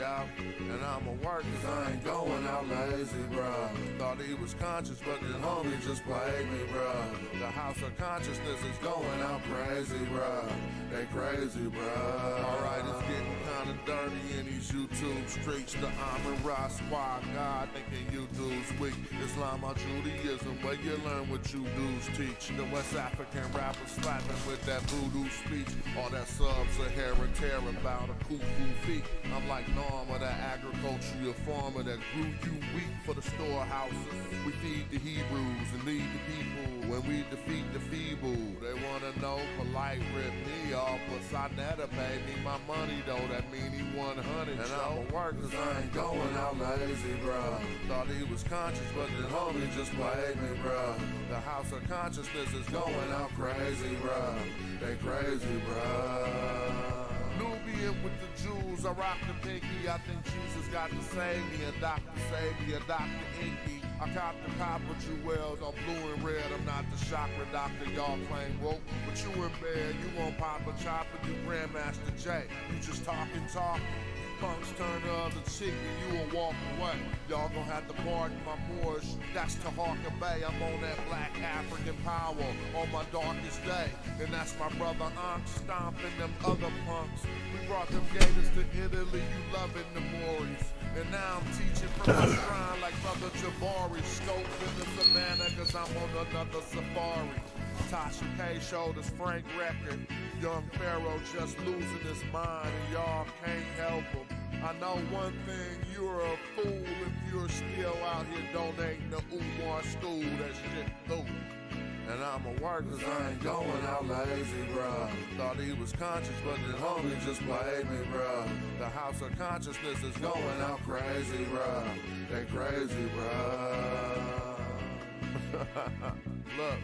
yeah. And I'ma work cause I ain't going out lazy, bruh. Thought he was conscious, but the homie just played me, bruh. The house of consciousness is going out crazy, bruh. They crazy, bruh. Alright, it's getting kinda dirty in these YouTube streets. The Amara squad, God thinking you dudes weak. Islam or Judaism, where you learn what you dudes teach. The West African rappers slapping with that voodoo speech. All that sub-Saharan terror about a cuckoo feet. I'm like Norma, that agricultural farmer that grew you wheat for the storehouses. We feed the Hebrews and lead the people when we defeat the feeble. They wanna know polite rip me off, but Sonetta paid me my money though. That mean he 100. And I'ma work cause I ain't going out lazy, bruh. Thought he was conscious, but the homie just played me, bruh. The house of consciousness is going out crazy, bruh. They crazy, bruh. Nubian with the Jews, I rock the pinky. I think Jesus got to save me, a doctor save me, a doctor inky. I cop the copper jewels on blue and red. I'm not the chakra doctor y'all claim woke, but you in bed, you won't pop a chopper, you Grandmaster J. You just talking. Punks turn the other cheek and you will walk away. Y'all gon' have to pardon my Moorish. That's Tahaka Bay. I'm on that black African power on my darkest day. And that's my brother Ankh stomping them other punks. We brought them gators to Italy, you loving the Moors. And now I'm teaching from my shrine like Brother Jabari. Scope in the savannah cause I'm on another safari. Tasha K showed us Frank record. Young Pharaoh just losing his mind and y'all can't help him. I know one thing, you're a fool if you're still out here donating to Umar school. That shit fool. And I'ma work cause I ain't going out lazy, bruh. Thought he was conscious, but the homie just played me, bruh. The house of consciousness is going out crazy, bruh. They crazy, bruh. Look,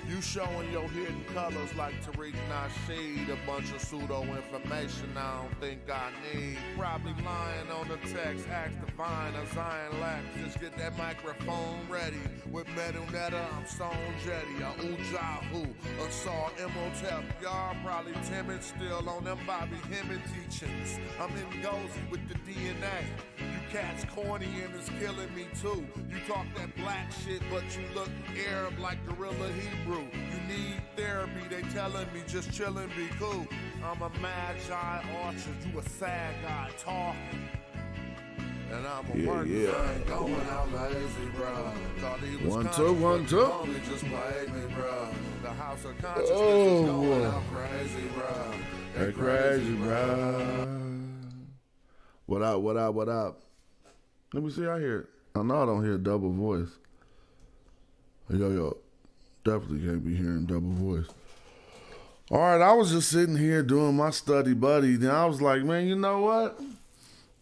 you showing your hidden colors like Tariq Nasheed. A bunch of pseudo information I don't think I need. Probably lying on the text, ask Divine or Zion Lack. Just get that microphone ready. With Medu Netcher, I'm Stone Jetty. A Ujahu, a Saw Imhotep. Y'all probably timid still on them Bobby Hemming teachings. I'm in Gozy with the DNA. You cats corny and it's killing me too. You talk that black shit, but you look Arab like Gorilla Hebrew. You need therapy, they telling me just chillin', be cool. I'm a magi archer, you a sad guy talking. And I'm a worker, I ain't going out lazy, bro. Thought he was one, two. Homie just played me, bro. The house of consciousness is going out crazy, bro. They crazy, bro. What up? Let me see, I hear it. I know I don't hear a double voice. Yo. Definitely can't be hearing double voice. All right, I was just sitting here doing my study buddy. Then I was like, man, you know what?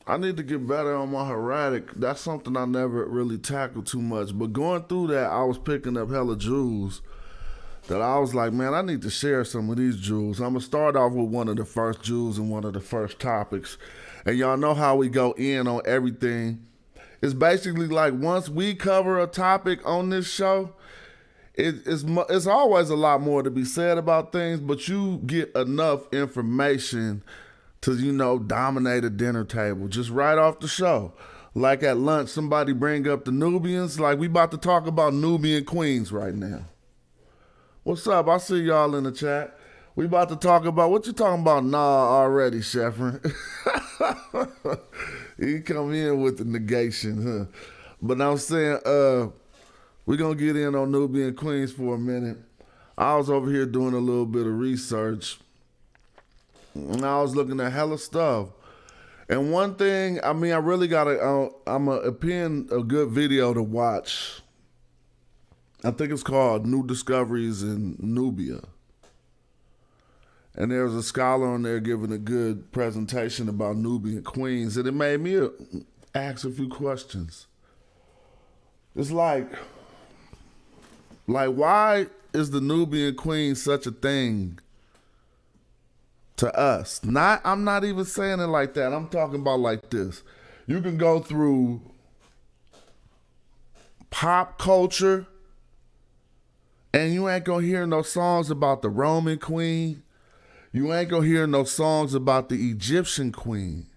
I need to get better on my hieratic. That's something I never really tackled too much. But going through that, I was picking up hella jewels that I was like, man, I need to share some of these jewels. I'm going to start off with one of the first jewels and one of the first topics. And y'all know how we go in on everything. It's basically like once we cover a topic on this show, it's always a lot more to be said about things, but you get enough information to, dominate a dinner table just right off the show. Like at lunch, somebody bring up the Nubians. Like we about to talk about Nubian queens right now. What's up? I see y'all in the chat. We about to talk about, what you talking about? Nah, already, Sheffrin. He come in with the negation, huh? But I'm saying, we're going to get in on Nubian queens for a minute. I was over here doing a little bit of research, and I was looking at hella stuff. And one thing, I really got to, I'm going to pin a good video to watch. I think it's called New Discoveries in Nubia. And there's a scholar on there giving a good presentation about Nubian queens, and it made me ask a few questions. It's like why is the Nubian queen such a thing to us? I'm not even saying it like that. I'm talking about like this. You can go through pop culture, and you ain't gonna hear no songs about the Roman queen. You ain't gonna hear no songs about the Egyptian queen.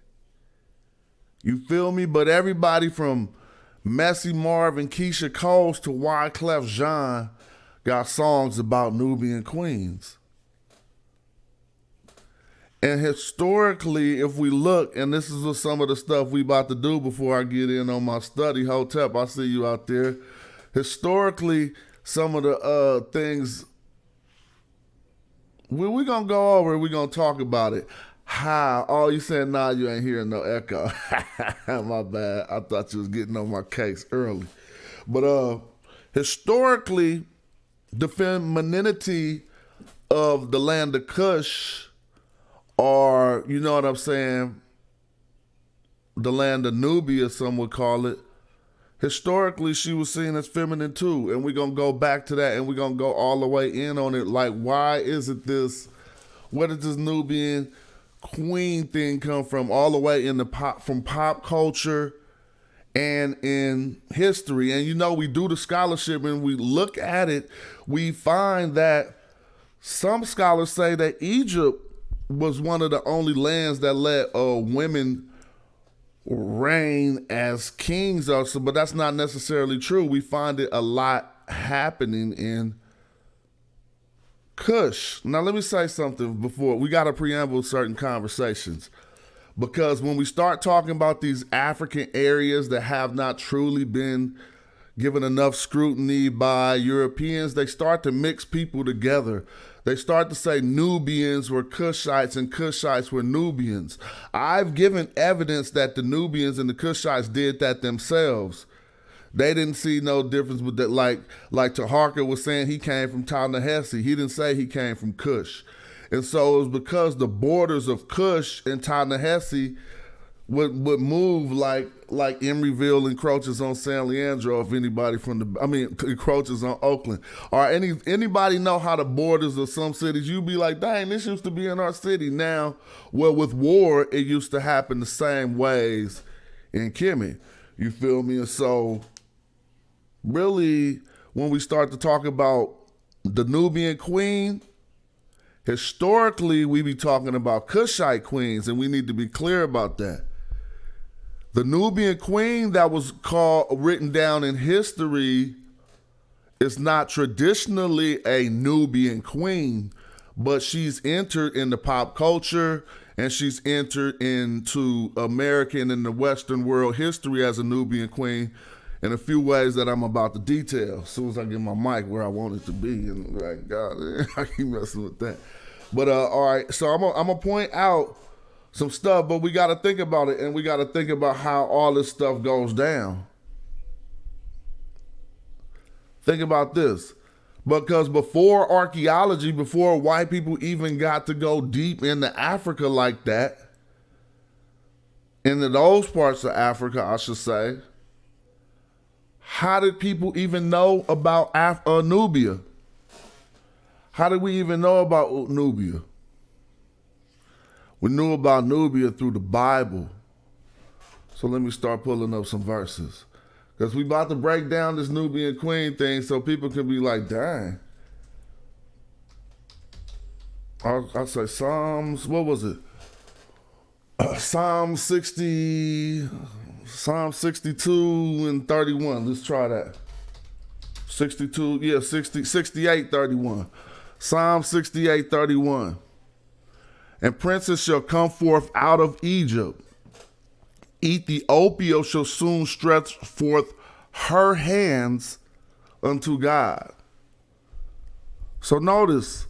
You feel me? But everybody from Messy Marv and Keisha Coles to Wyclef Jean got songs about Nubian queens. And historically, if we look, and this is some of the stuff we about to do before I get in on my study, Hotep, I see you out there. Historically, some of the things we're going to go over, we're going to talk about it. How? Oh, you said, nah, you ain't hearing no echo. My bad. I thought you was getting on my case early. But historically, the femininity of the land of Kush, or, you know what I'm saying, the land of Nubia, some would call it, historically she was seen as feminine too. And we're going to go back to that, and we're going to go all the way in on it. Like, why is it this, where did this Nubian queen thing come from, all the way in the from pop culture and in history? And you know, we do the scholarship and we look at it, we find that some scholars say that Egypt was one of the only lands that let women reign as kings also, but that's not necessarily true. We find it a lot happening in Kush. Now let me say something before we got to preamble certain conversations, because when we start talking about these African areas that have not truly been given enough scrutiny by Europeans, they start to mix people together. They start to say Nubians were Kushites and Kushites were Nubians. I've given evidence that the Nubians and the Kushites did that themselves. They didn't see no difference with that. Like Taharka was saying, he came from Ta-Nehesi. He didn't say he came from Kush. And so it was because the borders of Kush and Ta-Nehesi would move like Emeryville encroaches on San Leandro, if anybody encroaches on Oakland. Or anybody know how the borders of some cities, you'd be like, dang, this used to be in our city. Now, well, with war, it used to happen the same ways in Kemet. You feel me? And so really, when we start to talk about the Nubian queen, historically, we be talking about Kushite queens, and we need to be clear about that. The Nubian queen that was written down in history is not traditionally a Nubian queen, but she's entered into pop culture and she's entered into American and the Western world history as a Nubian queen in a few ways that I'm about to detail as soon as I get my mic where I want it to be. And like, God, I keep messing with that. But all right, so I'm gonna point out some stuff, but we got to think about it, and we got to think about how all this stuff goes down. Think about this. Because before archaeology, before white people even got to go deep into Africa like that, into those parts of Africa, I should say, how did people even know about Nubia? How did we even know about Nubia? We knew about Nubia through the Bible. So let me start pulling up some verses. Because we about to break down this Nubian queen thing so people can be like, dang. I'll say Psalms, what was it? Psalm 62 and 31. Let's try that. 68, 31. Psalm 68, 31. And princes shall come forth out of Egypt. Ethiopia shall soon stretch forth her hands unto God. So notice,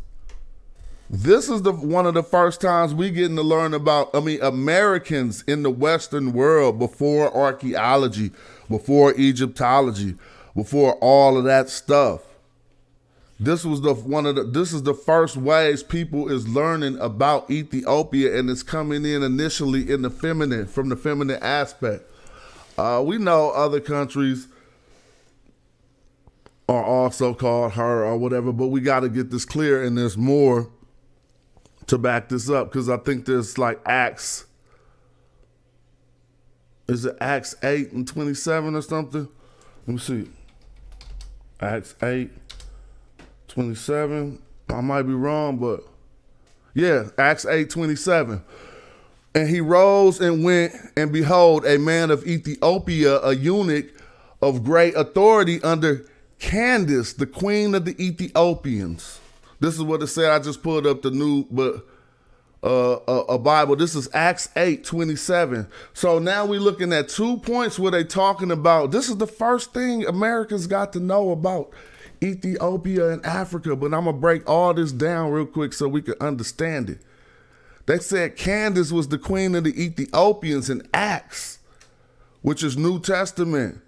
this is one of the first times we getting to learn about, Americans in the Western world before archaeology, before Egyptology, before all of that stuff. This is the first ways people is learning about Ethiopia, and it's coming in initially in the feminine, from the feminine aspect. We know other countries are also called her or whatever, but we got to get this clear, and there's more to back this up, because I think there's like Acts. Is it Acts 8 and 27 or something? Let me see. Acts 8. 27, I might be wrong, but yeah, Acts 8:27. And he rose and went, and behold, a man of Ethiopia, a eunuch of great authority under Candace, the queen of the Ethiopians. This is what it said. I just pulled up the new a Bible. This is Acts 8:27. So now we're looking at 2 points where they talking about, this is the first thing Americans got to know about Ethiopia and Africa, but I'm going to break all this down real quick so we can understand it. They said Candace was the queen of the Ethiopians in Acts, which is New Testament.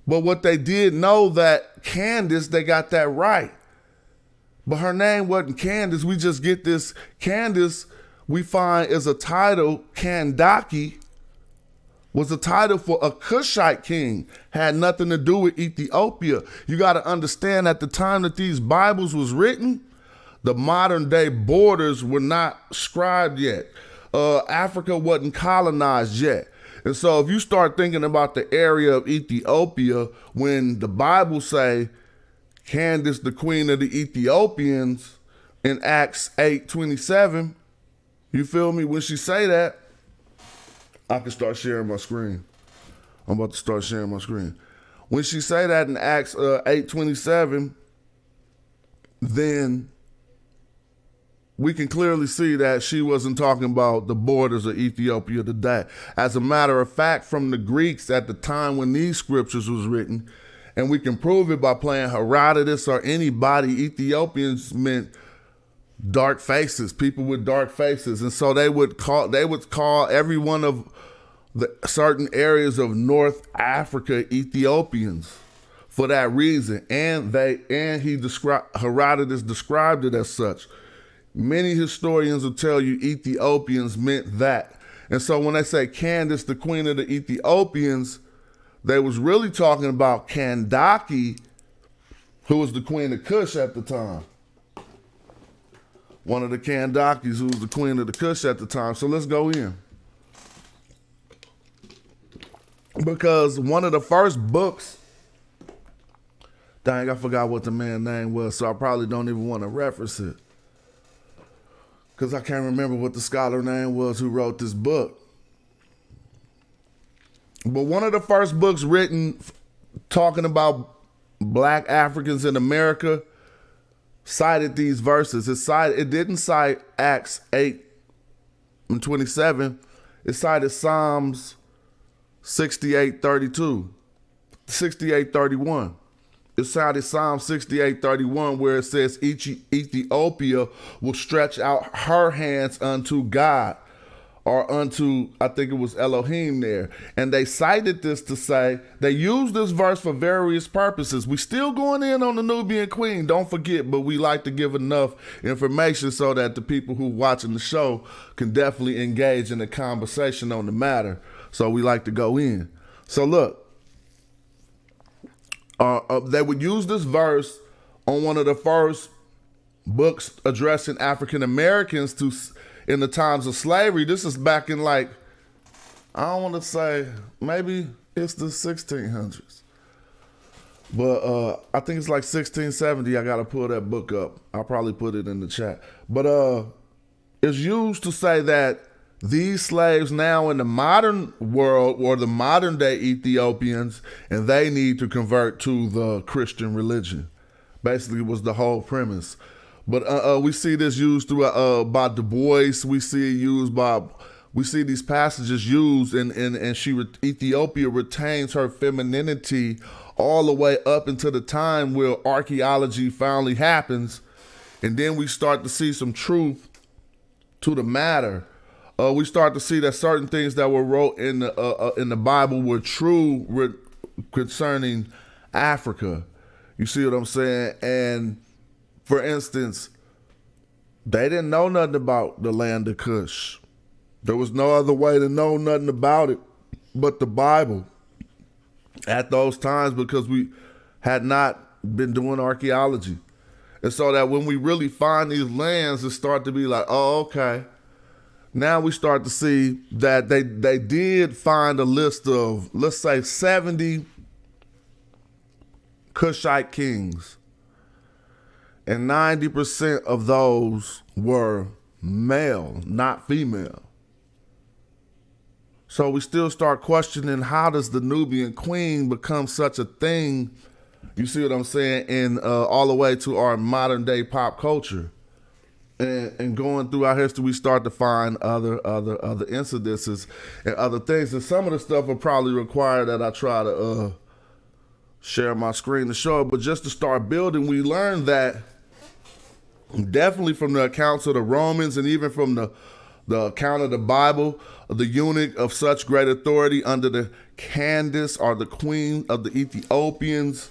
But what they did know that Candace, they got that right. But her name wasn't Candace. We just get this. Candace, we find, is a title. Kandaki was a title for a Cushite king. Had nothing to do with Ethiopia. You got to understand, at the time that these Bibles was written, the modern day borders were not scribed yet. Africa wasn't colonized yet. And so if you start thinking about the area of Ethiopia, when the Bible say Candace, the queen of the Ethiopians, in Acts 8:27, you feel me? When she say that, I can start sharing my screen. I'm about to start sharing my screen. When she say that in Acts 8:27, then we can clearly see that she wasn't talking about the borders of Ethiopia today. As a matter of fact, from the Greeks at the time when these scriptures was written, and we can prove it by playing Herodotus or anybody, Ethiopians meant dark faces, people with dark faces. And so they would call every one of the certain areas of North Africa Ethiopians for that reason. And Herodotus described it as such. Many historians will tell you Ethiopians meant that. And so when they say Candace, the queen of the Ethiopians, they was really talking about Kandaki, who was the queen of Kush at the time. One of the Kandakis who was the queen of the Kush at the time. So let's go in. Because one of the first books, dang, I forgot what the man's name was, so I probably don't even want to reference it. Because I can't remember what the scholar name was who wrote this book. But one of the first books written talking about black Africans in America cited these verses. It didn't cite Acts 8:27. It cited Psalms 68:31. It cited Psalm 68:31, where it says Ethiopia will stretch out her hands unto God, or unto, I think it was Elohim there. And they cited this to say, they used this verse for various purposes. We still going in on the Nubian queen, don't forget, but we like to give enough information so that the people who watching the show can definitely engage in a conversation on the matter. So we like to go in. So look, they would use this verse on one of the first books addressing African Americans in the times of slavery. This is back in, like, I don't want to say, maybe it's the 1600s. But I think it's like 1670. I got to pull that book up. I'll probably put it in the chat. But it's used to say that these slaves now in the modern world, or the modern day Ethiopians, and they need to convert to the Christian religion. Basically was the whole premise. But we see this used through by Du Bois. We see it used we see these passages used, and Ethiopia retains her femininity all the way up into the time where archaeology finally happens. And then we start to see some truth to the matter. We start to see that certain things that were wrote in the Bible were true concerning Africa. You see what I'm saying? And for instance, they didn't know nothing about the land of Kush. There was no other way to know nothing about it but the Bible at those times, because we had not been doing archaeology. And so that when we really find these lands, it start to be like, oh, okay. Now we start to see that they did find a list of, let's say, 70 Kushite kings. And 90% of those were male, not female. So we still start questioning, how does the Nubian queen become such a thing? You see what I'm saying? And all the way to our modern day pop culture. And going through our history, we start to find other incidences and other things. And some of the stuff will probably require that I try to share my screen to show it. But just to start building, we learned that definitely from the accounts of the Romans and even from the account of the Bible, the eunuch of such great authority under the Candace, or the queen of the Ethiopians,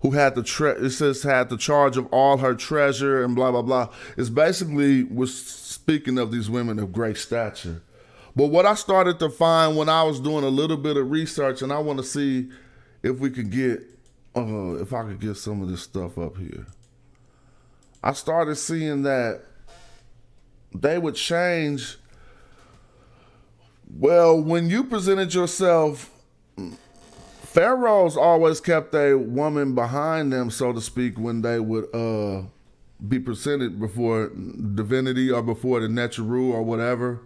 who had had the charge of all her treasure and blah, blah, blah. It's basically, was speaking of these women of great stature. But what I started to find when I was doing a little bit of research, and I want to see if we could get, if I could get some of this stuff up here. I started seeing that they would change. Well, when you presented yourself, pharaohs always kept a woman behind them, so to speak, when they would be presented before divinity or before the Netcheru or whatever.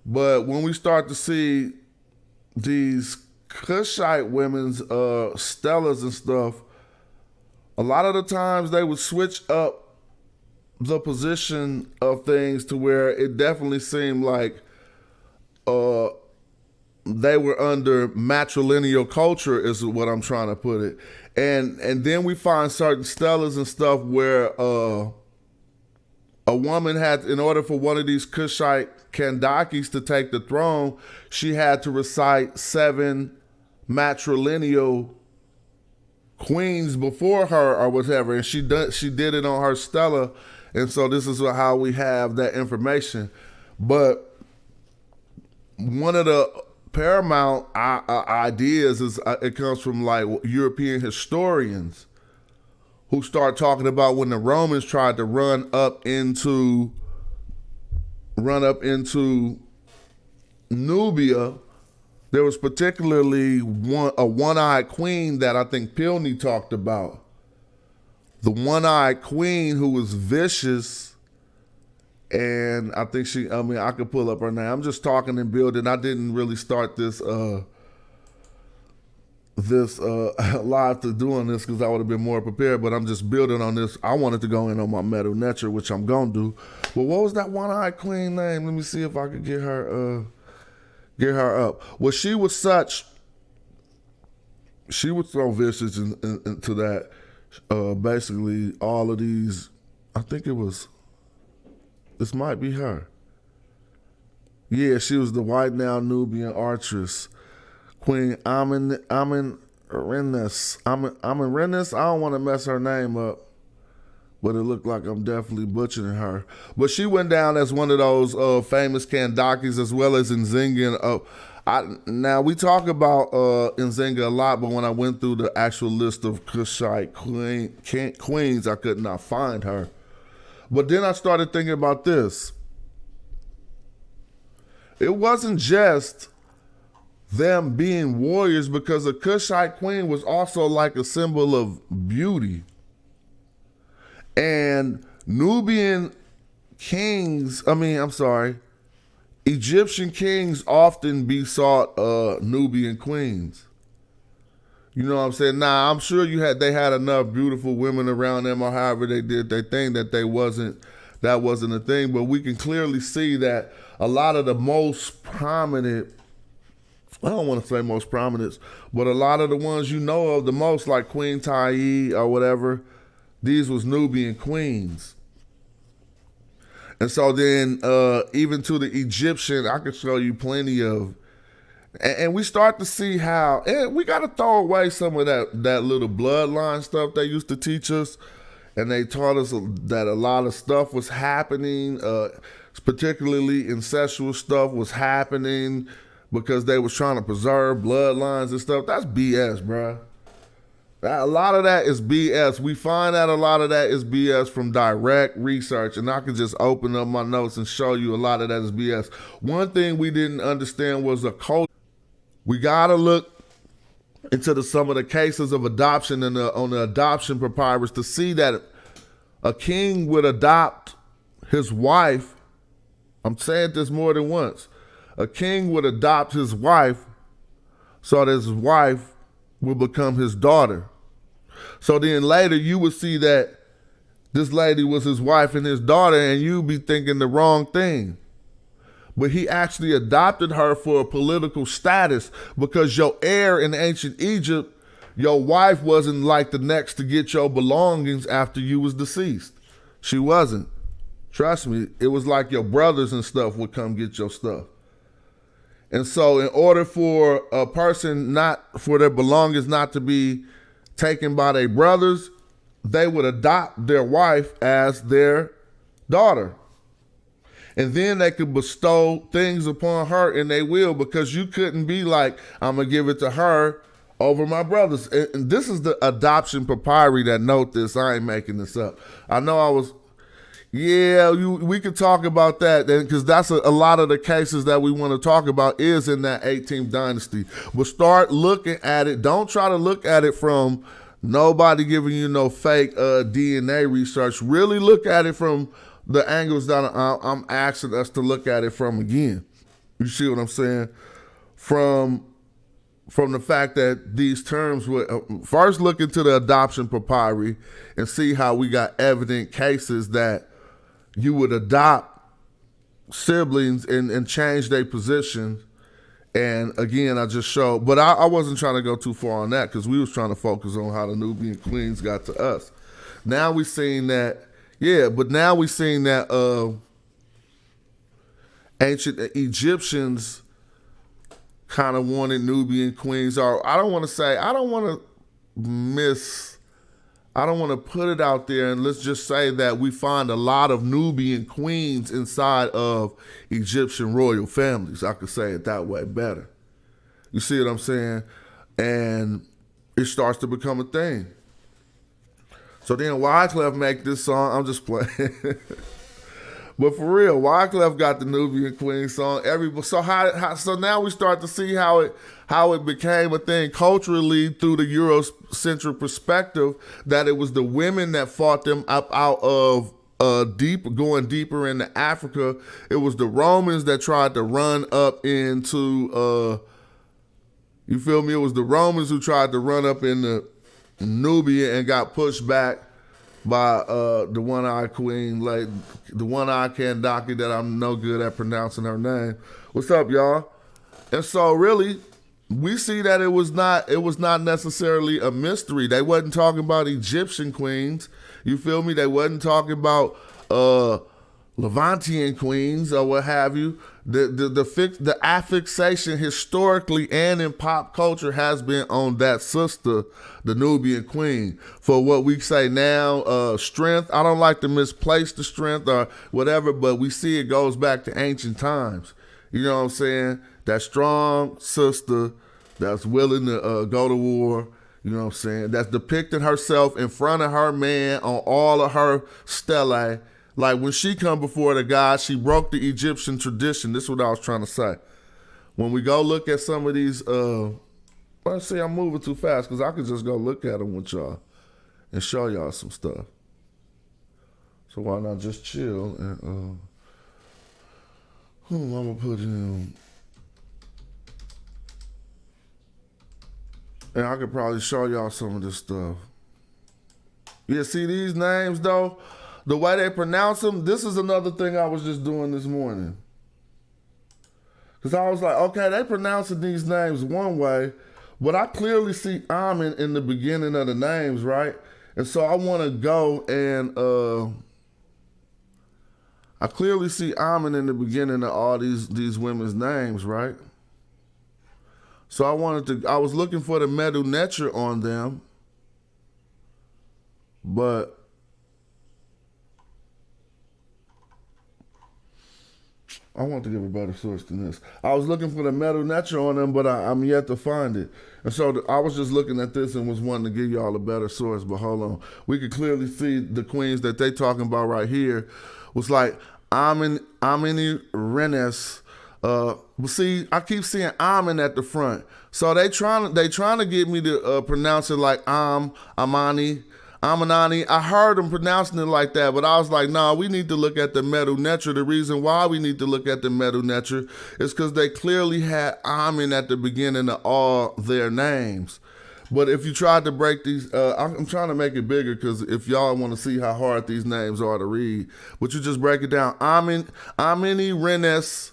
But when we start to see these Kushite women's stelas and stuff, a lot of the times they would switch up the position of things to where it definitely seemed like they were under matrilineal culture, is what I'm trying to put it. And then we find certain stelas and stuff where a woman had, in order for one of these Kushite Kandakis to take the throne, she had to recite 7 matrilineal queens before her or whatever, and she did it on her stela. And so this is how we have that information. But one of the paramount ideas is it comes from like European historians who start talking about when the Romans tried to run up into Nubia. There was particularly a one-eyed queen that I think Pilney talked about. The one-eyed queen who was vicious, and I think I could pull up her name. I'm just talking and building. I didn't really start this live to doing this because I would have been more prepared, but I'm just building on this. I wanted to go in on my Medu Netcher, which I'm going to do. But what was that one-eyed queen name? Let me see if I could get her up. Well, she was so vicious into that. Basically, all of these, I think this might be her. Yeah, she was the white now Nubian archeress, Queen Amenrennes. Amenrennes. I don't want to mess her name up, but it looked like I'm definitely butchering her. But she went down as one of those famous Kandakis, as well as Nzinga. Now, we talk about Nzinga a lot, but when I went through the actual list of Kushite queens, I could not find her. But then I started thinking about this. It wasn't just them being warriors, because a Kushite queen was also like a symbol of beauty. And Egyptian kings often besought Nubian queens. You know what I'm saying? Now, I'm sure they had enough beautiful women around them, or however they did their thing, that wasn't a thing. But we can clearly see that a lot of the most prominent, I don't want to say most prominent, but a lot of the ones you know of the most, like Queen Tayi or whatever, these was Nubian queens. And so then even to the Egyptian, I could show you plenty of, and we start to see how, and we got to throw away some of that little bloodline stuff they used to teach us. And they taught us that a lot of stuff was happening, particularly incestual stuff was happening because they was trying to preserve bloodlines and stuff. That's BS, bro. A lot of that is BS. We find out a lot of that is BS from direct research, and I can just open up my notes and show you a lot of that is BS. One thing we didn't understand was the culture. We got to look into some of the cases of adoption on the adoption papyrus to see that a king would adopt his wife. I'm saying this more than once. a king would adopt his wife so that his wife would become his daughter. So then later you would see that this lady was his wife and his daughter, and you'd be thinking the wrong thing. But he actually adopted her for a political status, because your heir in ancient Egypt, your wife wasn't like the next to get your belongings after you was deceased. She wasn't. Trust me, it was like your brothers and stuff would come get your stuff. And so in order for a person for their belongings not to be taken by their brothers, they would adopt their wife as their daughter. And then they could bestow things upon her, and they will, because you couldn't be like, I'm going to give it to her over my brothers. And this is the adoption papyri that note this. I ain't making this up. I know we could talk about that, because that's a lot of the cases that we want to talk about is in that 18th dynasty. But start looking at it. Don't try to look at it from nobody giving you no fake DNA research. Really look at it from the angles that I'm asking us to look at it from again. You see what I'm saying? From the fact that these terms would first look into the adoption papyri and see how we got evident cases that you would adopt siblings and change their position. And again, I just showed, but I wasn't trying to go too far on that, because we was trying to focus on how the Nubian queens got to us. Now we seen that, ancient Egyptians kind of wanted Nubian queens, or I don't want to put it out there, and let's just say that we find a lot of Nubian queens inside of Egyptian royal families. I could say it that way better. You see what I'm saying? And it starts to become a thing. So then Wyclef make this song. I'm just playing. But for real, Wyclef got the Nubian Queen song. So now we start to see how it became a thing culturally through the Eurocentric perspective, that it was the women that fought them up out of going deeper into Africa. It was the Romans that tried to run up into you feel me? It was the Romans who tried to run up into Nubia and got pushed back by the one-eyed queen, like the one-eyed Kandaki, that I'm no good at pronouncing her name. What's up, y'all? And so really, we see that it was not necessarily a mystery. They wasn't talking about Egyptian queens. You feel me? They wasn't talking about Levantian queens or what have you. The affixation historically and in pop culture has been on that sister, the Nubian queen. For what we say now, strength. I don't like to misplace the strength or whatever, but we see it goes back to ancient times. You know what I'm saying? That strong sister that's willing to go to war. You know what I'm saying? That's depicting herself in front of her man on all of her stelae. Like when she come before the gods, she broke the Egyptian tradition. This is what I was trying to say. When we go look at some of these, let's see, I'm moving too fast because I could just go look at them with y'all and show y'all some stuff. So why not just chill and I'm gonna put in, and I could probably show y'all some of this stuff. Yeah, see these names though? The way they pronounce them, this is another thing I was just doing this morning. Because I was like, okay, they pronouncing these names one way, but I clearly see Amen in the beginning of the names, right? And so I want to go and, I clearly see Amen in the beginning of all these women's names, right? So I was looking for the Medu Netcher on them, but I want to give a better source than this. I was looking for the Medu Netcher on them, but I'm yet to find it. And so I was just looking at this and was wanting to give y'all a better source, but hold on. We could clearly see the queens that they talking about right here was like Amini Renes. See, I keep seeing Amen at the front. So they trying to get me to pronounce it like Amani, Amanani. I heard them pronouncing it like that, but I was like, nah, we need to look at the Medu Netcher. The reason why we need to look at the Medu Netcher is because they clearly had Amen at the beginning of all their names. But if you tried to break these, I'm trying to make it bigger because if y'all want to see how hard these names are to read, but you just break it down. Amini Renes.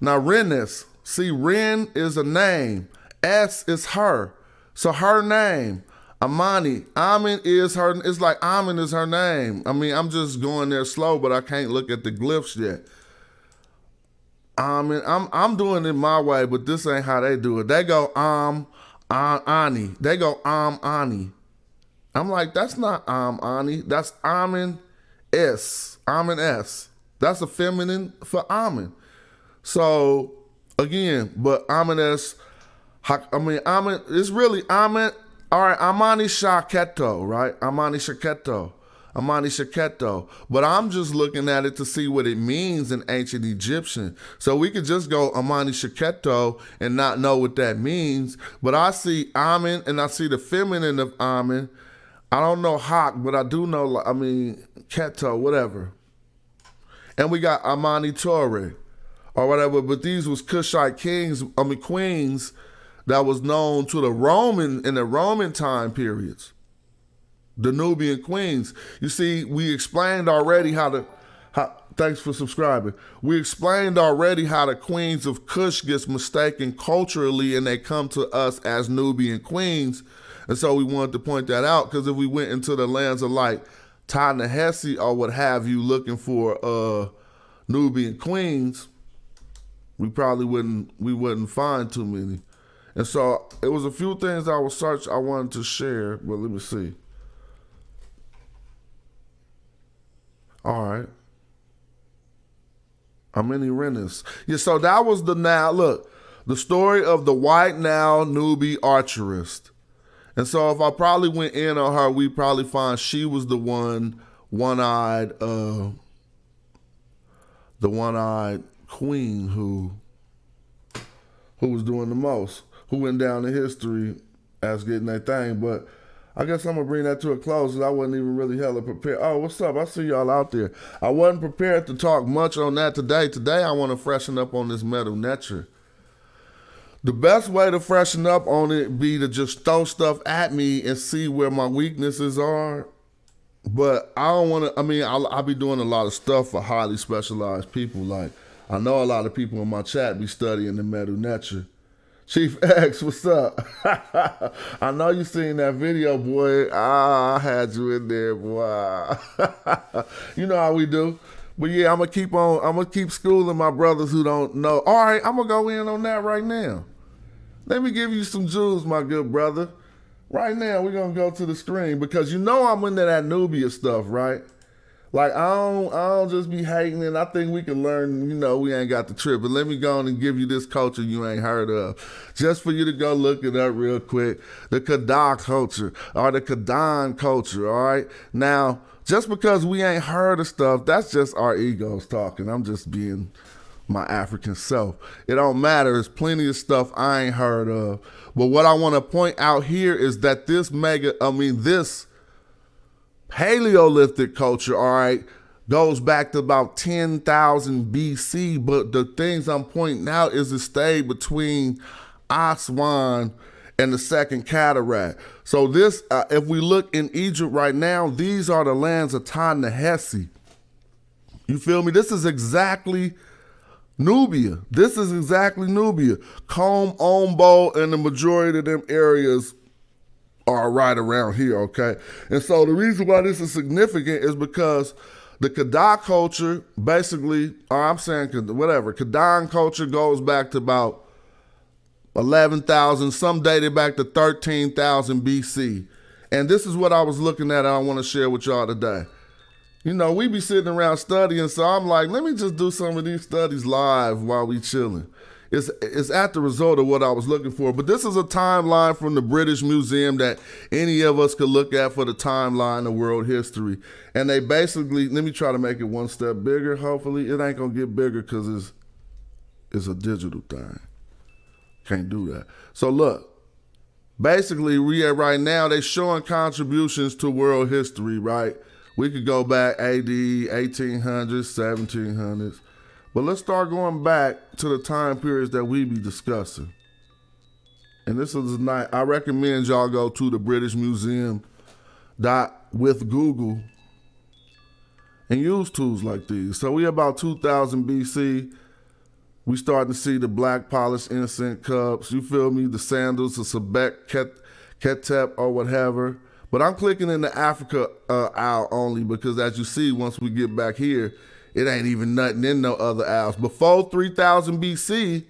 Now Renes, see, Ren is a name. S is her. So her name. Amani. Amen is her. It's like Amen is her name. I mean, I'm just going there slow, but I can't look at the glyphs yet. Amen. I'm doing it my way, but this ain't how they do it. They go Ani. They go Ani. I'm like, that's not Ani. That's Amen S. Amen S. That's a feminine for Amen. So again, but Amen S. I mean, Amen. It's really Amen. All right, Amani Shaketo, right? Amani Shaketo. But I'm just looking at it to see what it means in ancient Egyptian. So we could just go Amani Shaketo and not know what that means. But I see Amen and I see the feminine of Amen. I don't know Hak, but I do know, I mean, Keto, whatever. And we got Amani Torre or whatever. But these was Kushite queens that was known to the Roman in the Roman time periods. The Nubian queens. You see, we explained already thanks for subscribing. We explained already how the queens of Kush gets mistaken culturally and they come to us as Nubian queens. And so we wanted to point that out because if we went into the lands of like Ta-Nehisi or what have you looking for Nubian queens, we probably wouldn't find too many. And so it was a few things I wanted to share, but let me see. All right. Amini Renis. Yeah, so that was the story of the white Nile Nubi archerist. And so if I probably went in on her, we probably find she was the one-eyed queen who was doing the most, who went down in history as getting that thing. But I guess I'm going to bring that to a close because I wasn't even really hella prepared. Oh, what's up? I see y'all out there. I wasn't prepared to talk much on that today. Today I want to freshen up on this Medu Netcher. The best way to freshen up on it be to just throw stuff at me and see where my weaknesses are. But I don't want to, I mean, I'll be doing a lot of stuff for highly specialized people. Like, I know a lot of people in my chat be studying the Medu Netcher. Chief X, what's up? I know you seen that video, boy. I had you in there, boy. You know how we do. But yeah, I'm gonna keep schooling my brothers who don't know. All right, I'm gonna go in on that right now. Let me give you some jewels, my good brother. Right now, we're gonna go to the screen because you know I'm into that Nubia stuff, right? Like, I don't just be hating, and I think we can learn, you know, we ain't got the trip. But let me go on and give you this culture you ain't heard of. Just for you to go look it up real quick. The Kada culture, or the Kadan culture, all right? Now, just because we ain't heard of stuff, that's just our egos talking. I'm just being my African self. It don't matter. There's plenty of stuff I ain't heard of. But what I want to point out here is that this Paleolithic culture, all right, goes back to about 10,000 BC, but the things I'm pointing out is it stayed between Aswan and the Second Cataract. So this, if we look in Egypt right now, these are the lands of Ta-Nehisi. You feel me? This is exactly Nubia. Combe, Ombo, and the majority of them areas are right around here, okay? And so the reason why this is significant is because the Kada culture, basically, Kadan culture goes back to about 11,000, some dated back to 13,000 BC. And this is what I was looking at and I want to share with y'all today. You know, we be sitting around studying, so I'm like, let me just do some of these studies live while we chilling. It's at the result of what I was looking for. But this is a timeline from the British Museum that any of us could look at for the timeline of world history. And they basically, let me try to make it one step bigger. Hopefully it ain't going to get bigger because it's a digital thing. Can't do that. So look, basically, right now, they showing contributions to world history, right? We could go back AD, 1800s, 1700s. But let's start going back to the time periods that we be discussing. And this is night. I recommend y'all go to the British Museum with Google and use tools like these. So we about 2000 BC. We starting to see the black polished incense cups. You feel me? The sandals, the Sebek, Ketep, or whatever. But I'm clicking in the Africa aisle only because as you see, once we get back here, it ain't even nothing in no other aisles. Before 3000 BC,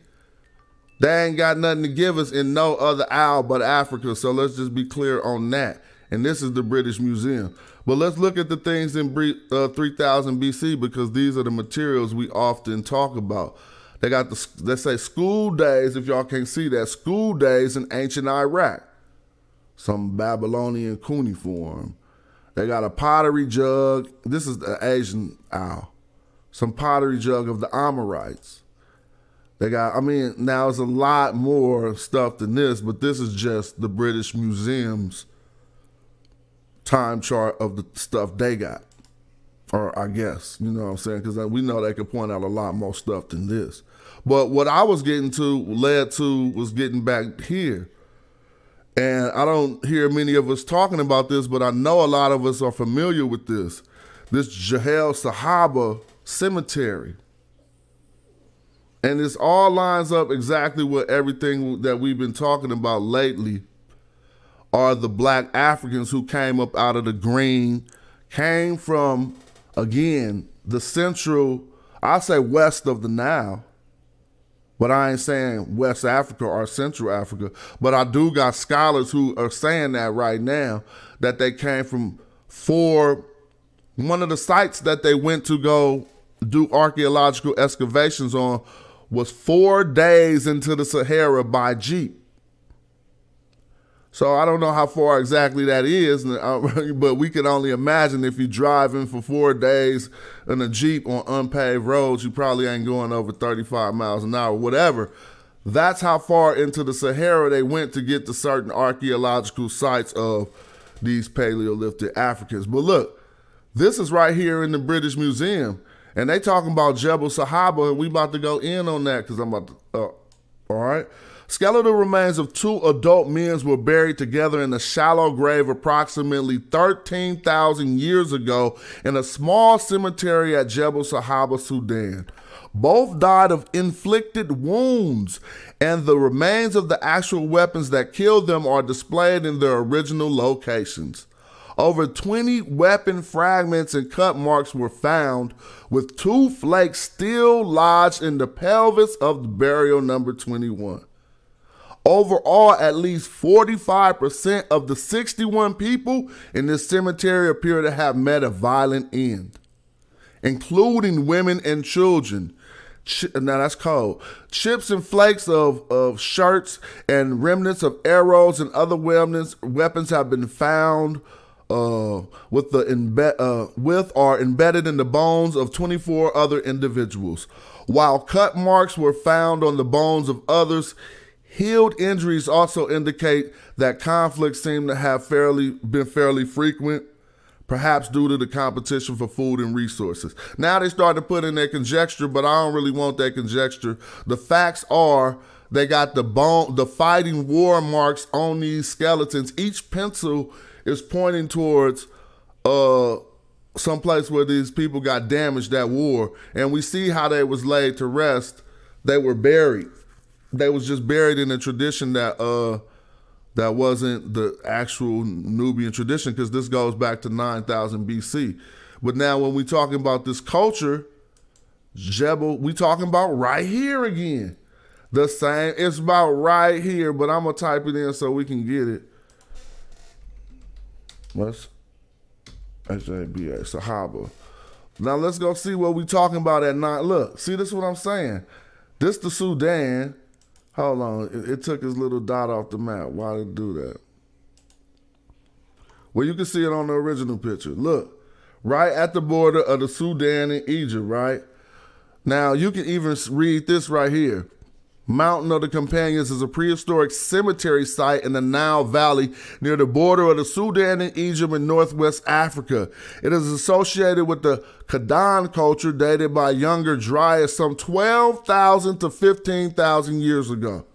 they ain't got nothing to give us in no other aisle but Africa. So let's just be clear on that. And this is the British Museum. But let's look at the things in 3000 BC because these are the materials we often talk about. They got the, let's say, school days, if y'all can't see that, school days in ancient Iraq. Some Babylonian cuneiform. They got a pottery jug. This is the Asian aisle. Some pottery jug of the Amorites. They got, now it's a lot more stuff than this, but this is just the British Museum's time chart of the stuff they got. Or I guess, you know what I'm saying? Because we know they could point out a lot more stuff than this. But what I was led to was getting back here. And I don't hear many of us talking about this, but I know a lot of us are familiar with this. This Jahel Sahaba cemetery. And this all lines up exactly with everything that we've been talking about lately are the black Africans who came up out of the green, came from, again, the central, I say west of the Nile, but I ain't saying West Africa or Central Africa, but I do got scholars who are saying that right now, that they came from one of the sites that they went to go do archaeological excavations on was 4 days into the Sahara by Jeep. So I don't know how far exactly that is, but we can only imagine if you're driving for 4 days in a Jeep on unpaved roads, you probably ain't going over 35 miles an hour, whatever. That's how far into the Sahara they went to get to certain archaeological sites of these Paleolithic Africans. But look, this is right here in the British Museum, and they talking about Jebel Sahaba, and we about to go in on that because I'm about to, all right. Skeletal remains of 2 adult men were buried together in a shallow grave approximately 13,000 years ago in a small cemetery at Jebel Sahaba, Sudan. Both died of inflicted wounds, and the remains of the actual weapons that killed them are displayed in their original locations. Over 20 weapon fragments and cut marks were found, with 2 flakes still lodged in the pelvis of the burial number 21. Overall, at least 45% of the 61 people in this cemetery appear to have met a violent end, including women and children. Now that's cold. Chips and flakes of shirts and remnants of arrows and other weapons have been found with or embedded in the bones of 24 other individuals. While cut marks were found on the bones of others, healed injuries also indicate that conflicts seem to have been fairly frequent, perhaps due to the competition for food and resources. Now they start to put in their conjecture, but I don't really want that conjecture. The facts are they got the fighting war marks on these skeletons. Each pencil is pointing towards some place where these people got damaged at war. And we see how they was laid to rest. They were buried. They was just buried in a tradition that wasn't the actual Nubian tradition, because this goes back to 9,000 BC. But now when we talking about this culture, Jebel, we talking about right here again. The same, it's about right here, but I'm going to type it in so we can get it. What's HABA, Sahaba. Now let's go see what we talking about at 9. Look, see, this is what I'm saying. This the Sudan. Hold on, it took his little dot off the map. Why did it do that? Well, you can see it on the original picture. Look, right at the border of the Sudan and Egypt, right? Now, you can even read this right here. Mountain of the Companions is a prehistoric cemetery site in the Nile Valley near the border of the Sudan and Egypt in northwest Africa. It is associated with the Kadan culture dated by younger Dryas some 12,000 to 15,000 years ago.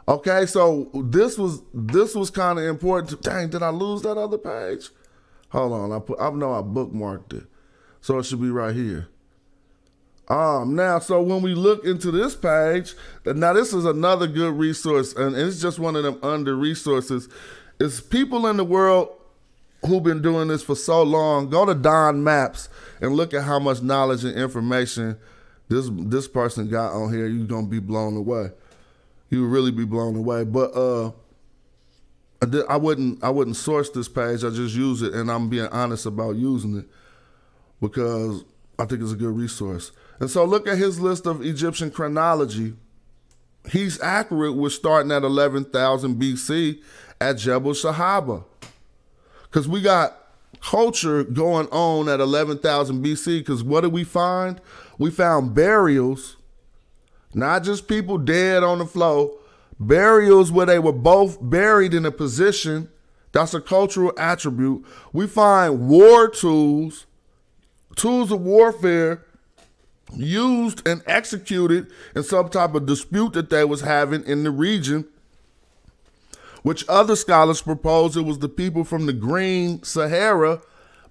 Okay, so this was kind of important. Dang, did I lose that other page? Hold on, I know I bookmarked it. So it should be right here. Now, so when we look into this page, now this is another good resource, and it's just one of them under resources. It's people in the world who've been doing this for so long. Go to Don Maps and look at how much knowledge and information this person got on here. You're gonna be blown away. You would really be blown away. But I wouldn't source this page. I just use it, and I'm being honest about using it because I think it's a good resource. And so look at his list of Egyptian chronology. He's accurate with starting at 11,000 BC at Jebel Shahaba. Because we got culture going on at 11,000 BC, because what did we find? We found burials, not just people dead on the floor, burials where they were both buried in a position. That's a cultural attribute. We find war tools of warfare used and executed in some type of dispute that they was having in the region, which other scholars propose it was the people from the Green Sahara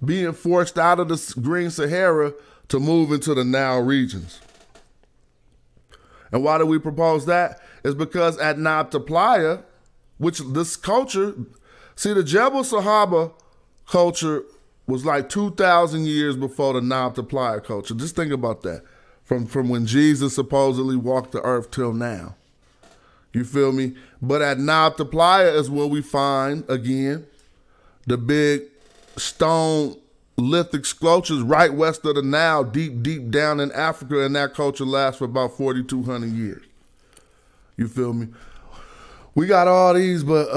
being forced out of the Green Sahara to move into the Nile regions. And why do we propose that? It's because at Nabta Playa, which this culture, see, the Jebel Sahaba culture was like 2,000 years before the Nabta Playa culture. Just think about that. From when Jesus supposedly walked the earth till now. You feel me? But at Nabta Playa is where we find, again, the big stone lithic sculptures right west of the Nile, deep, deep down in Africa, and that culture lasts for about 4,200 years. You feel me? We got all these, but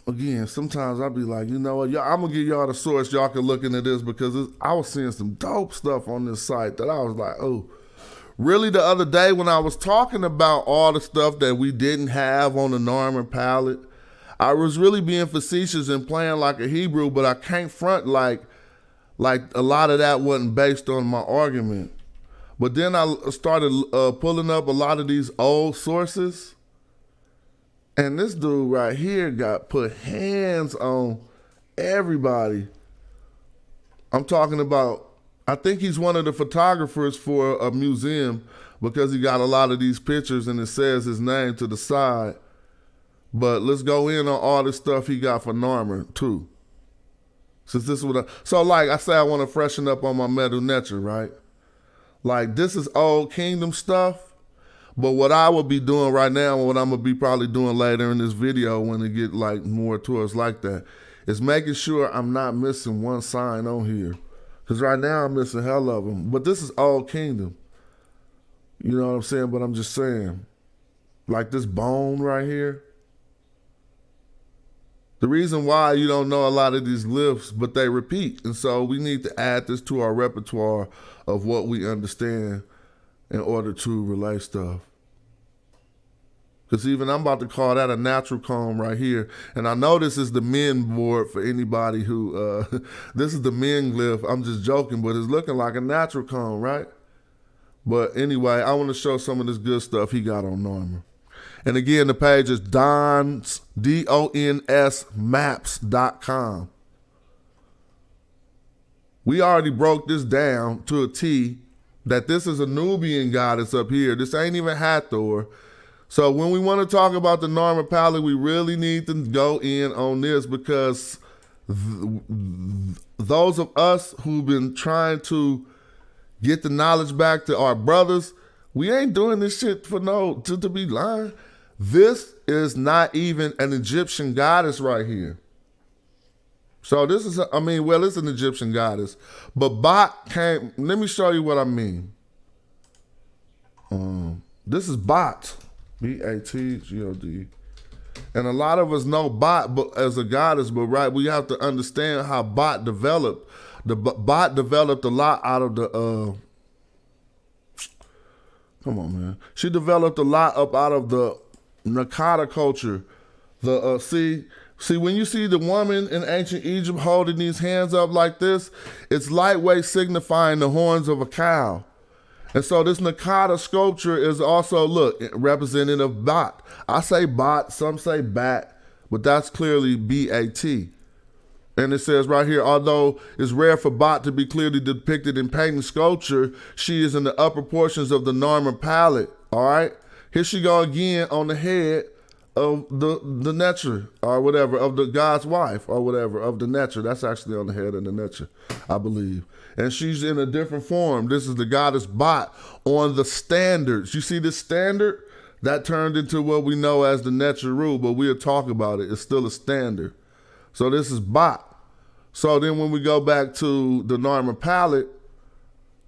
again, sometimes I'll be like, you know what, I'm going to give y'all the source. Y'all can look into this because I was seeing some dope stuff on this site that I was like, oh. Really, the other day when I was talking about all the stuff that we didn't have on the Norman palette, I was really being facetious and playing like a Hebrew, but I can't front like a lot of that wasn't based on my argument. But then I started pulling up a lot of these old sources, and this dude right here got put hands on everybody. I'm talking about, I think he's one of the photographers for a museum because he got a lot of these pictures and it says his name to the side. But let's go in on all the stuff he got for Norman too. Since this is so like I say, I want to freshen up on my Medu Netcher, right? Like this is old kingdom stuff. But what I will be doing right now, and what I'm gonna be probably doing later in this video when it get like more towards like that, is making sure I'm not missing one sign on here. Because right now I'm missing hell of them. But this is Old Kingdom. You know what I'm saying? But I'm just saying, like this bone right here. The reason why you don't know a lot of these lifts, but they repeat. And so we need to add this to our repertoire of what we understand in order to relay stuff. Because even I'm about to call that a natural comb right here. And I know this is the men board for anybody who, this is the men glyph. I'm just joking, but it's looking like a natural comb, right? But anyway, I want to show some of this good stuff he got on Norman. And again, the page is Dons, D-O-N-S, maps.com. We already broke this down to a T that this is a Nubian goddess up here. This ain't even Hathor. So when we want to talk about the Norman palette, we really need to go in on this because those of us who've been trying to get the knowledge back to our brothers, we ain't doing this shit for to be lying. This is not even an Egyptian goddess right here. So this is, it's an Egyptian goddess, but Bot came, let me show you what I mean. This is Bot. B-A-T-G-O-D. And a lot of us know Bot as a goddess, but right, we have to understand how Bot developed. The Bot developed a lot out of the Come on, man. She developed a lot up out of the Nakata culture. The see when you see the woman in ancient Egypt holding these hands up like this, it's lightweight, signifying the horns of a cow. And so this Nakata sculpture is also, look, representative of Bat. I say Bat, some say Bat, but that's clearly B-A-T. And it says right here, although it's rare for Bat to be clearly depicted in painting sculpture, she is in the upper portions of the Narmer palette, all right? Here she go again on the head of the Netcher, or whatever, of the God's wife, or whatever, of the Netcher. That's actually on the head of the Netcher, I believe. And she's in a different form. This is the goddess Bat on the standards. You see this standard? That turned into what we know as the Netcher rule, but we'll talk about it. It's still a standard. So this is Bat. So then when we go back to the Narmer palette,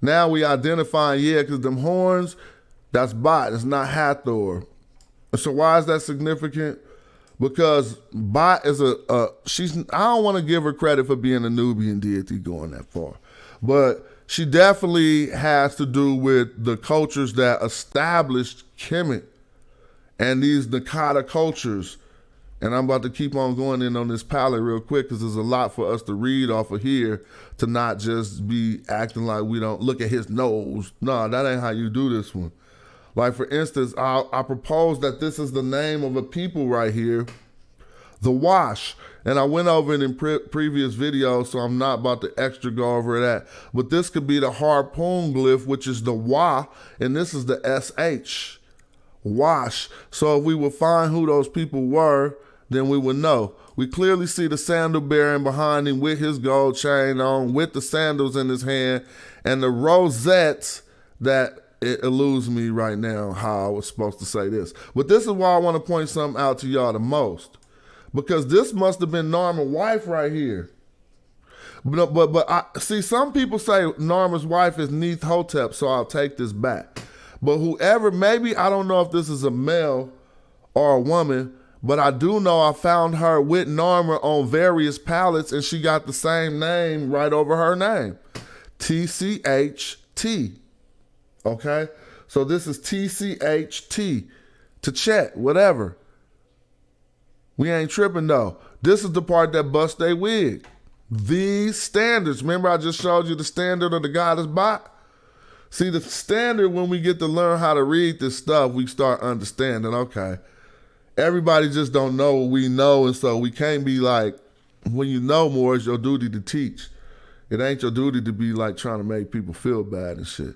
now we identify, yeah, because them horns, that's Bat, it's not Hathor. So why is that significant? Because Bat is I don't want to give her credit for being a Nubian deity going that far, but she definitely has to do with the cultures that established Kemet and these Nakata cultures. And I'm about to keep on going in on this palette real quick because there's a lot for us to read off of here to not just be acting like we don't look at his nose. No, that ain't how you do this one. Like, for instance, I propose that this is the name of a people right here, the Wash. And I went over it in previous videos, so I'm not about to extra go over that. But this could be the harpoon glyph, which is the Wa, and this is the SH, Wash. So if we would find who those people were, then we would know. We clearly see the sandal bearing behind him with his gold chain on, with the sandals in his hand, and the rosettes that it eludes me right now how I was supposed to say this. But this is why I want to point something out to y'all the most. Because this must have been Narmer's wife right here. But I see some people say Narmer's wife is Neith-Hotep, so I'll take this back. But whoever, maybe, I don't know if this is a male or a woman, but I do know I found her with Narmer on various palettes, and she got the same name right over her name. TCHT. Okay? So this is TCHT. To chat, whatever. We ain't tripping though. This is the part that busts their wig. These standards. Remember I just showed you the standard of the goddess Bat? See, the standard, when we get to learn how to read this stuff, we start understanding, okay, everybody just don't know what we know, and so we can't be like, when you know more, it's your duty to teach. It ain't your duty to be like trying to make people feel bad and shit.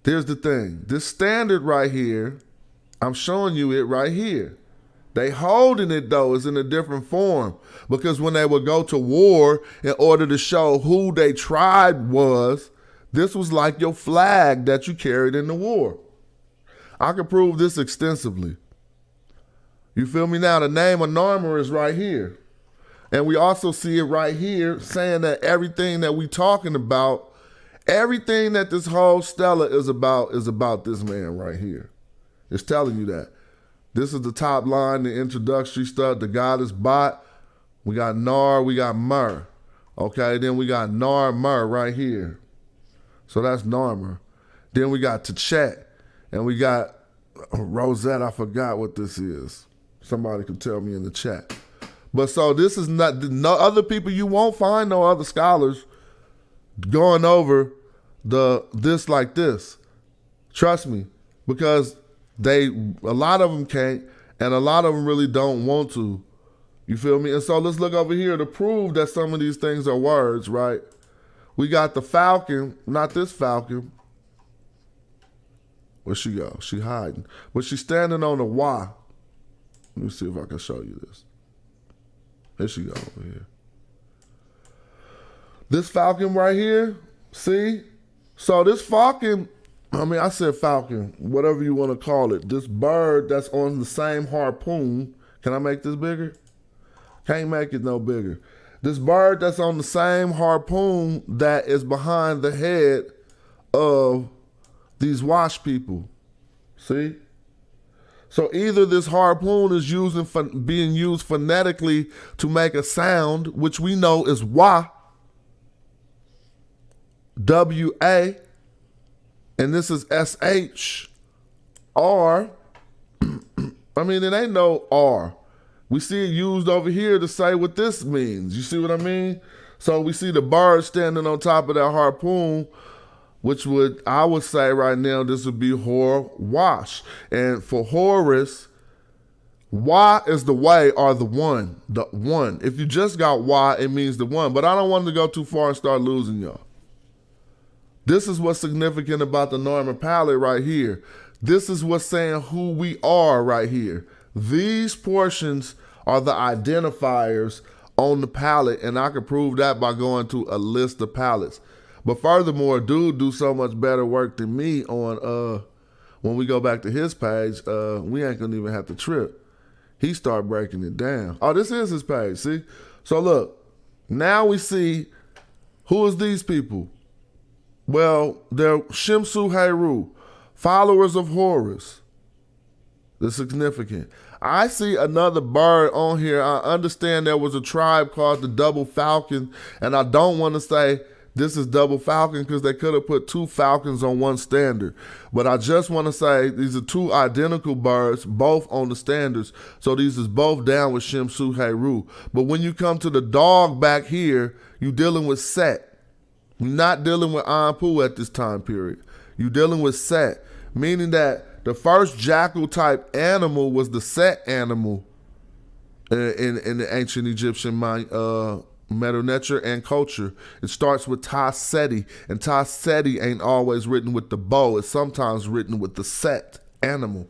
Here's the thing. This standard right here, I'm showing you it right here. They holding it though is in a different form, because when they would go to war in order to show who their tribe was, this was like your flag that you carried in the war. I can prove this extensively. You feel me now? The name of Narmer is right here. And we also see it right here saying that everything that we talking about, everything that this whole stela is about this man right here. It's telling you that. This is the top line, the introductory stuff, the goddess Bat. We got Nar, we got Mer. Okay, then we got Nar Mer right here. So that's Narmer. Then we got Tchet, and we got Rosette. I forgot what this is. Somebody could tell me in the chat. But so this is not, no other people, you won't find no other scholars going over this like this. Trust me, because a lot of them can't, and a lot of them really don't want to. You feel me? And so let's look over here to prove that some of these things are words, right? We got the falcon, not this falcon. Where she go? She hiding. But she's standing on the Y. Let me see if I can show you this. There she go over here. This falcon right here, see? So this falcon, I said falcon, whatever you want to call it. This bird that's on the same harpoon. Can I make this bigger? Can't make it no bigger. This bird that's on the same harpoon that is behind the head of these Wash people. See? So either this harpoon is being used phonetically to make a sound, which we know is Wa, W-A, and this is S-H, R, I mean, it ain't no R. We see it used over here to say what this means. You see what I mean? So we see the bird standing on top of that harpoon, which I would say right now, this would be Hor Wash. And for Horus, Y is the way or the one. The one. If you just got Y, it means the one. But I don't want to go too far and start losing y'all. This is what's significant about the Norman palette right here. This is what's saying who we are right here. These portions are the identifiers on the palette, and I can prove that by going to a list of palettes. But furthermore, dude do so much better work than me on when we go back to his page, we ain't gonna even have to trip. He start breaking it down. Oh, this is his page, see? So look, now we see who is these people? Well, they're Shimsu Heru, followers of Horus. That's significant. I see another bird on here. I understand there was a tribe called the Double Falcon, and I don't want to say this is Double Falcon because they could have put two falcons on one standard. But I just want to say these are two identical birds, both on the standards. So these is both down with Shimsu Heru. But when you come to the dog back here, you're dealing with Set. You're not dealing with Anpu at this time period. You're dealing with Set, meaning that the first jackal type animal was the Set animal in the ancient Egyptian Medu Netcher and culture. It starts with Ta Seti, and Ta Seti ain't always written with the bow. It's sometimes written with the Set animal.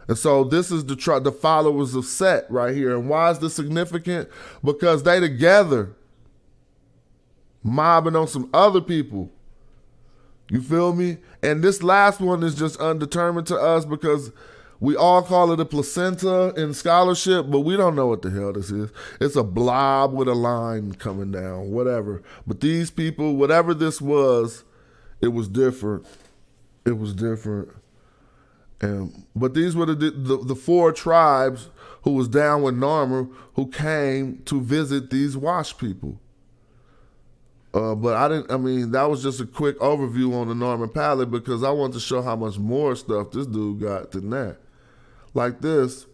And so this is the followers of Set right here. And why is this significant? Because they together mobbing on some other people. You feel me? And this last one is just undetermined to us because we all call it a placenta in scholarship, but we don't know what the hell this is. It's a blob with a line coming down, whatever. But these people, whatever this was, it was different. It was different. But these were the four tribes who was down with Narmer who came to visit these Wash people. But that was just a quick overview on the Norman palette because I want to show how much more stuff this dude got than that. Like this,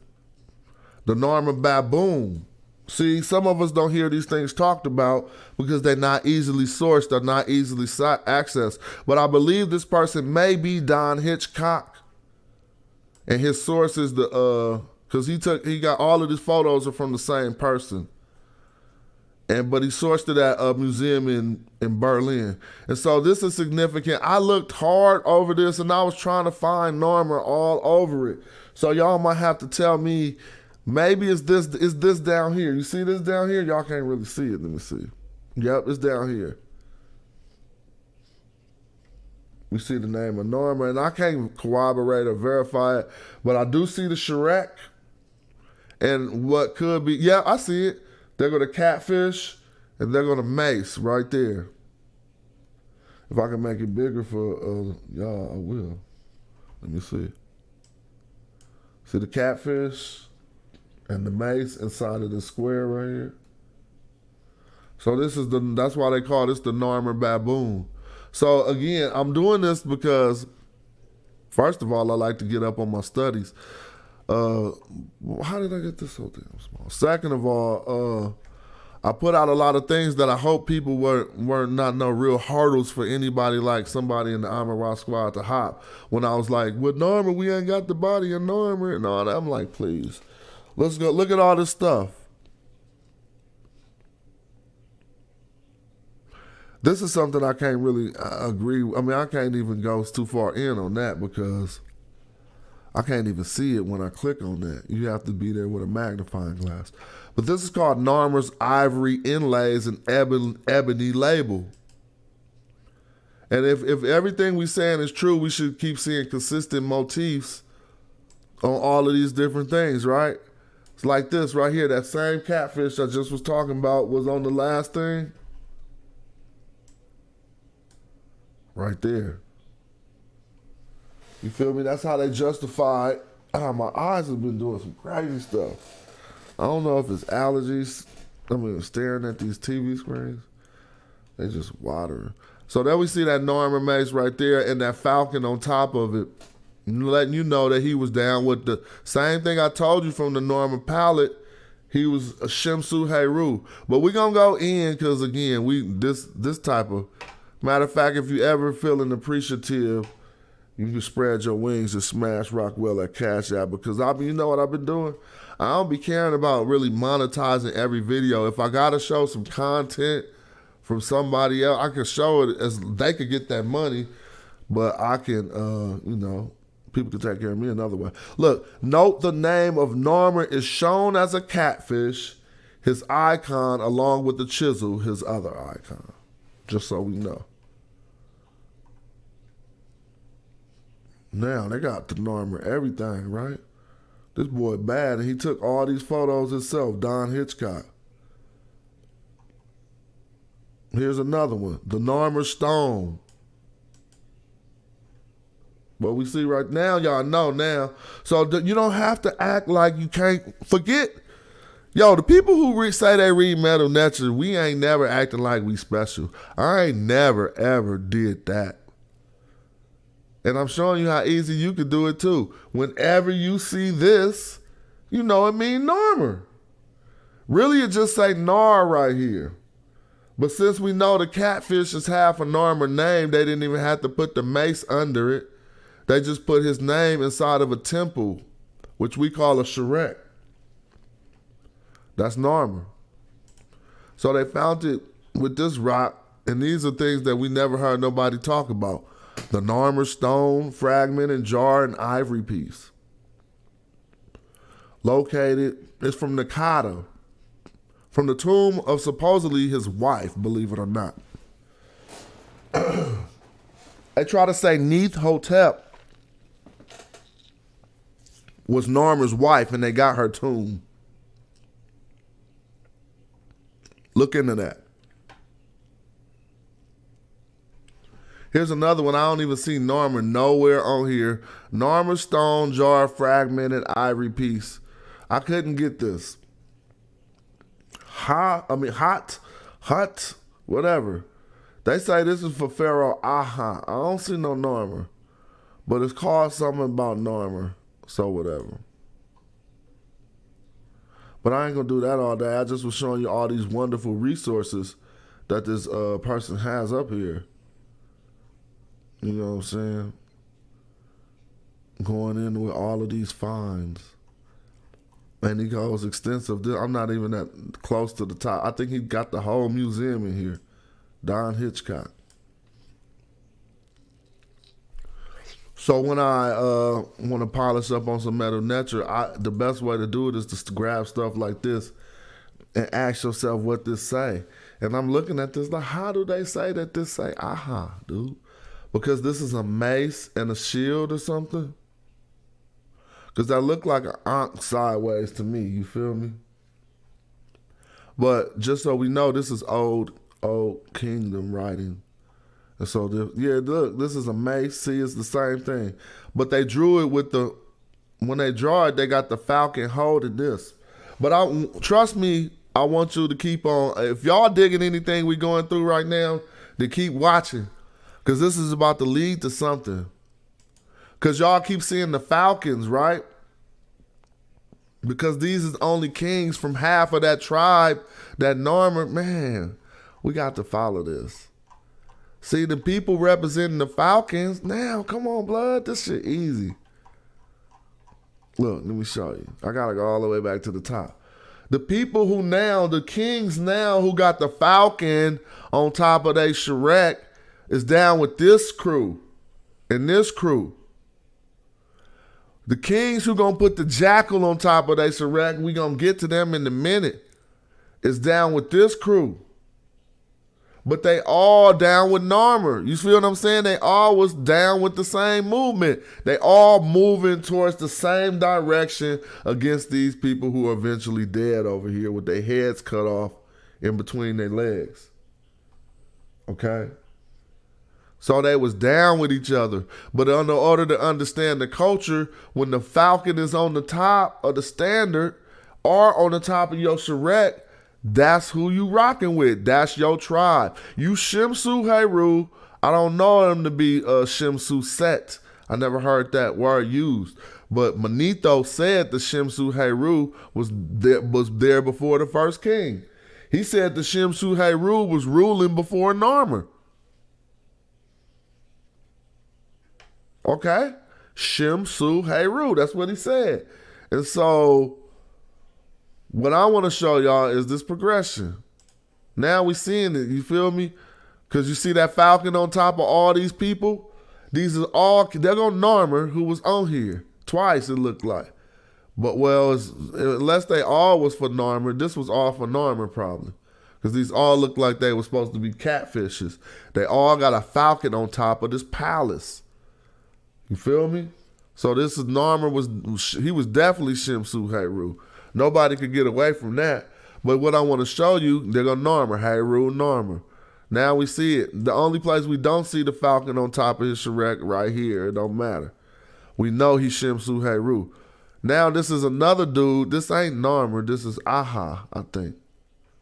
the Norman baboon. See, some of us don't hear these things talked about because they're not easily sourced, they're not easily accessed. But I believe this person may be Don Hitchcock. And his source is because he got all of his photos are from the same person. But he sourced it at a museum in Berlin. And so this is significant. I looked hard over this and I was trying to find Norma all over it. So y'all might have to tell me, maybe it's this down here. You see this down here? Y'all can't really see it. Let me see. Yep, it's down here. We see the name of Norma, and I can't corroborate or verify it, but I do see the Shrek and what could be. Yeah, I see it. They're going to catfish, and they're going to mace right there. If I can make it bigger for y'all, I will. Let me see. See the catfish and the mace inside of the square right here? So that's why they call this the Norman baboon. So again, I'm doing this because, first of all, I like to get up on my studies. How did I get this so damn small? Second of all, I put out a lot of things that I hope people were not no real hurdles for anybody like somebody in the Amara squad to hop. When I was like, with Norma, we ain't got the body of Norma and all that. I'm like, please, let's go look at all this stuff. This is something I can't really agree. I mean, I can't even go too far in on that because I can't even see it when I click on that. You have to be there with a magnifying glass. But this is called Narmer's Ivory Inlays and Ebony Label. And if everything we're saying is true, we should keep seeing consistent motifs on all of these different things, right? It's like this right here. That same catfish I just was talking about was on the last thing. Right there. You feel me? That's how they justify. My eyes have been doing some crazy stuff. I don't know if it's allergies. Staring at these TV screens. They just watering. So there we see that Norman mace right there and that falcon on top of it. letting you know that he was down with the same thing I told you from the Norman palette. He was a Shimsu Heru. But we're going to go in because, again, this type of... Matter of fact, if you ever feeling appreciative, you can spread your wings and smash Rockwell at Cash App, because you know what I've been doing? I don't be caring about really monetizing every video. If I got to show some content from somebody else, I can show it as they could get that money, but I can, people can take care of me another way. Look, note the name of Norman is shown as a catfish, his icon, along with the chisel, his other icon, just so we know. Now, they got the Norman everything, right? This boy bad, and he took all these photos himself, Don Hitchcock. Here's another one, the Norman Stone. What we see right now, y'all know now. So you don't have to act like you can't forget. Yo, the people who say they read Medu Netcher, we ain't never acting like we special. I ain't never, ever did that. And I'm showing you how easy you can do it too. Whenever you see this, you know it mean Norman. Really, it just say Nar right here. But since we know the catfish is half a Norman name, they didn't even have to put the mace under it. They just put his name inside of a temple, which we call a charrette. That's Norman. So they found it with this rock, and these are things that we never heard nobody talk about. The Norman stone, fragment, and jar, and ivory piece. Located, it's from Nakata, from the tomb of supposedly his wife, believe it or not. They try to say Neith Hotep was Norman's wife, and they got her tomb. Look into that. Here's another one. I don't even see Norman nowhere on here. Norman stone, jar, fragmented, ivory piece. I couldn't get this. Hot, whatever. They say this is for Pharaoh Aha. I don't see no Norman. But it's called something about Norman. So whatever. But I ain't going to do that all day. I just was showing you all these wonderful resources that this person has up here. You know what I'm saying? Going in with all of these finds. And he goes extensive. I'm not even that close to the top. I think he got the whole museum in here. Don Hitchcock. So when I want to polish up on some Medu Netcher, the best way to do it is just to grab stuff like this and ask yourself what this say. And I'm looking at this like, how do they say that this say aha, dude? Because this is a mace and a shield or something? Because that look like an ankh sideways to me, you feel me? But just so we know, this is old kingdom writing. And so, look, this is a mace. See, it's the same thing. But they drew it with when they draw it, they got the falcon holding this. But trust me, I want you to keep on. If y'all digging anything we going through right now, then keep watching. Because this is about to lead to something. Because y'all keep seeing the falcons, right? Because these is only kings from half of that tribe that Norman, man, we got to follow this. See, the people representing the falcons, now, come on, blood, this shit easy. Look, let me show you. I got to go all the way back to the top. The people the kings now who got the falcon on top of their charrette is down with this crew and this crew. The kings who gonna put the jackal on top of their charrette, we gonna get to them in a minute, is down with this crew. But they all down with Norman. You feel what I'm saying? They all was down with the same movement. They all moving towards the same direction against these people who are eventually dead over here with their heads cut off in between their legs. Okay? So they was down with each other. But in order to understand the culture, when the falcon is on the top of the standard or on the top of your charrette, that's who you rocking with. That's your tribe. You Shimsu Heru, I don't know him to be Shimsu Set. I never heard that word used. But Manito said the Shimsu Heru was there before the first king. He said the Shimsu Heru was ruling before Narmer. Okay? Shimsu Heru, that's what he said. And so, what I want to show y'all is this progression. Now we seeing it, you feel me? Because you see that falcon on top of all these people? These are all, they're going Narmer, who was on here. Twice, it looked like. But, well, unless they all was for Narmer, this was all for Narmer probably. Because these all look like they were supposed to be catfishes. They all got a falcon on top of this palace. You feel me? So this is Narmer, he was definitely Shimsu Heru. Nobody could get away from that. But what I want to show you, they're going Narmer, Heru, Narmer. Now we see it. The only place we don't see the falcon on top of his Shrek right here. It don't matter. We know he's Shimsu Heru. Now this is another dude. This ain't Narmer. This is Aha, I think.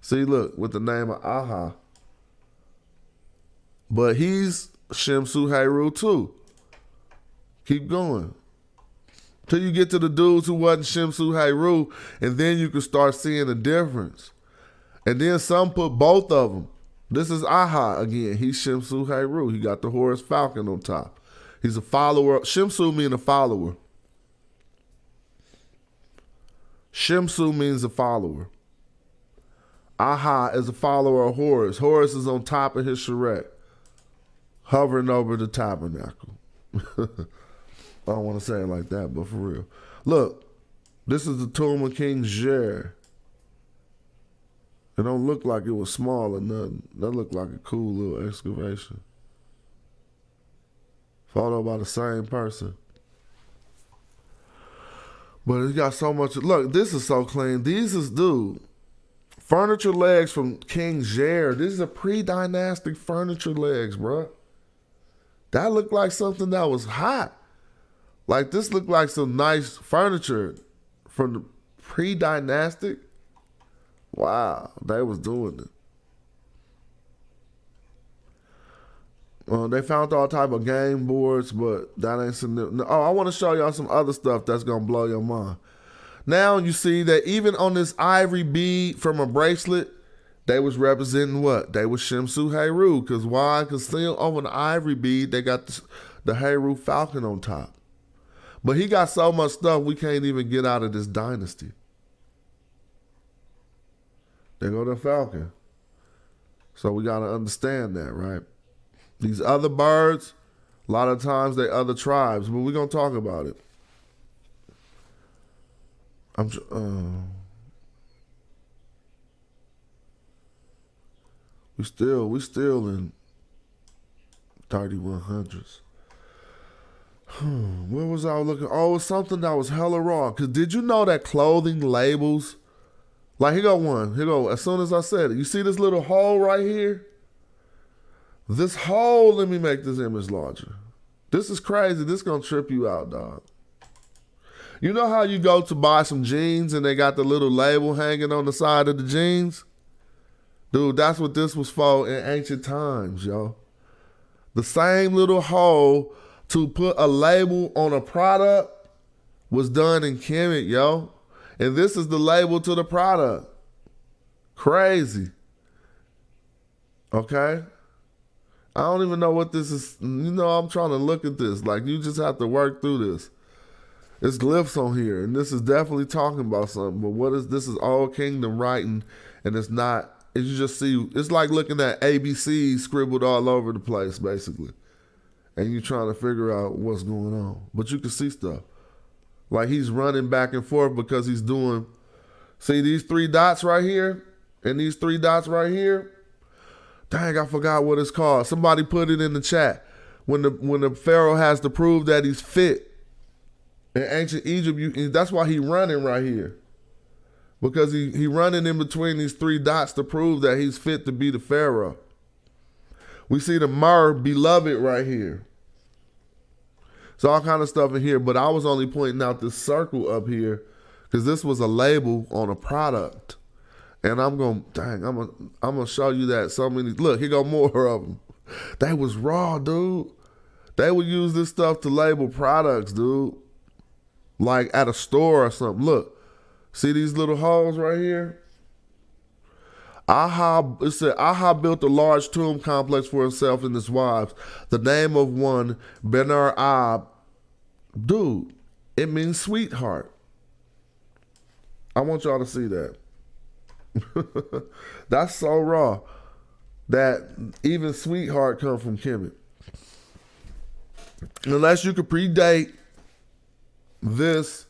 See, look, with the name of Aha. But he's Shimsu Heru too. Keep going. Till you get to the dudes who wasn't Shimsu Heru, and then you can start seeing the difference. And then some put both of them. This is Aha again. He's Shimsu Heru. He got the Horus Falcon on top. He's a follower. Shimsu means a follower. Shimsu means a follower. Aha is a follower of Horus. Horus is on top of his Shrek, hovering over the tabernacle. I don't want to say it like that, but for real. Look, this is the tomb of King Jer. It don't look like it was small or nothing. That looked like a cool little excavation. Photo by the same person. But it got so much. Look, this is so clean. These is, dude, furniture legs from King Jer. These are pre-dynastic furniture legs, bro. That looked like something that was hot. Like, this looked like some nice furniture from the pre-dynastic. Wow, they was doing it. They found all type of game boards, but that ain't significant. Oh, I want to show y'all some other stuff that's going to blow your mind. Now you see that even on this ivory bead from a bracelet, they was representing what? They was Shimsu Heru. Because why? Because still over the ivory bead, they got the Heru Falcon on top. But he got so much stuff we can't even get out of this dynasty. There go the Falcon. So we got to understand that, right? These other birds, a lot of times they other tribes, but we're going to talk about it. We still in 3100s. Where was I looking? Oh, it's something that was hella wrong. Cause did you know that clothing labels, like here go one, here go, as soon as I said it, you see this little hole right here? This hole, let me make this image larger. This is crazy. This gonna trip you out, dog. You know how you go to buy some jeans and they got the little label hanging on the side of the jeans? Dude, that's what this was for in ancient times, yo. The same little hole to put a label on a product was done in Kemet, yo. And this is the label to the product. Crazy. Okay? I don't even know what this is. You know, I'm trying to look at this. Like, you just have to work through this. It's glyphs on here, and this is definitely talking about something. But what is this? Is Old Kingdom writing, and it's not. You just see, it's like looking at ABC scribbled all over the place, basically. And you're trying to figure out what's going on. But you can see stuff. Like he's running back and forth because he's doing, see these 3 dots right here? And these 3 dots right here? Dang, I forgot what it's called. Somebody put it in the chat. When the Pharaoh has to prove that he's fit. In ancient Egypt, that's why he's running right here. Because he running in between these 3 dots to prove that he's fit to be the Pharaoh. We see the Mer, beloved, right here. It's all kind of stuff in here, but I was only pointing out this circle up here because this was a label on a product. And I'm gonna show you that so many. Look, here go more of them. They was raw, dude. They would use this stuff to label products, dude. Like at a store or something. Look, see these little holes right here? It said, Aha built a large tomb complex for himself and his wives. The name of one, Benar Ab. Dude, it means sweetheart. I want y'all to see that. That's so raw that even sweetheart come from Kemet. Unless you could predate this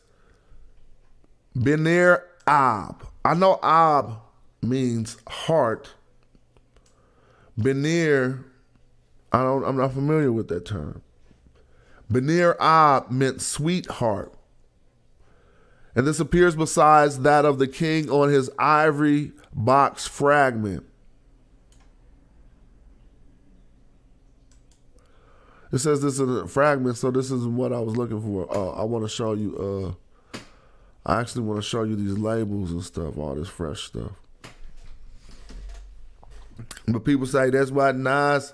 Benar Ab. I know Ab means heart. Benar, I'm not familiar with that term. Benar Ab meant sweetheart. And this appears besides that of the king on his ivory box fragment. It says this is a fragment, so this is what I was looking for. I want to show you, I actually want to show you these labels and stuff, all this fresh stuff. But people say that's why Nas,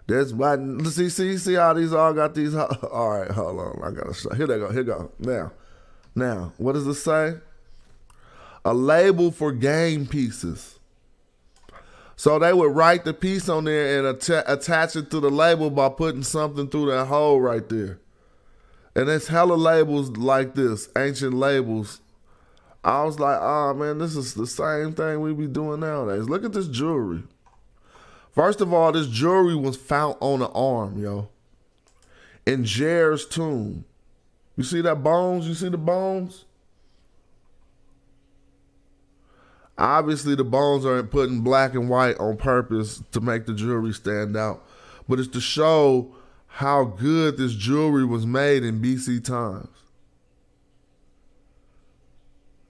that's why, see how these all got these, all right, hold on, I gotta show, here they go. Now, what does this say? A label for game pieces. So they would write the piece on there and attach it to the label by putting something through that hole right there. And it's hella labels like this, ancient labels. I was like, oh man, this is the same thing we be doing nowadays. Look at this jewelry. First of all, this jewelry was found on an arm, yo. In Jer's tomb. You see that bones? You see the bones? Obviously, the bones aren't put in black and white on purpose to make the jewelry stand out, but it's to show how good this jewelry was made in BC times.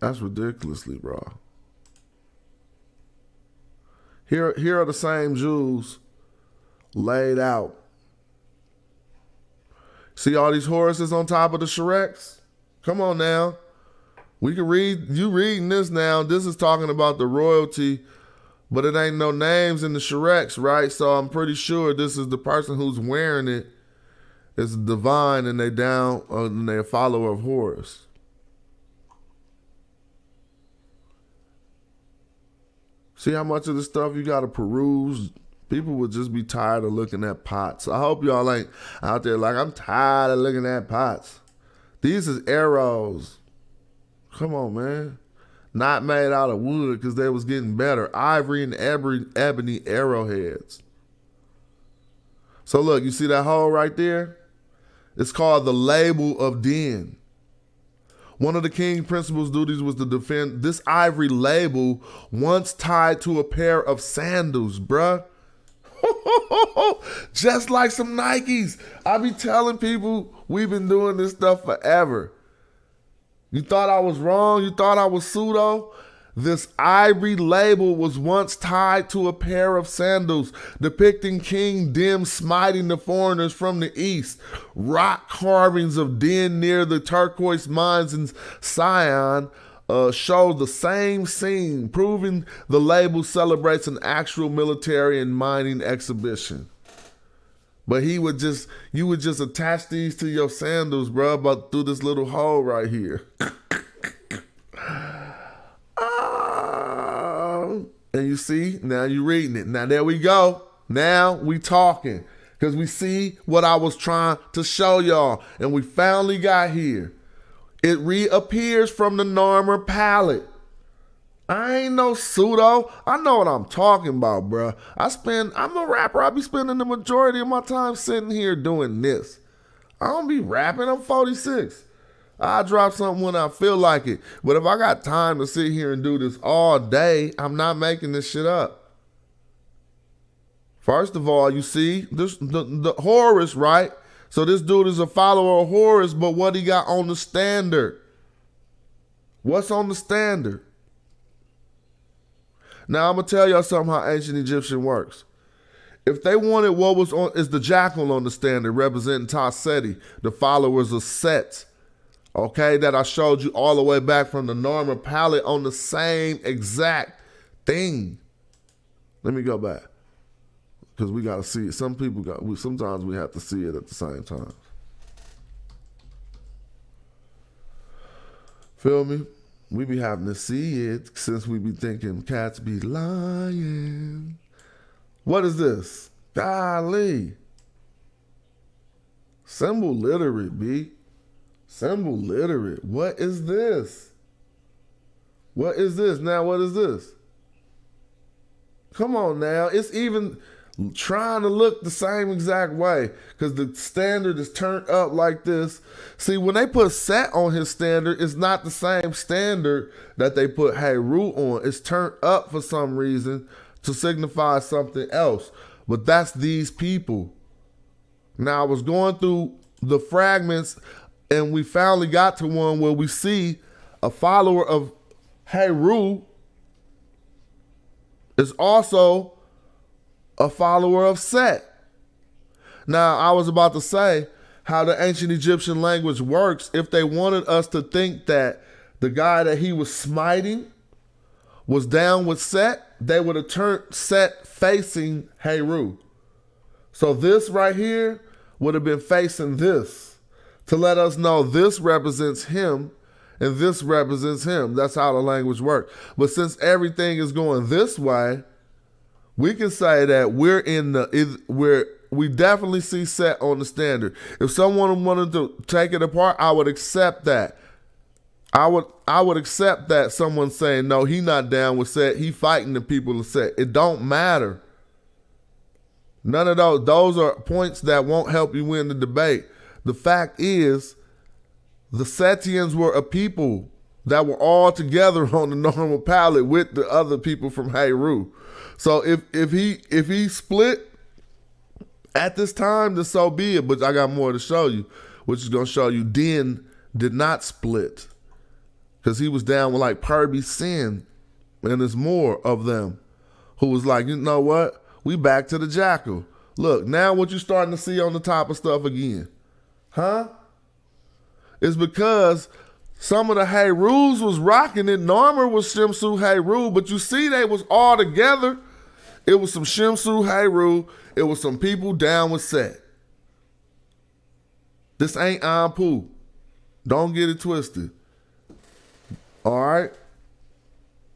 That's ridiculously raw. Here are the same jewels laid out. See all these Horuses on top of the Shreks? Come on now. We can read, you reading this now, this is talking about the royalty, but it ain't no names in the Shreks, right? So I'm pretty sure this is the person who's wearing it is divine and and they're a follower of Horus. See how much of this stuff you got to peruse? People would just be tired of looking at pots. I hope y'all ain't out there like, I'm tired of looking at pots. These is arrows. Come on, man. Not made out of wood because they was getting better. Ivory and ebony arrowheads. So look, you see that hole right there? It's called the label of Den. One of the king principal's duties was to defend this ivory label once tied to a pair of sandals, bruh. Just like some Nikes. I be telling people we've been doing this stuff forever. You thought I was wrong? You thought I was pseudo? This ivory label was once tied to a pair of sandals depicting King Dim smiting the foreigners from the east. Rock carvings of Den near the turquoise mines in Sion show the same scene, proving the label celebrates an actual military and mining exhibition. But you would just attach these to your sandals, bro, but through this little hole right here. And you see, now you're reading it. Now there we go. Now we talking. Because we see what I was trying to show y'all. And we finally got here. It reappears from the Narmer palette. I ain't no pseudo. I know what I'm talking about, bro. I'm a rapper. I be spending the majority of my time sitting here doing this. I don't be rapping. I'm 46. I drop something when I feel like it. But if I got time to sit here and do this all day, I'm not making this shit up. First of all, you see, the Horus, right? So this dude is a follower of Horus, but what he got on the standard? What's on the standard? Now, I'm going to tell y'all something how ancient Egyptian works. If they wanted what was on, is the jackal on the standard representing Ta Seti, the followers of Set, okay, that I showed you all the way back from the Narmer palette on the same exact thing. Let me go back. because we got to see it. Sometimes we have to see it at the same time. Feel me? We be having to see it since we be thinking cats be lying. What is this? Golly. Symbol literate, B. Symbol literate. What is this? What is this? Now, what is this? Come on now. It's even trying to look the same exact way because the standard is turned up like this. See, when they put set on his standard, it's not the same standard that they put Heru on. It's turned up for some reason to signify something else. But that's these people. Now, I was going through the fragments and we finally got to one where we see a follower of Heru is also a follower of Set. Now, I was about to say how the ancient Egyptian language works. If they wanted us to think that the guy that he was smiting was down with Set, they would have turned Set facing Heru. So this right here would have been facing this to let us know this represents him and this represents him. That's how the language works. But since everything is going this way, we can say that we definitely see Set on the standard. If someone wanted to take it apart, I would accept that. I would accept that someone saying, no, he not down with Set. He fighting the people of Set. It don't matter. None of those. Those are points that won't help you win the debate. The fact is, the Setians were a people that were all together on the normal palette with the other people from Heru. So if he split at this time, then so be it. But I got more to show you, which is going to show you Din did not split because he was down with like Perby Sin, and there's more of them who was like, you know what? We back to the jackal. Look, now what you starting to see on the top of stuff again. Huh? It's because some of the Herus was rocking it. Narmer was Shimsu Heru, but you see they was all together. It was some Shimsu Heru. It was some people down with Set. This ain't Anpu. Don't get it twisted. All right?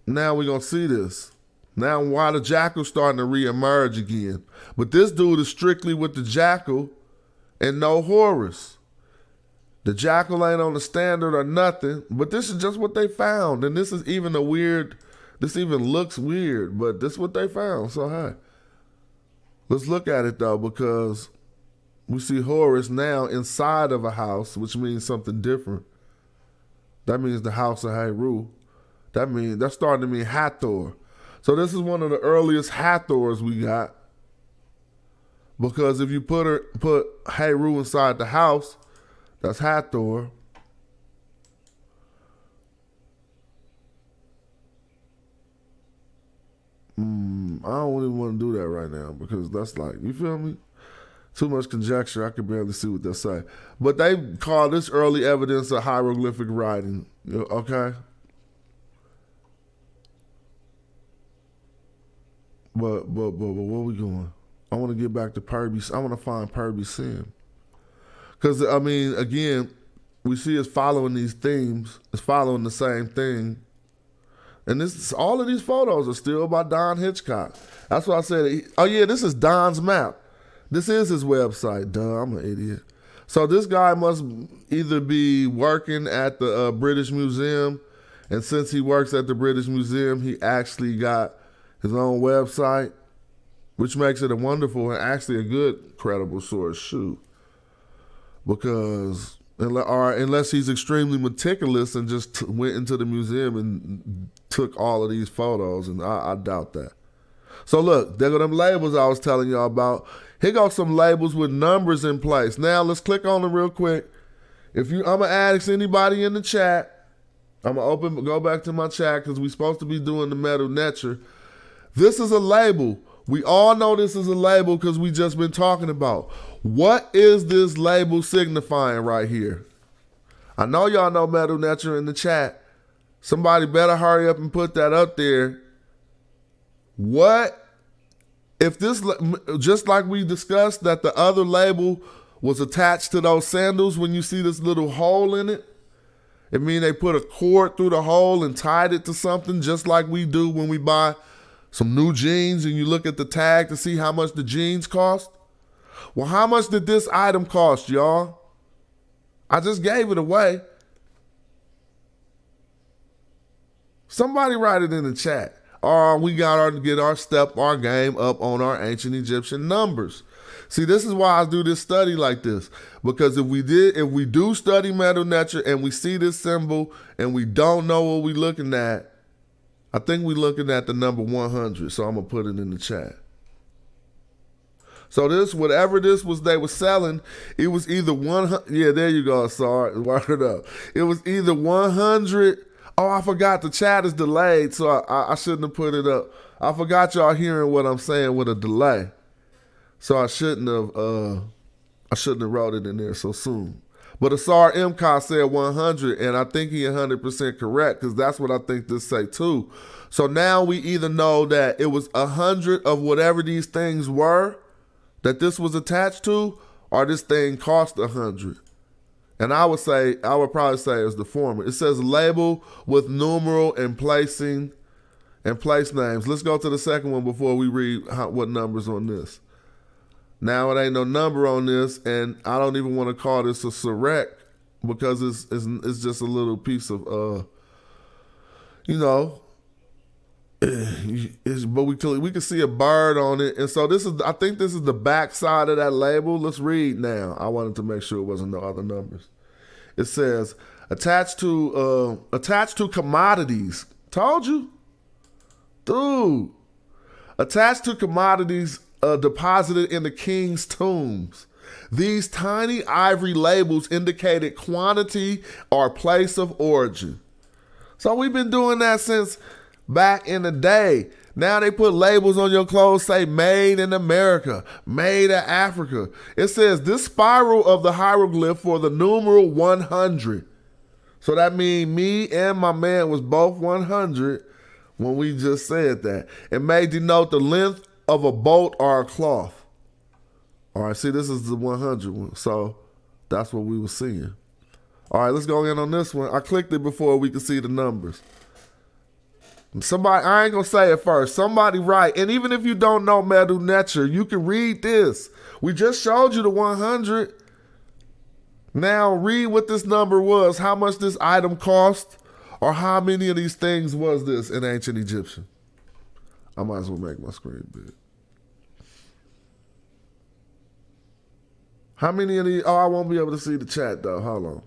Now we're going to see this. Now why the jackal starting to reemerge again. But this dude is strictly with the jackal and no Horus. The jackal ain't on the standard or nothing, but this is just what they found. And this is even this even looks weird, but this is what they found. So, hey, let's look at it though, because we see Horus now inside of a house, which means something different. That means the house of Heru. That's starting to mean Hathor. So this is one of the earliest Hathors we got. Because if you put Heru inside the house, that's Hathor. I don't even want to do that right now because that's like, you feel me? Too much conjecture. I can barely see what they say. But they call this early evidence of hieroglyphic writing. Okay? But where we going? I want to get back to Perby. I want to find Perby Sin. Because, I mean, again, we see it's following these themes. It's following the same thing. And all of these photos are still by Don Hitchcock. That's why I said, oh yeah, this is Don's map. This is his website. Duh, I'm an idiot. So this guy must either be working at the British Museum, and since he works at the British Museum, he actually got his own website, which makes it a wonderful and actually a good, credible source. Shoot. Because unless he's extremely meticulous and just went into the museum and took all of these photos, and I doubt that. So look, there go them labels I was telling y'all about. Here go some labels with numbers in place. Now let's click on them real quick. I'm gonna ask anybody in the chat. I'm gonna go back to my chat because we're supposed to be doing the Medu Netcher. This is a label. We all know this is a label because we just been talking about. What is this label signifying right here? I know y'all know Medu Netcher in the chat. Somebody better hurry up and put that up there. What if this, just like we discussed that the other label was attached to those sandals, when you see this little hole in it, it means they put a cord through the hole and tied it to something, just like we do when we buy some new jeans and you look at the tag to see how much the jeans cost. Well, how much did this item cost, y'all? I just gave it away. Somebody write it in the chat. We got to get our game up on our ancient Egyptian numbers. See, this is why I do this study like this. Because if we do study Medu Netcher and we see this symbol and we don't know what we're looking at, I think we're looking at the number 100. So I'm going to put it in the chat. So this, whatever this was they were selling, it was either 100. Yeah, there you go, sorry. Word up. It was either 100. Oh, I forgot the chat is delayed, so I shouldn't have put it up. I forgot y'all hearing what I'm saying with a delay. So I shouldn't have wrote it in there so soon. But Asar Mka said 100, and I think he 100% correct, because that's what I think this say too. So now we either know that it was 100 of whatever these things were that this was attached to, or this thing cost 100. And I would probably say it's the former. It says label with numeral and place names. Let's go to the second one before we read what numbers on this. Now it ain't no number on this, and I don't even want to call this a Surek because it's just a little piece of but we can see a bird on it, and so I think this is the back side of that label. Let's read now. I wanted to make sure it wasn't no other numbers. It says attached to commodities. Told you, dude. Attached to commodities deposited in the king's tombs. These tiny ivory labels indicated quantity or place of origin. So we've been doing that since back in the day. Now they put labels on your clothes, say made in America, made in Africa. It says this spiral of the hieroglyph for the numeral 100. So that means me and my man was both 100 when we just said that. It may denote the length of a bolt or a cloth. All right, see, this is the 100 one. So that's what we were seeing. All right, let's go in on this one. I clicked it before we could see the numbers. Somebody, I ain't gonna say it first. Somebody write, and even if you don't know Medu Netcher, you can read this. We just showed you the 100. Now read what this number was, how much this item cost, or how many of these things was this in ancient Egyptian. I might as well make my screen big. How many of these? Oh, I won't be able to see the chat though. Hold on.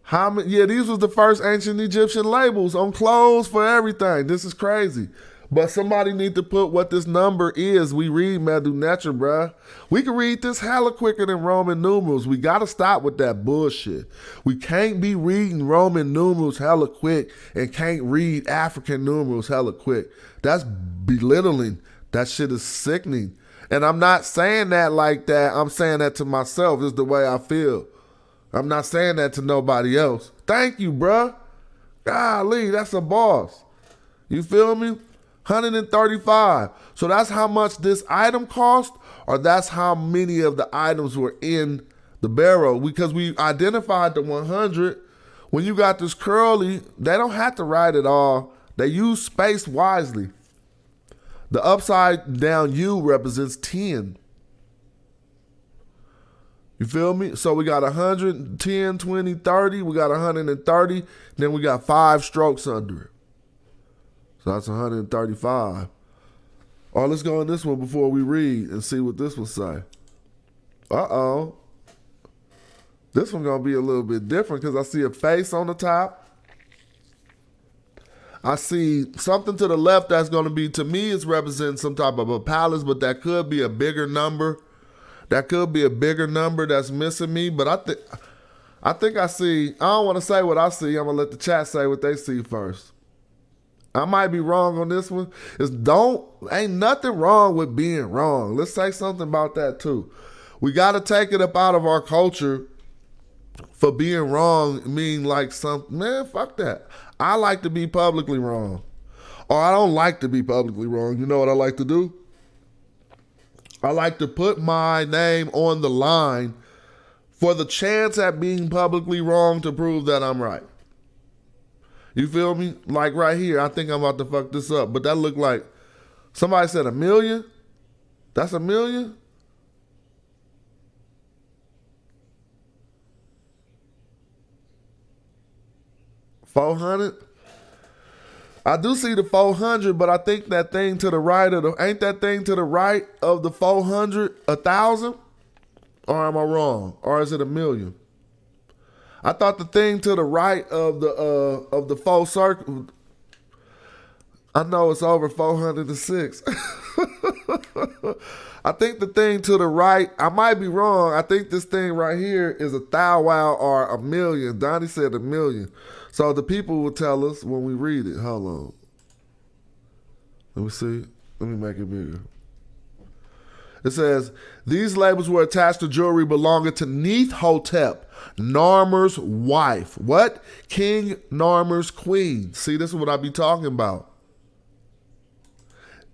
How many? Yeah, these was the first ancient Egyptian labels on clothes for everything. This is crazy. But somebody need to put what this number is. We read Medu Netcher, bruh. We can read this hella quicker than Roman numerals. We got to stop with that bullshit. We can't be reading Roman numerals hella quick and can't read African numerals hella quick. That's belittling. That shit is sickening. And I'm not saying that like that. I'm saying that to myself. It's the way I feel. I'm not saying that to nobody else. Thank you, bruh. Golly, that's a boss. You feel me? 135. So that's how much this item cost, or that's how many of the items were in the barrel. Because we identified the 100. When you got this curly, they don't have to write it all. They use space wisely. The upside down U represents 10. You feel me? So we got 100, 10, 20, 30. We got 130. Then we got 5 strokes under it. So that's 135. All right, let's go on this one before we read and see what this will say. Uh-oh. This one going to be a little bit different because I see a face on the top. I see something to the left that's going to be, to me, it's representing some type of a palace, but that could be a bigger number. That could be a bigger number that's missing me, but I think I see, I don't want to say what I see. I'm going to let the chat say what they see first. I might be wrong on this one. Ain't nothing wrong with being wrong. Let's say something about that too. We got to take it up out of our culture for being wrong, mean like something, man, fuck that. I like to be publicly wrong. Or I don't like to be publicly wrong. You know what I like to do? I like to put my name on the line for the chance at being publicly wrong to prove that I'm right. You feel me? Like right here, I think I'm about to fuck this up, but that looked like somebody said 1 million. That's 1 million? $400? I do see the 400, but I think that thing to the right of ain't that thing to the right of the 400 1,000? Or am I wrong? Or is it 1 million? I thought the thing to the right of the full circle. I know it's over 406. I think the thing to the right, I might be wrong. I think this thing right here is a thou wow or 1 million. Donnie said 1 million. So the people will tell us when we read it. Hold on. Let me see. Let me make it bigger. It says, these labels were attached to jewelry belonging to Neith-hotep, Narmer's wife. What? King Narmer's queen. See, this is what I be talking about.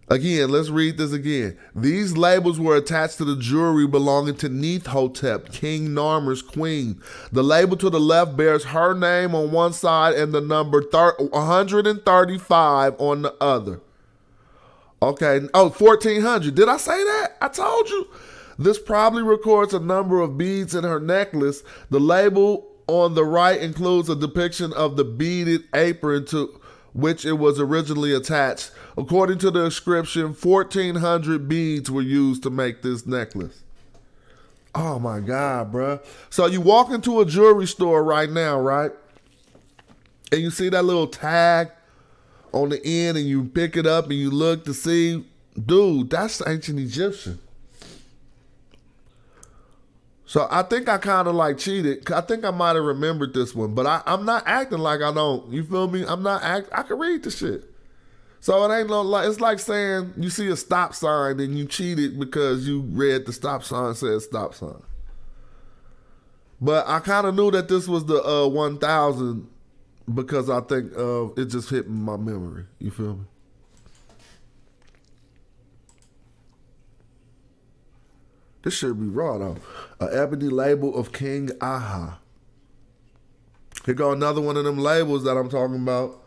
Again, let's read this again. These labels were attached to the jewelry belonging to Neith-hotep, King Narmer's queen. The label to the left bears her name on one side and the number 135 on the other. Okay. Oh, 1,400. Did I say that? I told you. This probably records a number of beads in her necklace. The label on the right includes a depiction of the beaded apron to which it was originally attached. According to the inscription, 1,400 beads were used to make this necklace. Oh my God, bruh. So you walk into a jewelry store right now, right? And you see that little tag on the end and you pick it up and you look to see, dude, that's ancient Egyptian. So I think I kind of like cheated. I think I might have remembered this one, but I'm not acting like I don't. You feel me? I'm not I can read the shit. So it ain't no like, it's like saying you see a stop sign and you cheated because you read the stop sign said stop sign. But I kind of knew that this was the 1,000 because I think it just hit my memory. You feel me? This should be raw though. An ebony label of King Aha. Here go another one of them labels that I'm talking about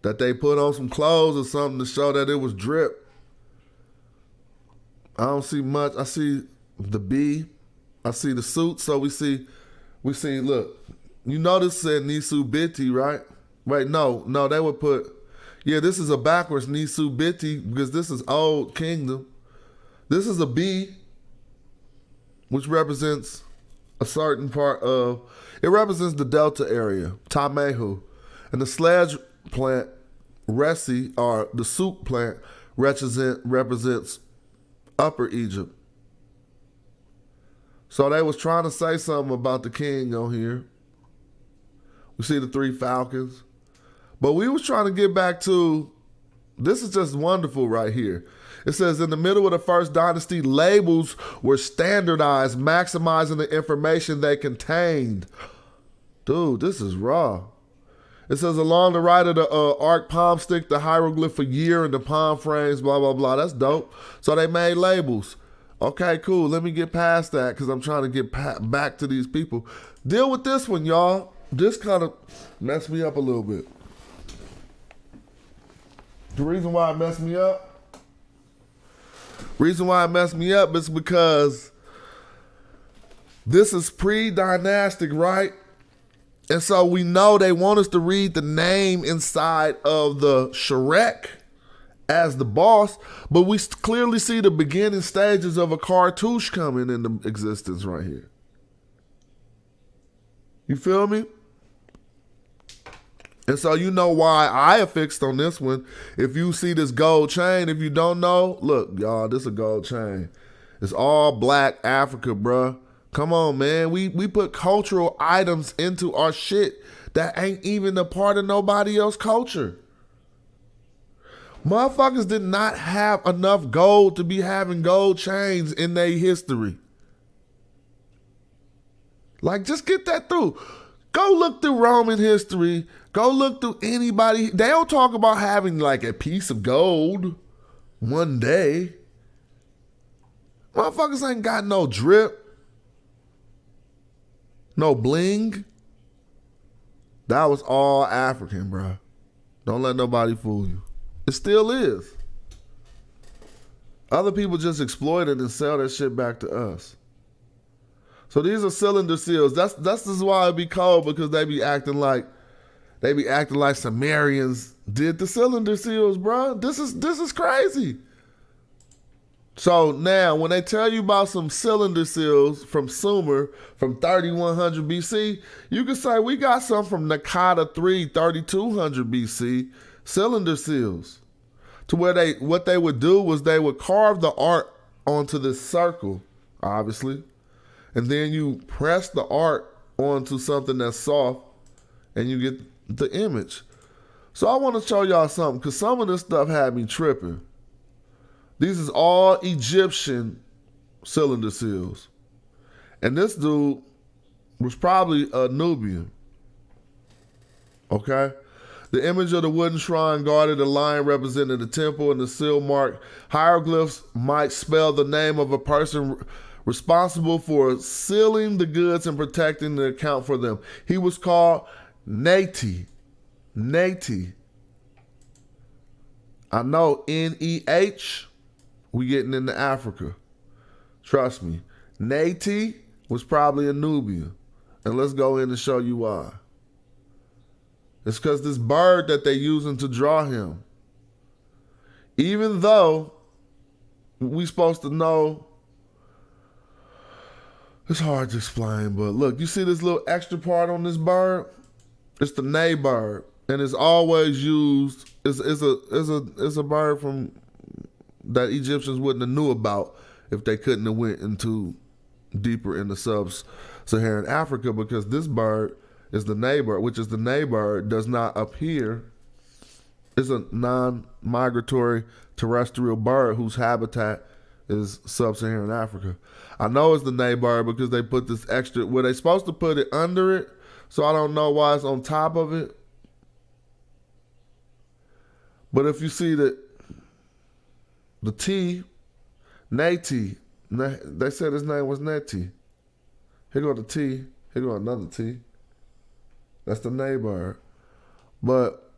that they put on some clothes or something to show that it was drip. I don't see much. I see the B. I see the suit. So we see, look, you know this said Nisu Biti, right? Wait, no, they would put, yeah, this is a backwards Nisu Biti because this is Old Kingdom. This is a B, which represents a certain part of, it represents the Delta area, Tamehu. And the sledge plant, Resi, or the souk plant, represents Upper Egypt. So they was trying to say something about the king on here. We see the 3 falcons. But we was trying to get back to, this is just wonderful right here. It says, in the middle of the first dynasty, labels were standardized, maximizing the information they contained. Dude, this is raw. It says, along the right of the arc palm stick, the hieroglyph for year and the palm frames, blah, blah, blah. That's dope. So they made labels. Okay, cool. Let me get past that because I'm trying to get back to these people. Deal with this one, y'all. This kind of messed me up a little bit. The reason why it messed me up is because this is pre-dynastic, right? And so we know they want us to read the name inside of the Shrek as the boss, but we clearly see the beginning stages of a cartouche coming into existence right here. You feel me? And so you know why I affixed on this one. If you see this gold chain, if you don't know, look, y'all, this is a gold chain. It's all black Africa, bruh. Come on, man. We put cultural items into our shit that ain't even a part of nobody else's culture. Motherfuckers did not have enough gold to be having gold chains in their history. Like, just get that through. Go look through Roman history. Go look through anybody. They don't talk about having like a piece of gold one day. Motherfuckers ain't got no drip. No bling. That was all African, bro. Don't let nobody fool you. It still is. Other people just exploit it and sell that shit back to us. So these are cylinder seals. That's just why it be called, because they be acting like Sumerians did the cylinder seals, bro. This is crazy. So now, when they tell you about some cylinder seals from Sumer from 3100 BC, you can say we got some from Nakata 3, 3200 BC, cylinder seals. To where what they would do was they would carve the art onto this circle, obviously, and then you press the art onto something that's soft, and you get the image. So I want to show y'all something, because some of this stuff had me tripping. These is all Egyptian cylinder seals. And this dude was probably a Nubian. Okay? The image of the wooden shrine guarded a lion representing the temple, and the seal mark hieroglyphs might spell the name of a person responsible for sealing the goods and protecting the account for them. He was called Neti. Neti. I know, N-E-H. We getting into Africa. Trust me. Neti was probably a Nubian. And let's go in and show you why. It's because this bird that they're using to draw him, even though we supposed to know, it's hard to explain, but look, you see this little extra part on this bird? It's the Ney bird. And it's always used, it's a bird from that Egyptians wouldn't have knew about if they couldn't have went into deeper into sub-Saharan Africa, because this bird is the Ney bird, which is the Ney bird, does not appear. It's a non-migratory terrestrial bird whose habitat is sub-Saharan Africa. I know it's the Ney bird because they put this extra, were they supposed to put it under it? So I don't know why it's on top of it. But if you see the T, Neti, they said his name was Neti. Here go the T, here go another T. That's the Ney bird. But,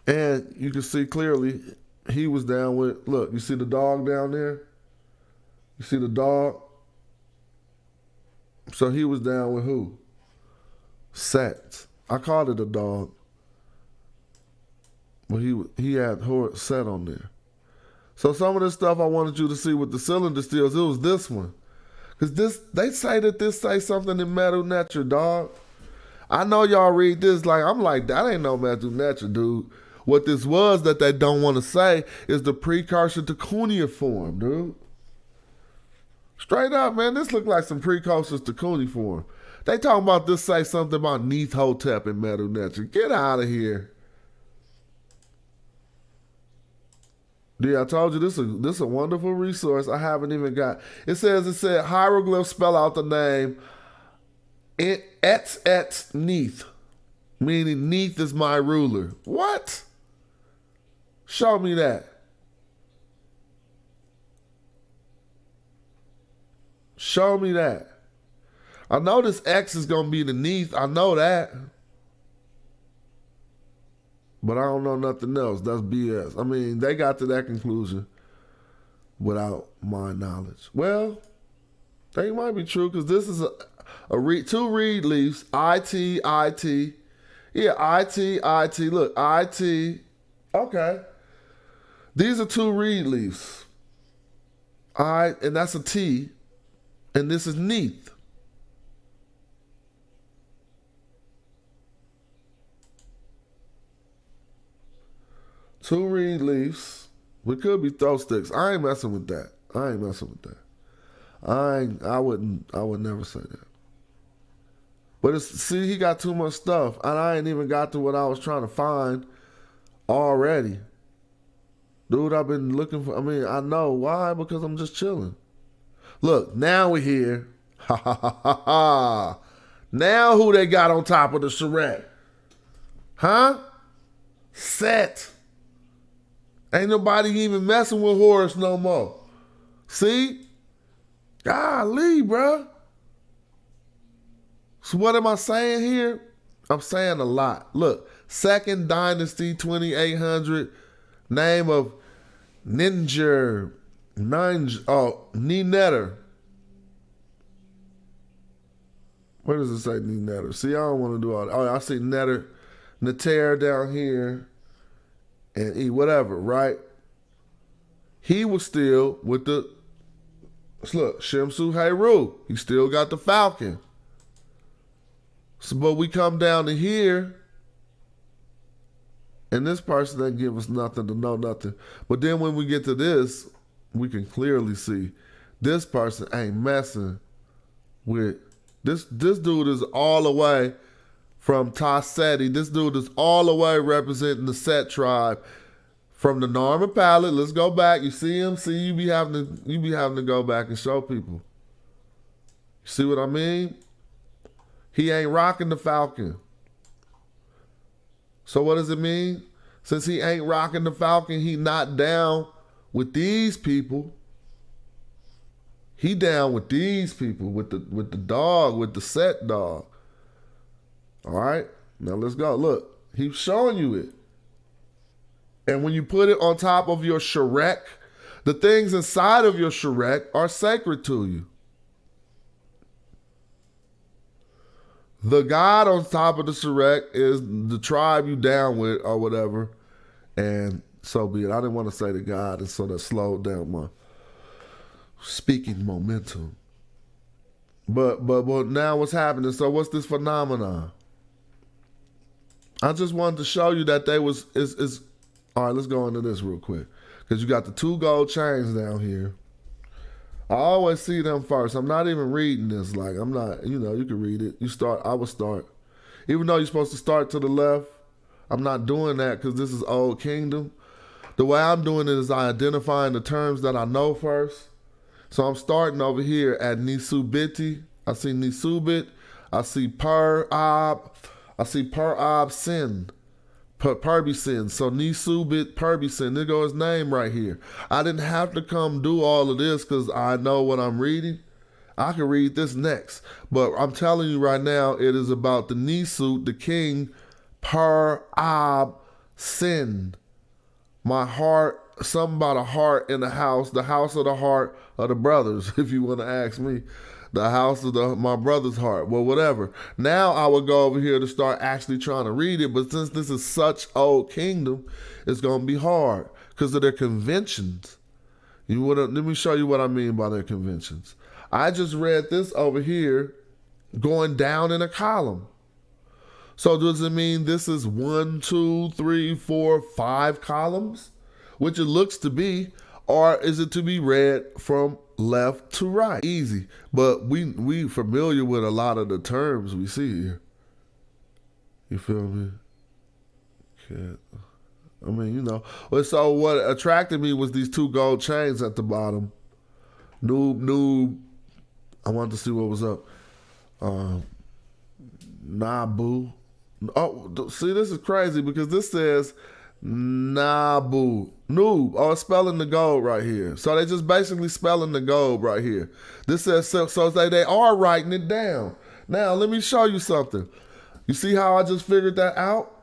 and you can see clearly he was down with, look, you see the dog down there? You see the dog? So he was down with who? Set. I called it a dog. But he had Set on there. So some of this stuff I wanted you to see with the cylinder steels, it was this one. Because they say that this say something in Medu Netcher, dog. I know y'all read this like, I'm like, that ain't no Medu Netcher, dude. What this was that they don't want to say is the precursor to cuneiform, dude. Straight up, man, this look like some precursors to cuneiform. They talking about this say something about Neith-Hotep in Medu Netcher. Get out of here. Yeah, I told you this is a wonderful resource. I haven't even got. It said hieroglyphs spell out the name et Neith, meaning Neith is my ruler. What? Show me that. Show me that. I know this X is gonna be the Neith. I know that. But I don't know nothing else. That's BS. I mean, they got to that conclusion without my knowledge. Well, they might be true, because this is two reed leaves. IT. Yeah, IT. Look, IT. Okay. These are two reed leaves. And that's a T. And this is Neith. Two reed leaves. We could be throw sticks. I ain't messing with that. I would never say that. But see, he got too much stuff, and I ain't even got to what I was trying to find already. Dude, I've been looking for, I know. Why? Because I'm just chilling. Look, now we're here. Ha ha ha ha ha. Now who they got on top of the charrette? Huh? Set. Ain't nobody even messing with Horus no more. See? Golly, bro. So what am I saying here? I'm saying a lot. Look, Second Dynasty 2800, name of Nedu Netcher. Where does it say Netcher? See, I don't want to do all that. Oh, I see Netcher down here and E, whatever, right? He was still with the, look, Shemsu Heru. He still got the Falcon. So, but we come down to here, and this person doesn't give us nothing to know nothing. But then when we get to this, we can clearly see this person ain't messing with this. This dude is all the way from Tasseti. This dude is all the way representing the Set tribe from the Norman palette. Let's go back. You see him? See, you be having to go back and show people. See what I mean? He ain't rocking the Falcon. So what does it mean? Since he ain't rocking the Falcon, he not down with these people. He down with these people, with the dog, with the Set dog. All right? Now let's go. Look, he's showing you it. And when you put it on top of your Shrek, the things inside of your Shrek are sacred to you. The God on top of the Shrek is the tribe you down with or whatever. And so be it. I didn't want to say the God, and so that slowed down my speaking momentum. But now what's happening? So what's this phenomenon? I just wanted to show you that they was all right, let's go into this real quick. Because you got the 2 gold chains down here. I always see them first. I'm not even reading this. Like, I'm not, you can read it. I would start. Even though you're supposed to start to the left, I'm not doing that because this is Old Kingdom. The way I'm doing it is I identifying the terms that I know first. So I'm starting over here at Nisubiti. I see Nisubit. I see Per-Ab. I see Per-Ab Sin. Perbicin. So Nisubit Perbicin. There goes his name right here. I didn't have to come do all of this because I know what I'm reading. I can read this next. But I'm telling you right now, it is about the Nisut, the king, Per-Ab Sin. My heart, something about a heart in the house of the heart of the brothers, if you want to ask me. The house of my brother's heart. Well, whatever. Now I would go over here to start actually trying to read it, but since this is such Old Kingdom, it's going to be hard because of their conventions. Let me show you what I mean by their conventions. I just read this over here going down in a column. So does it mean this is 1, 2, 3, 4, 5 columns, which it looks to be, or is it to be read from left to right? Easy. But we familiar with a lot of the terms we see here. You feel me? I mean, Well, so what attracted me was these 2 gold chains at the bottom. Noob. I wanted to see what was up. Nabu. Oh, see, this is crazy because this says Nabu. Noob. Oh, it's spelling the gold right here. So they just basically spelling the gold right here. This says, so they are writing it down. Now, let me show you something. You see how I just figured that out?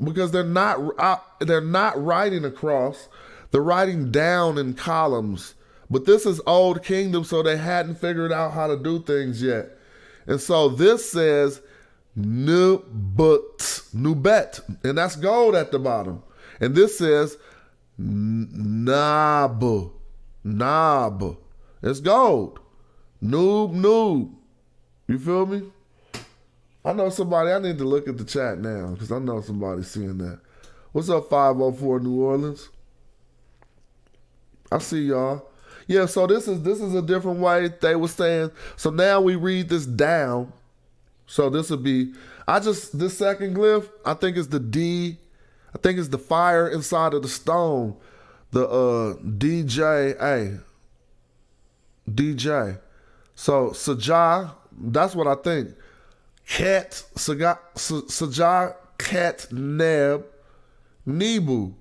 Because they're not writing across. They're writing down in columns. But this is Old Kingdom, so they hadn't figured out how to do things yet. And so this says Nubet, and that's gold at the bottom. And this says Nab. It's gold. Noob. You feel me? I know somebody, I need to look at the chat now because I know somebody's seeing that. What's up, 504 New Orleans? I see y'all. Yeah, so this is a different way they were saying. So now we read this down. So this would be, this second glyph, I think it's the D. I think it's the fire inside of the stone. The DJ. So Sajah, that's what I think. Sajar Cat Neb Nebu.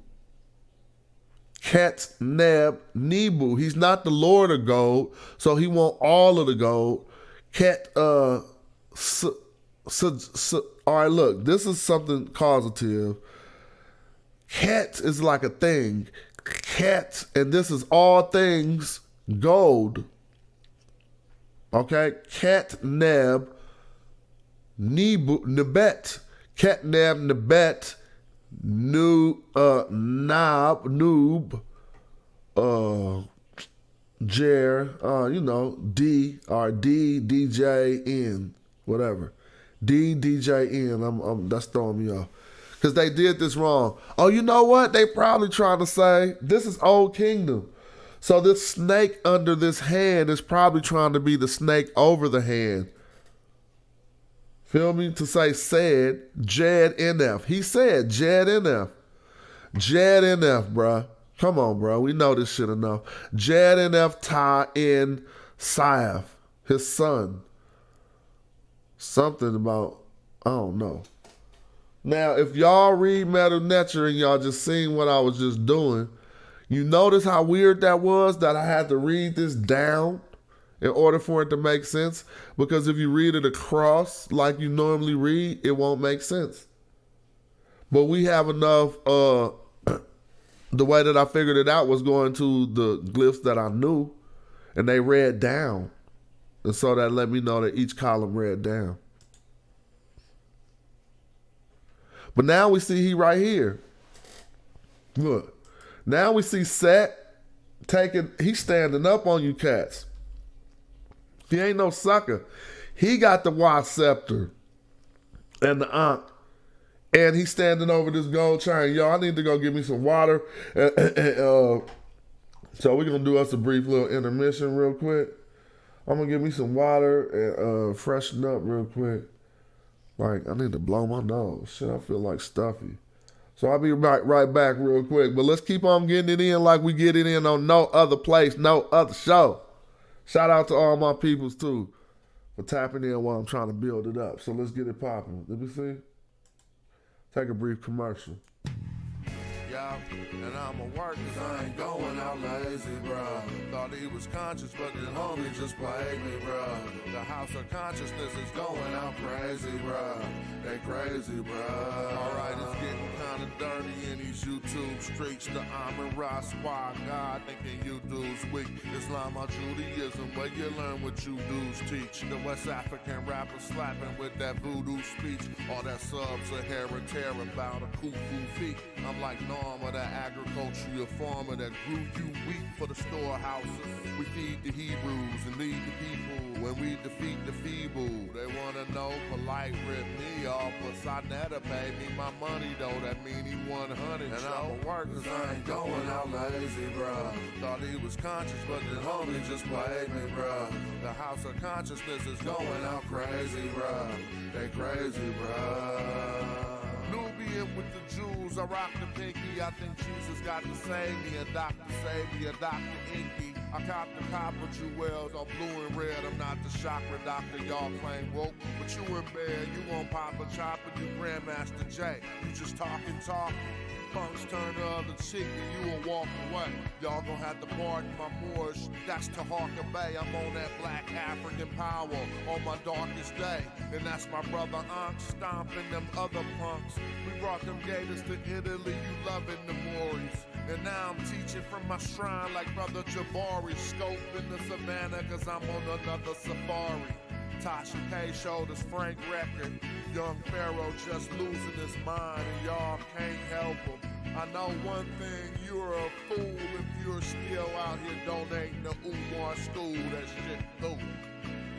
Cat Neb Nebu. He's not the Lord of gold, so he want all of the gold. All right, look, this is something causative. Cat is like a thing. Cat, and this is all things gold. Okay? Cat Neb Nebu Nebet. Cat Neb Nebet Noob Jer, D or DJN, whatever. DJN. That's throwing me off. Because they did this wrong. Oh, you know what? They probably trying to say this is Old Kingdom. So this snake under this hand is probably trying to be the snake over the hand. Feel me? To say said Jed NF. He said Jed NF. Jed NF, bruh. Come on, bro. We know this shit enough. Jed NF Ta in Saif, his son. Something about, I don't know. Now, if y'all read Medu Netcher and y'all just seen what I was just doing, you notice how weird that was, that I had to read this down in order for it to make sense? Because if you read it across like you normally read, it won't make sense. But we have enough, the way that I figured it out was going to the glyphs that I knew, and they read down. And so that let me know that each column read down. But now we see he right here. Look. Now we see Set he's standing up on you cats. He ain't no sucker. He got the Y scepter and the Ankh. And he's standing over this gold chain. Yo, I need to go get me some water. So we're going to do us a brief little intermission real quick. I'm going to get me some water and freshen up real quick. Like, I need to blow my nose. Shit, I feel like stuffy. So I'll be right back real quick. But let's keep on getting it in like we get it in on no other place, no other show. Shout out to all my peoples, too, for tapping in while I'm trying to build it up. So let's get it popping. Let me see. Take a brief commercial. Yeah, and I'ma work 'cause I ain't going out lazy, bruh. Thought he was conscious, but his homie just played me, bruh. The house of consciousness is going out crazy, bruh. They crazy, bruh. Alright, it's getting kinda dirty in these YouTube streets. The Amira squad, God thinking you dudes weak. Islam or Judaism, where you learn what you dudes teach. The West African rappers slapping with that voodoo speech. All that sub-Saharan terror about a cuckoo feet. I'm like, no. Of that agricultural farmer that grew you wheat for the storehouses. We feed the Hebrews and lead the people when we defeat the feeble. They wanna know, polite rip me off, but Sonetta paid me my money though. That mean he 100. And I'ma work 'cause I ain't going out lazy, bruh. Thought he was conscious, but the homie just played me, bruh. The house of consciousness is going out crazy, bruh. They crazy, bruh. Nubian with the Jews, I rock the pinky. I think Jesus got to save me, a doctor save me, a Dr. Inky. I cop the copper jewels on blue and red. I'm not the chakra doctor y'all claim woke, but you in bed, you won't pop a chopper, you Grandmaster J. You just talking. Punks turn the other cheek and you will walk away. Y'all gon' have to pardon my Moorish. That's to Harker Bay. I'm on that black African power on my darkest day. And that's my brother Ankh stomping them other punks. We brought them gators to Italy, you loving the Moors. And now I'm teaching from my shrine like brother Jabari. Scope in the savannah 'cause I'm on another safari. Tasha K showed us Frank record. Young Pharaoh just losing his mind and y'all can't help him. I know one thing, you're a fool if you're still out here donating to Umar school. That shit cool.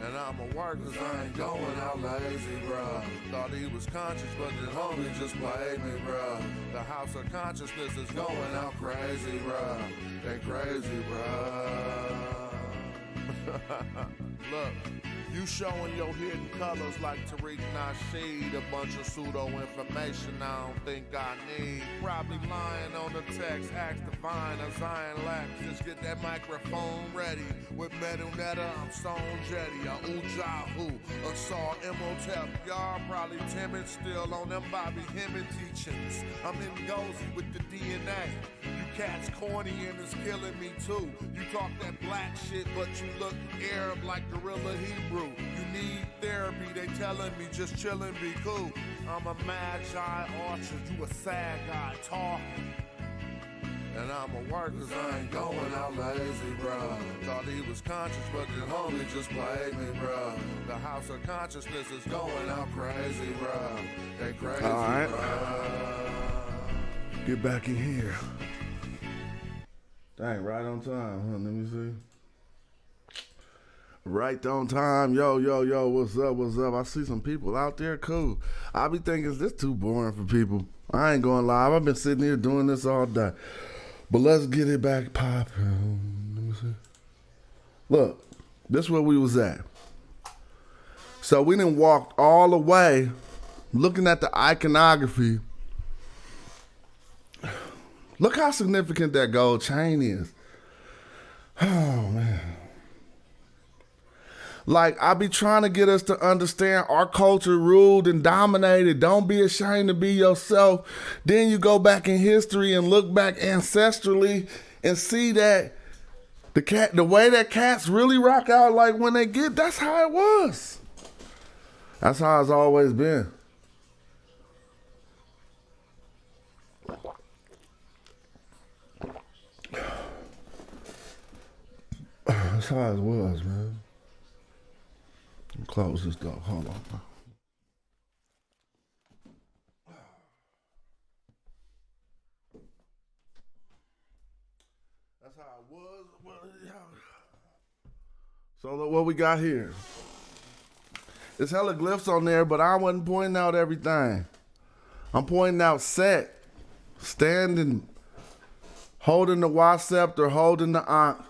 And I'ma work 'cause I ain't going out lazy, bruh. Thought he was conscious, but his homie just played me, bruh. The house of consciousness is going out crazy, bruh. They crazy, bruh. Look, you showing your hidden colors like Tariq Nasheed. A bunch of pseudo information I don't think I need. Probably lying on the text, ask the fine as Zion Lack. Just get that microphone ready. With Medu Netcher, I'm Stone Jetty, a Ujahu, a Saw Imhotep. Y'all probably timid still on them Bobby Hemming teachings. I'm in Gozy with the DNA. You cats corny and it's killing me too. You talk that black shit, but you look Arab like Gorilla Hebrew. You need therapy, they telling me just chillin', be cool. I'm a magi orchard, you a sad guy talking. And I'ma work cause I ain't going out lazy, bruh. Thought he was conscious, but the homie just played me, bruh. The house of consciousness is going out crazy, bruh. They crazy, all right, bruh. Get back in here. Dang, right on time, huh? Let me see. Right on time. Yo, what's up? I see some people out there, cool. I be thinking, is this too boring for people? I ain't going live. I've been sitting here doing this all day. But let's get it back popping. Let me see. Look, this is where we was at. So we done walked all the way looking at the iconography. Look how significant that gold chain is. Oh, man. Like, I be trying to get us to understand our culture ruled and dominated. Don't be ashamed to be yourself. Then you go back in history and look back ancestrally and see that the way that cats really rock out, like when they get, that's how it was. That's how it's always been. That's how it was, man. Close this door. Hold on. That's how it was. Well, yeah. So look what we got here. There's hella glyphs on there, but I wasn't pointing out everything. I'm pointing out Set standing, holding the Y scepter, holding the Ankh.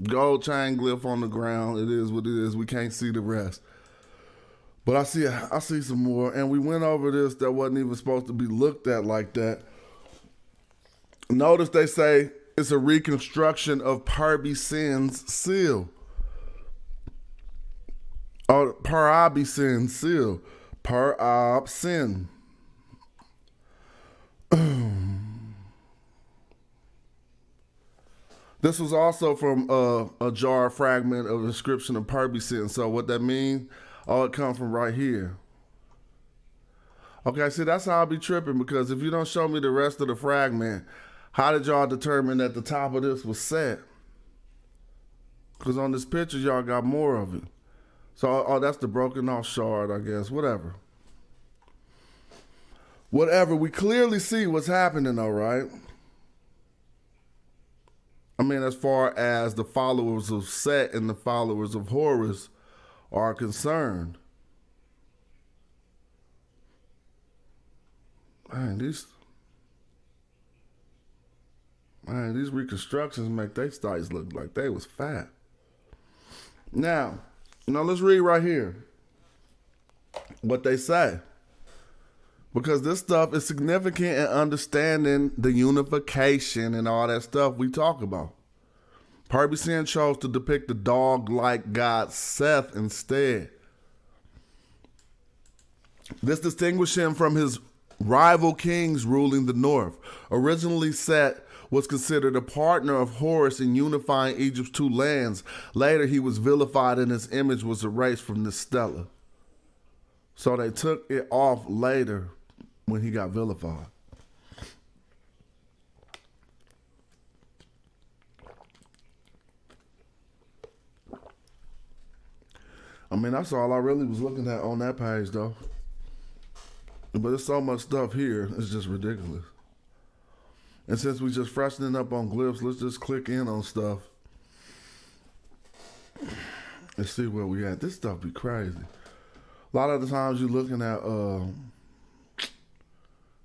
Gold chain glyph on the ground. It is what it is. We can't see the rest. But I see some more. And we went over this that wasn't even supposed to be looked at like that. Notice they say it's a reconstruction of Perby Sin's seal. Or Parabi Sin's seal. Parab Sin. This was also from a jar fragment of inscription of Perby Sin. So what that means, it comes from right here. Okay, see, that's how I'll be tripping, because if you don't show me the rest of the fragment, how did y'all determine that the top of this was Set? Because on this picture, y'all got more of it. So, that's the broken off shard, I guess. Whatever. We clearly see what's happening, though, right? I mean, as far as the followers of Set and the followers of Horus are concerned. Man, these reconstructions make they sites look like they was fat. Now, let's read right here what they say. Because this stuff is significant in understanding the unification and all that stuff we talk about. Perby Sin chose to depict the dog-like god Seth instead. This distinguished him from his rival kings ruling the north. Originally, Set was considered a partner of Horus in unifying Egypt's two lands. Later, he was vilified and his image was erased from the stela. So they took it off later when he got vilified. I mean, that's all I really was looking at on that page, though. But there's so much stuff here, it's just ridiculous. And since we just freshening up on glyphs, let's just click in on stuff and see where we at. This stuff be crazy. A lot of the times you're looking at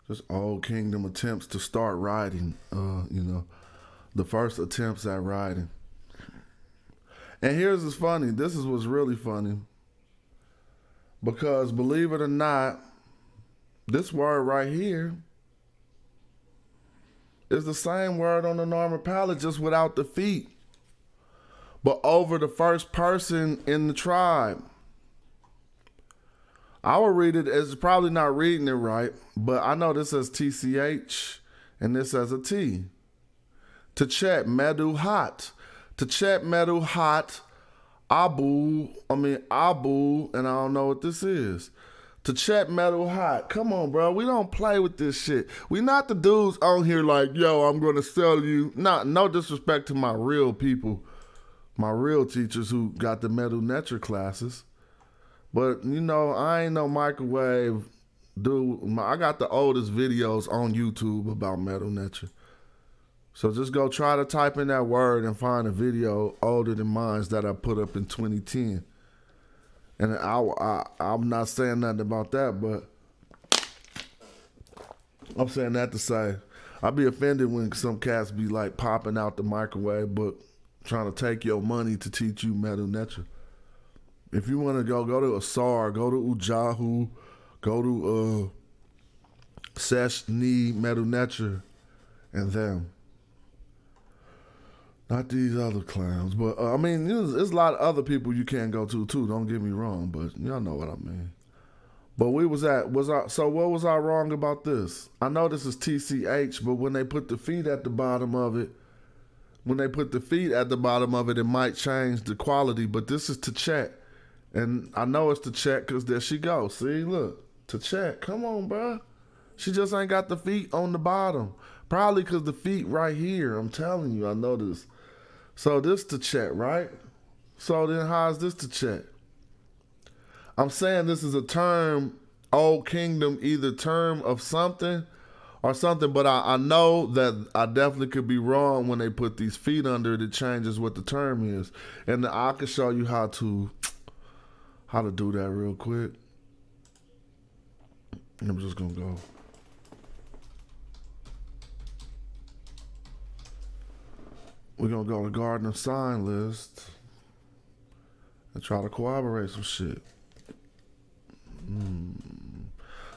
just old kingdom attempts to start writing, the first attempts at writing. And here's what's funny. This is what's really funny. Because believe it or not, this word right here It's the same word on the normal palette, just without the feet. But over the first person in the tribe. I will read it as probably not reading it right, but I know this says TCH and this says a T. Tchet Medu Hot. Tchet Medu Hot. Abu, and I don't know what this is. Tchet Medu Hot. Come on, bro. We don't play with this shit. We not the dudes on here like, yo, I'm going to sell you. No disrespect to my real people, my real teachers who got the Medu Netcher classes. But, you know, I ain't no microwave dude. I got the oldest videos on YouTube about Medu Netcher. So just go try to type in that word and find a video older than mine that I put up in 2010. And I'm not saying nothing about that, but I'm saying that to say I'd be offended when some cats be like popping out the microwave book trying to take your money to teach you Medu Netcher. If you want to go to Asar, go to Ujahu, go to Seshni, Medu Netcher, and them. Not these other clowns, but there's a lot of other people you can't go to too. Don't get me wrong, but y'all know what I mean. But what was I wrong about this? I know this is TCH, but when they put the feet at the bottom of it, it might change the quality. But this is Tchet. And I know it's Tchet because there she goes. See, look, Tchet. Come on, bro. She just ain't got the feet on the bottom. Probably because the feet right here. I'm telling you, I know this. So this Tchet, right? So then how is this Tchet? I'm saying this is a term, Old Kingdom, either term of something or something, but I know that I definitely could be wrong when they put these feet under it. It changes what the term is. And I can show you how to do that real quick. I'm just going to go. We're going to go to Garden of Sign list and try to corroborate some shit.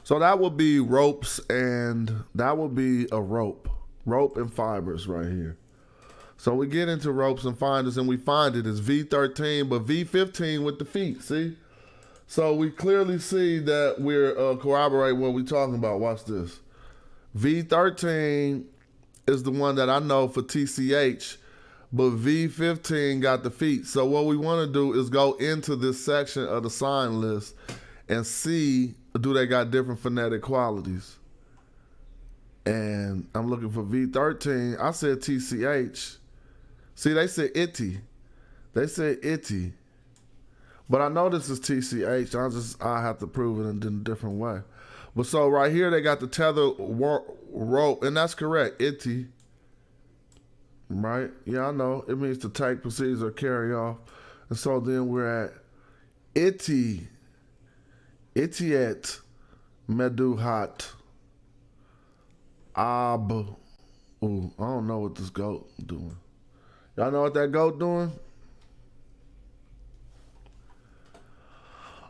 So that would be ropes, and that would be a rope and fibers right here. So we get into ropes and fibers, and we find it as V13, but V15 with the feet, see? So we clearly see that we're corroborating what we're talking about. Watch this. V13 is the one that I know for TCH, but V15 got the feet. So what we want to do is go into this section of the sign list and see, do they got different phonetic qualities? And I'm looking for V13. I said TCH. See, they said itty. They said itty. But I know this is TCH. I have to prove it in a different way. But so right here, they got the tether rope, and that's correct, itty. Right? Yeah, I know. It means to take, proceed, or carry off. And so then we're at itty. Itiet Medu Hot Ab. Ooh, I don't know what this goat doing. Y'all know what that goat doing?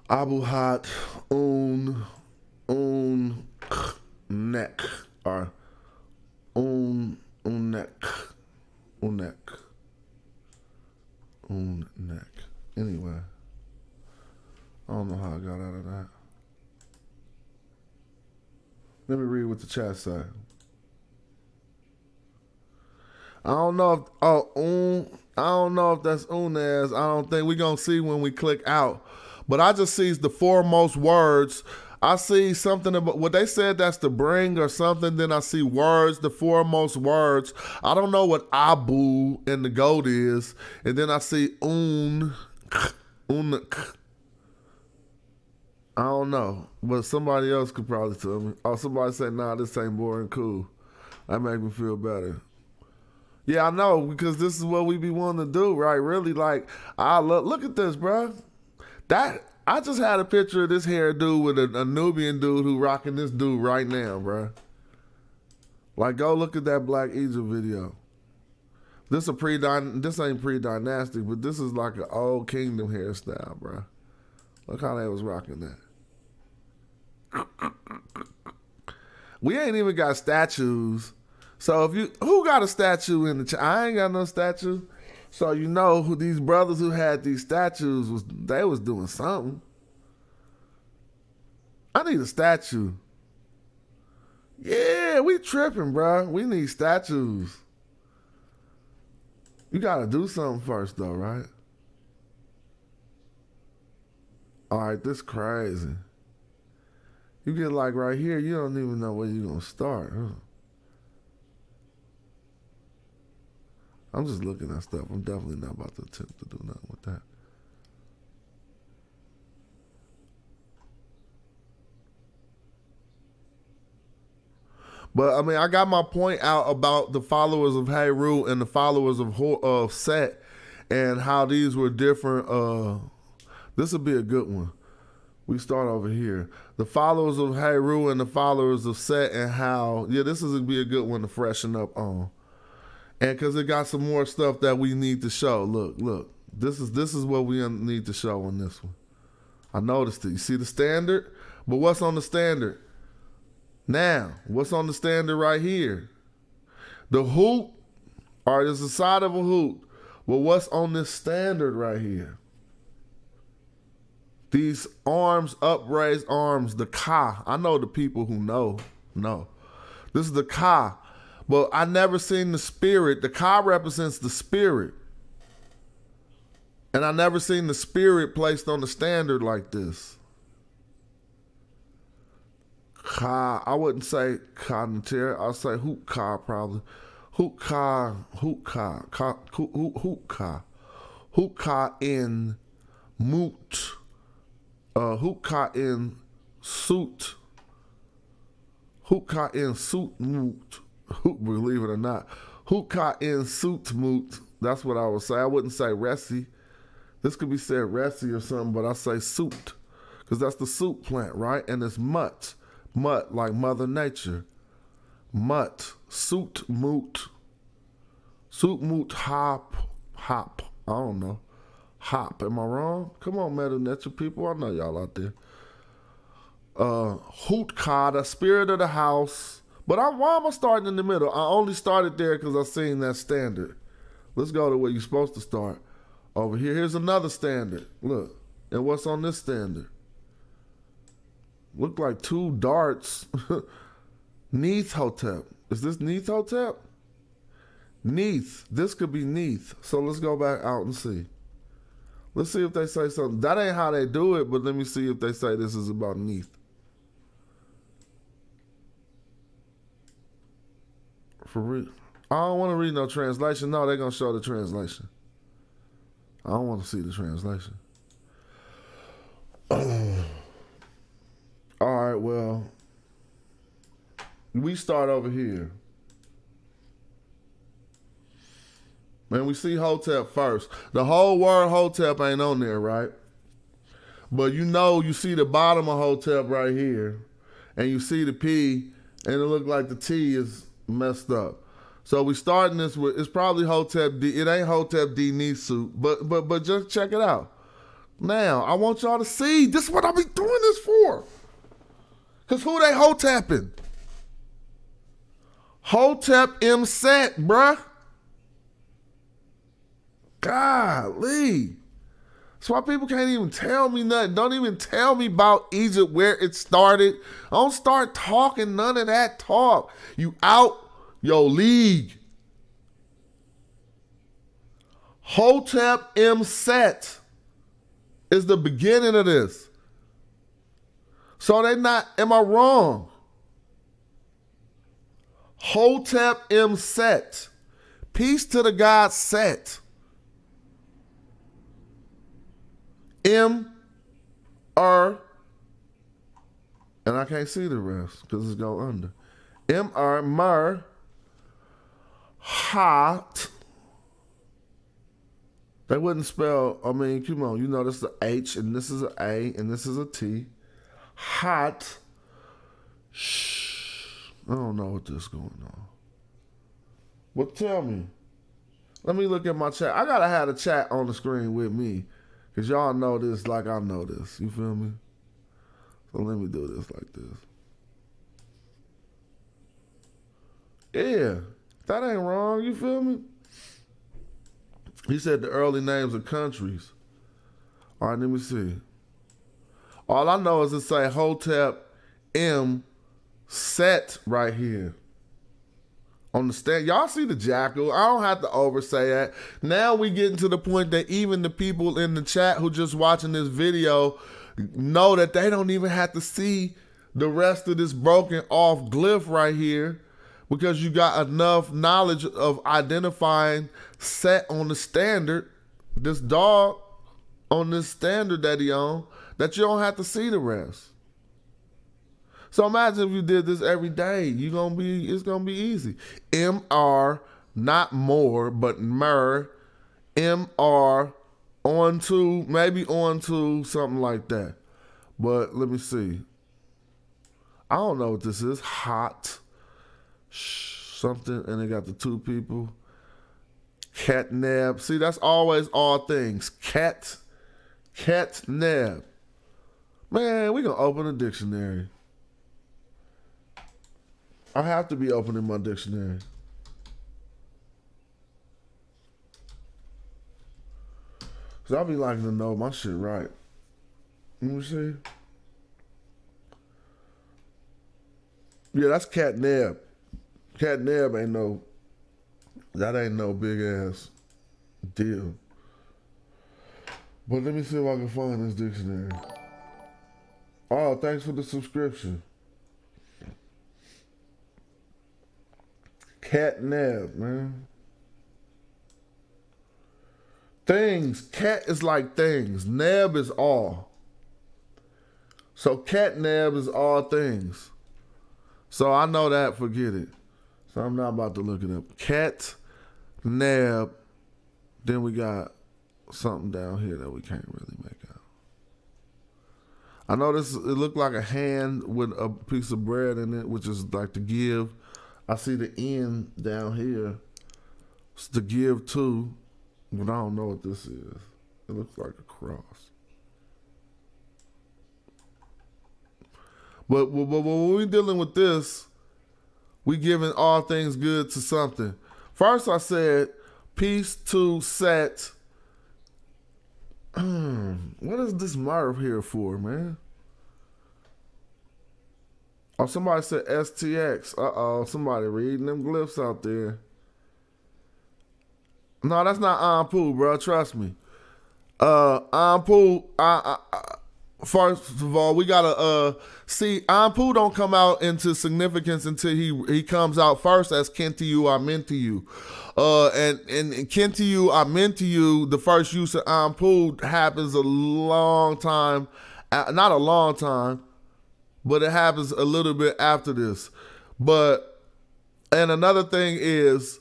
Abu Hot neck or neck. Anyway. I don't know how I got out of that. Let me read what the chat said. I don't know if I don't know if that's Unez. I don't think we're gonna see when we click out. But I just see the foremost words. I see something about what they said that's the bring or something. Then I see words, the foremost words. I don't know what Abu and the goat is. And then I see unak. I don't know, but somebody else could probably tell me. Oh, somebody say, nah, this ain't boring cool. That make me feel better. Yeah, I know, because this is what we be wanting to do, right? Really, like, look at this, bro. I just had a picture of this hair dude with a Nubian dude who rocking this dude right now, bro. Like, go look at that Black Egypt video. This ain't pre-dynastic, but this is like an old kingdom hairstyle, bro. Look how they was rocking that. We ain't even got statues. So who got a statue in the chat? I ain't got no statue. So you know who these brothers who had these statues they was doing something. I need a statue. Yeah, we tripping, bro. We need statues. You gotta do something first though, right? All right, this crazy. You get like right here, you don't even know where you're gonna start, huh? I'm just looking at stuff. I'm definitely not about to attempt to do nothing with that. But I mean, I got my point out about the followers of Heru and the followers of Set and how these were different. This will be a good one. We start over here. The followers of Heru and the followers of Set and how, this is going to be a good one to freshen up on. And because it got some more stuff that we need to show. Look. This is what we need to show on this one. I noticed it. You see the standard? But what's on the standard? Now, what's on the standard right here? The hoot, or there's the side of a hoot. Well, what's on this standard right here? These arms, upraised arms, the Ka. I know the people who know. This is the Ka. But I never seen the spirit. The Ka represents the spirit. And I never seen the spirit placed on the standard like this. Ka, I wouldn't say Ka Netcher. I'll say Hoot Ka probably. Hoot Ka in Moot. Hoot Ka in Suit. Hoot Ka in Suit Moot. Believe it or not. Hoot Ka in Suit Moot. That's what I would say. I wouldn't say Resi. This could be said Resi or something, but I say Suit. Because that's the suit plant, right? And it's Mutt. Mutt, like Mother Nature. Mutt. Suit Moot. Suit Moot Hop. I don't know. Hop. Am I wrong? Come on, Medu Netcher people. I know y'all out there. Hoot Ka, the spirit of the house. But why am I starting in the middle? I only started there because I seen that standard. Let's go to where you're supposed to start. Over here. Here's another standard. Look. And what's on this standard? Look like two darts. Neath Hotep. Is this Neath Hotep? Neath. This could be Neath. So let's go back out and see. Let's see if they say something. That ain't how they do it, but let me see if they say this is about Neath. For real. I don't want to read no translation. No, they're going to show the translation. I don't want to see the translation. All right, well, we start over here. And we see Hotep first. The whole word Hotep ain't on there, right? But you see the bottom of Hotep right here. And you see the P, and it look like the T is messed up. So we starting this with, it's probably Hotep D. It ain't Hotep D Nisu, but just check it out. Now, I want y'all to see, this is what I be doing this for. Because who they Hoteping? Hotep M Set, bruh. Golly. That's why people can't even tell me nothing. Don't even tell me about Egypt, where it started. Don't start talking none of that talk. You out your league. Hotep M Set is the beginning of this. So they not, am I wrong? Hotep M Set. Peace to the god Set. M-R, and I can't see the rest because it's going under. M-R, Mer, Hot. They wouldn't spell, I mean, come on, this is a H, and this is an A, and this is a T. Hot. Shh. I don't know what this is going on. But tell me. Let me look at my chat. I got to have the chat on the screen with me. Because y'all know this like I know this. You feel me? So let me do this like this. Yeah, that ain't wrong. You feel me? He said the early names of countries. All right, let me see. All I know is it say Hotep M Set right here. On the stand, y'all see the jackal. I don't have to oversay that. Now we getting to the point that even the people in the chat who just watching this video know that they don't even have to see the rest of this broken off glyph right here, because you got enough knowledge of identifying Set on the standard, this dog on this standard that he on, that you don't have to see the rest. So imagine if you did this every day. It's gonna be easy. MR, not more, but mer, MR, onto, maybe onto, something like that. But let me see. I don't know what this is. Hot something, and they got the two people. Catnab. See, that's always all things. Catnab. Man, we gonna open a dictionary. I have to be opening my dictionary. Cause I'll be liking to know my shit right. Let me see. Yeah, that's catnab. Catnab ain't no big ass deal. But let me see if I can find this dictionary. Oh, thanks for the subscription. Catnab, man. Things. Cat is like things. Nab is all. So catnab is all things. So I know that, forget it. So I'm not about to look it up. Catnab. Then we got something down here that we can't really make out. I know this, it looked like a hand with a piece of bread in it, which is like to give. I see the end down here. It's to give to, but I don't know what this is. It looks like a cross. But when we dealing with this, we giving all things good to something. First I said, peace to Set. What is this Marv here for, man? Oh, somebody said STX. Uh-oh, somebody reading them glyphs out there. No, that's not Anpu, bro. Trust me. Anpu, first of all, we gotta see, Anpu don't come out into significance until he comes out first as Kentiu, I meant to you. And Kentiu, I meant to you, the first use of Anpu happens a long time, not a long time, but it happens a little bit after this. And another thing is,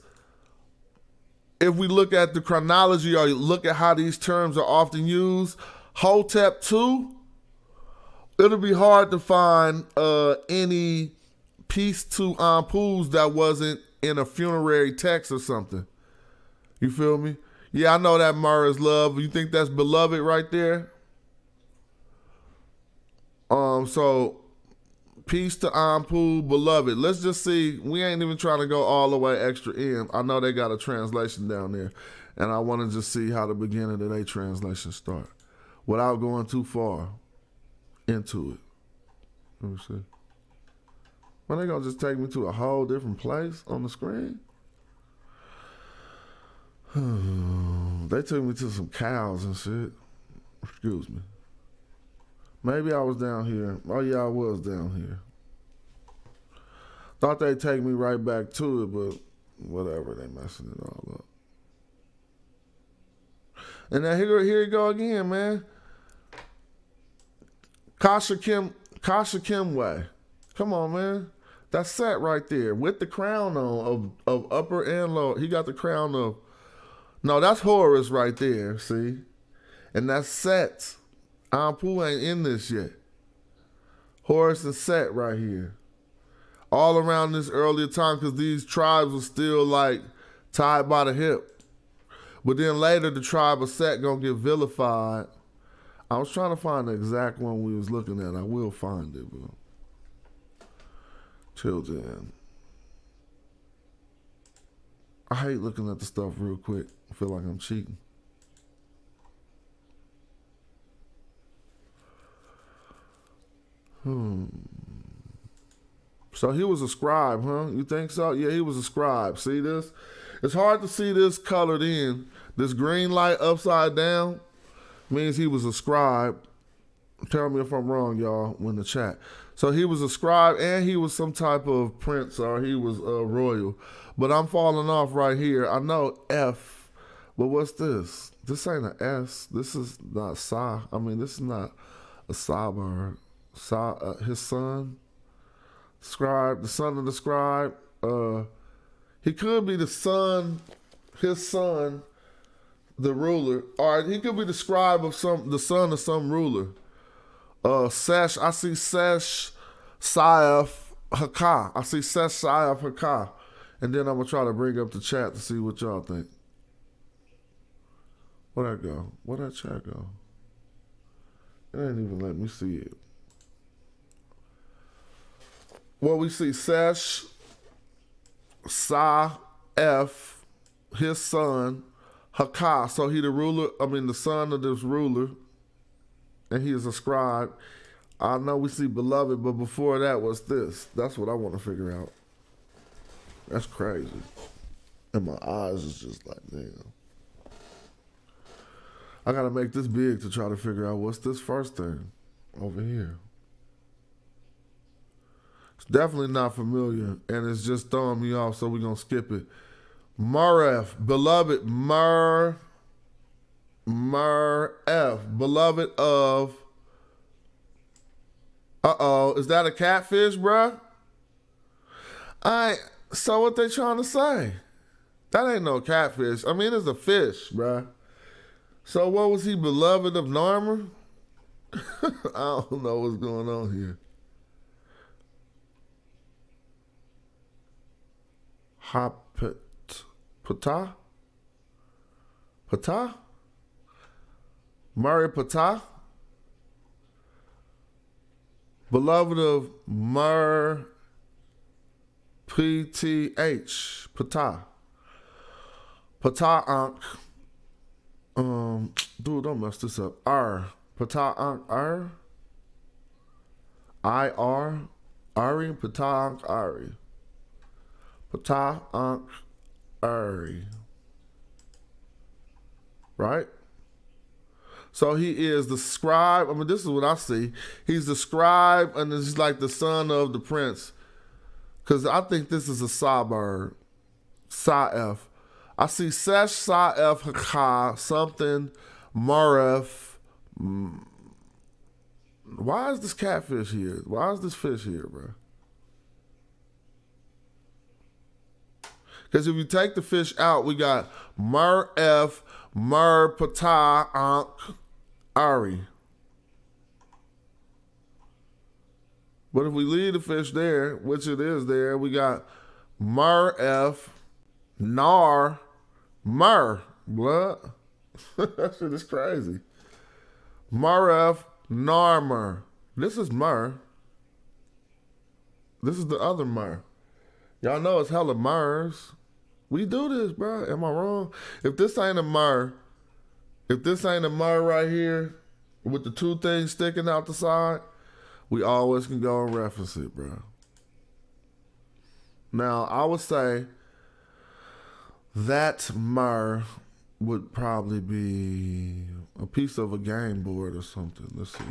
if we look at the chronology or look at how these terms are often used, Hotep 2, it'll be hard to find any piece to Anpus that wasn't in a funerary text or something. You feel me? Yeah, I know that Mur is love. You think that's beloved right there? So peace to Anpu, beloved. Let's just see. We ain't even trying to go all the way extra in. I know they got a translation down there, and I want to just see how the beginning of their translation start without going too far into it. Let me see. Well, they gonna just take me to a whole different place on the screen? They took me to some cows and shit. Excuse me. Maybe I was down here. Oh yeah, I was down here. Thought they'd take me right back to it, but whatever, they messing it all up. And then here you go again, man. Kasha Kimway. Come on, man. That's Set right there with the crown on of upper and lower. He got the crown of, no, that's Horus right there, see? And that's Set. Anpu ain't in this yet. Horus and Set right here. All around this earlier time, because these tribes were still like tied by the hip. But then later the tribe of Set gonna get vilified. I was trying to find the exact one we was looking at. I will find it, but till then. I hate looking at the stuff real quick. I feel like I'm cheating. So he was a scribe, huh? You think so? Yeah, he was a scribe. See this? It's hard to see this colored in. This green light upside down means he was a scribe. Tell me if I'm wrong, y'all, in the chat. So he was a scribe and he was some type of prince or he was royal. But I'm falling off right here. I know F, but what's this? This ain't an S. This is not Sa. I mean, this is not a Sabar. His son, scribe, the son of the scribe. He could be the son, his son, the ruler. Or he could be the scribe of the son of some ruler. Sesh, I see Sesh Saif Haka. I see Sesh Saif Haka. And then I'm going to try to bring up the chat to see what y'all think. Where'd that go? Where'd that chat go? It ain't even let me see it. Well, we see Sesh Saif, his son, Haka. So he the ruler, the son of this ruler. And he is a scribe. I know we see beloved, but before that was this. That's what I want to figure out. That's crazy. And my eyes is just like, damn. I got to make this big to try to figure out what's this first thing over here. It's definitely not familiar, and it's just throwing me off, so we're going to skip it. Maref, beloved, F, beloved of. Is that a catfish, bruh? So what they trying to say? That ain't no catfish. It's a fish, bruh. So what was he, beloved of Narmer? I don't know what's going on here. Patah? Murray Patah, beloved of PTH, Patah Ankh. Dude, don't mess this up. Patah Ankh Ari, Patah Ankh Ari. Patah Ankh Ari. Right? So he is the scribe. This is what I see. He's the scribe, and he's like the son of the prince. Because I think this is a Sabar. Saif. I see Sesh Saif Haka, something, Maref. Why is this catfish here? Why is this fish here, bro? Because if you take the fish out, we got Maref, Patah Ankh Ari. But if we leave the fish there, which it is there, we got Maref, Nar, blood. That shit is crazy. Maref, Narmer. This is Mer. This is the other Mer. Y'all know it's hella Mers. We do this, bro. Am I wrong? If this ain't a Mer right here with the two things sticking out the side, we always can go and reference it, bro. Now, I would say that Mer would probably be a piece of a game board or something. Let's see.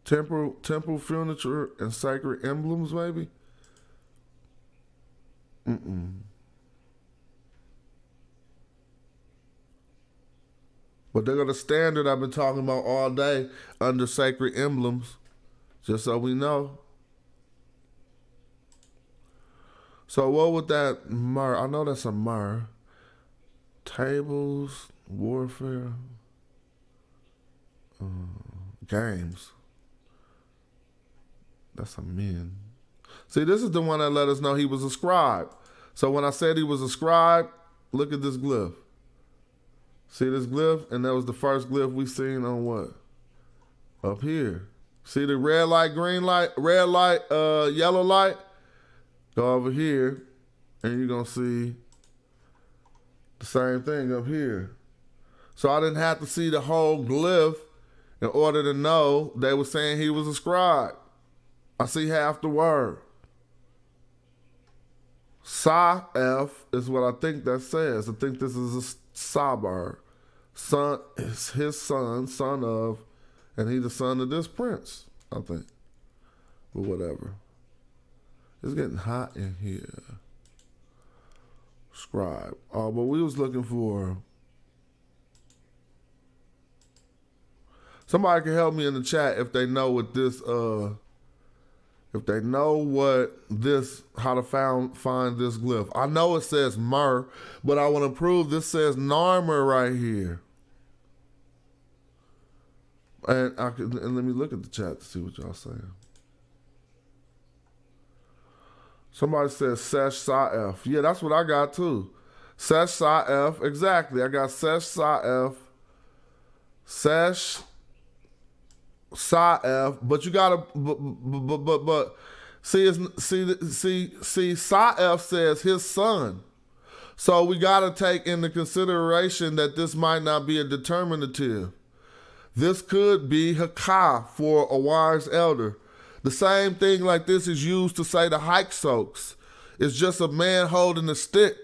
Temple furniture and sacred emblems, maybe? But they're the standard I've been talking about all day under sacred emblems, just so we know. So what would that Mer? I know that's a Mer. Tables, warfare, games. That's a min. See, this is the one that let us know he was a scribe. So when I said he was a scribe, look at this glyph. See this glyph? And that was the first glyph we seen on what? Up here. See the red light, green light, red light, yellow light? Go over here, and you're going to see the same thing up here. So I didn't have to see the whole glyph in order to know they were saying he was a scribe. I see half the word. Sa-F is what I think that says. I think this is a Sabar. Son is his son of, and he's the son of this prince, I think. But whatever. It's getting hot in here. Scribe. Oh, but we was looking for... Somebody can help me in the chat if they know what this, if they know what this, how to find this glyph. I know it says Mer, but I want to prove this says Narmer right here. And let me look at the chat to see what y'all saying. Somebody says Sesh Sa-F. Yeah, that's what I got too. Sesh Sa-F. Exactly. I got Sesh Sa-F. Sesh Sa-F. But you gotta but see Sa-F says his son. So we gotta take into consideration that this might not be a determinative. This could be Hakah for a wise elder. The same thing like this is used to say the hike soaks. It's just a man holding a stick,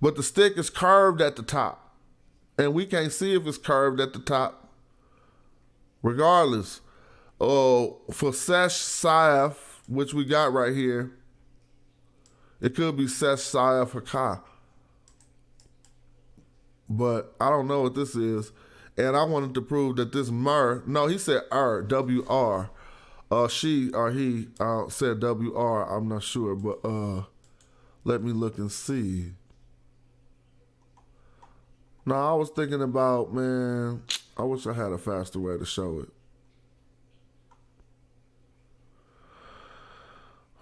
but the stick is curved at the top. And we can't see if it's curved at the top. Regardless, for Sesh Sa-F, which we got right here, it could be Sesh Sa-F Hakah. But I don't know what this is. And I wanted to prove that this Mer, no, he said W-R. She or he said W-R, I'm not sure, but let me look and see. No, I was thinking about, man, I wish I had a faster way to show it.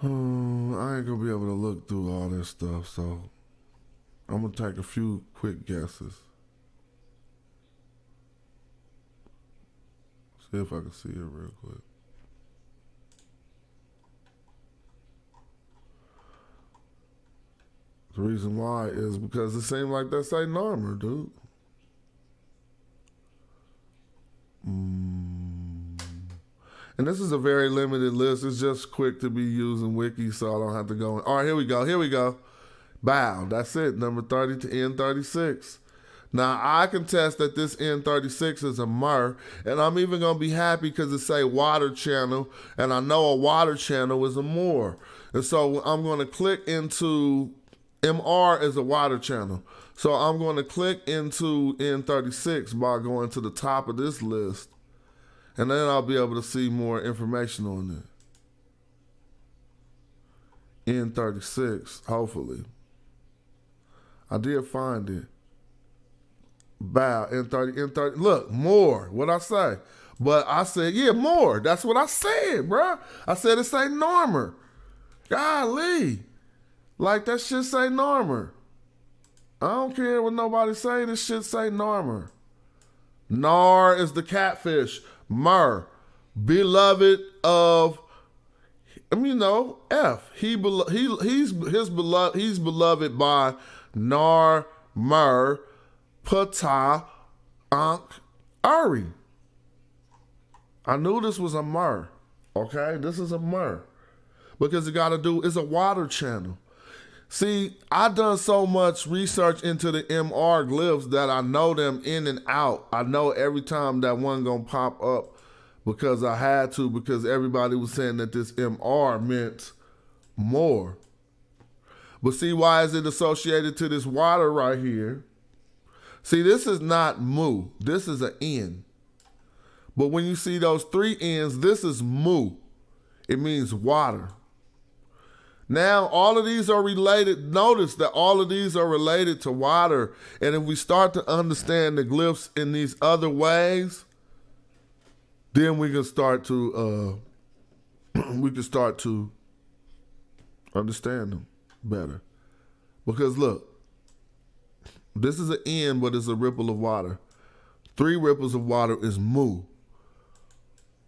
I ain't gonna be able to look through all this stuff, so I'm gonna take a few quick guesses. See if I can see it real quick. The reason why is because it seemed like that say Narmer, dude. And this is a very limited list. It's just quick to be using Wiki, so I don't have to go in. All right, here we go. Here we go. Bow. That's it. Number 30 to N36. Now, I can test that this N36 is a Mer, and I'm even going to be happy because it say water channel, and I know a water channel is a Moor. And so I'm going to click into... MR is a water channel. So I'm going to click into N36 by going to the top of this list. And then I'll be able to see more information on it. N36, hopefully. I did find it. Bow, N30. Look, more. What I say? But I said, yeah, more. That's what I said, bruh. I said it say Narmer. Golly. Like that shit say Narmer. I don't care what nobody say, this shit say Narmer. Nar is the catfish. Mer, beloved of, F. He's beloved by Nar, Mer, Ptah, Ankh, Uri. I knew this was a Mer. Okay, this is a Mer. Because it's a water channel. See, I done so much research into the MR glyphs that I know them in and out. I know every time that one gonna pop up because I had to, because everybody was saying that this MR meant more. But see, why is it associated to this water right here? See, this is not mu. This is an N. But when you see those three N's, this is mu. It means water. Now, all of these are related. Notice that all of these are related to water. And if we start to understand the glyphs in these other ways, then we can start to understand them better. Because look, this is an N, but it's a ripple of water. 3 ripples of water is mu.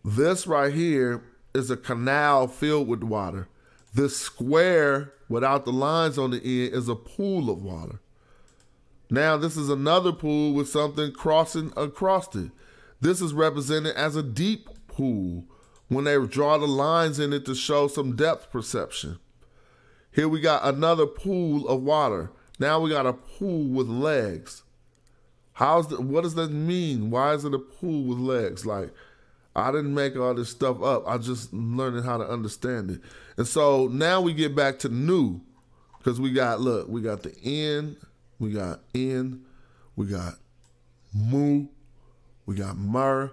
This right here is a canal filled with water. This square without the lines on the end is a pool of water. Now this is another pool with something crossing across it. This is represented as a deep pool when they draw the lines in it to show some depth perception. Here we got another pool of water. Now we got a pool with legs. What does that mean? Why is it a pool with legs? Like, I didn't make all this stuff up. I just learning how to understand it. And so now we get back to new, because we got the N, we got N, we got mu, we got mer,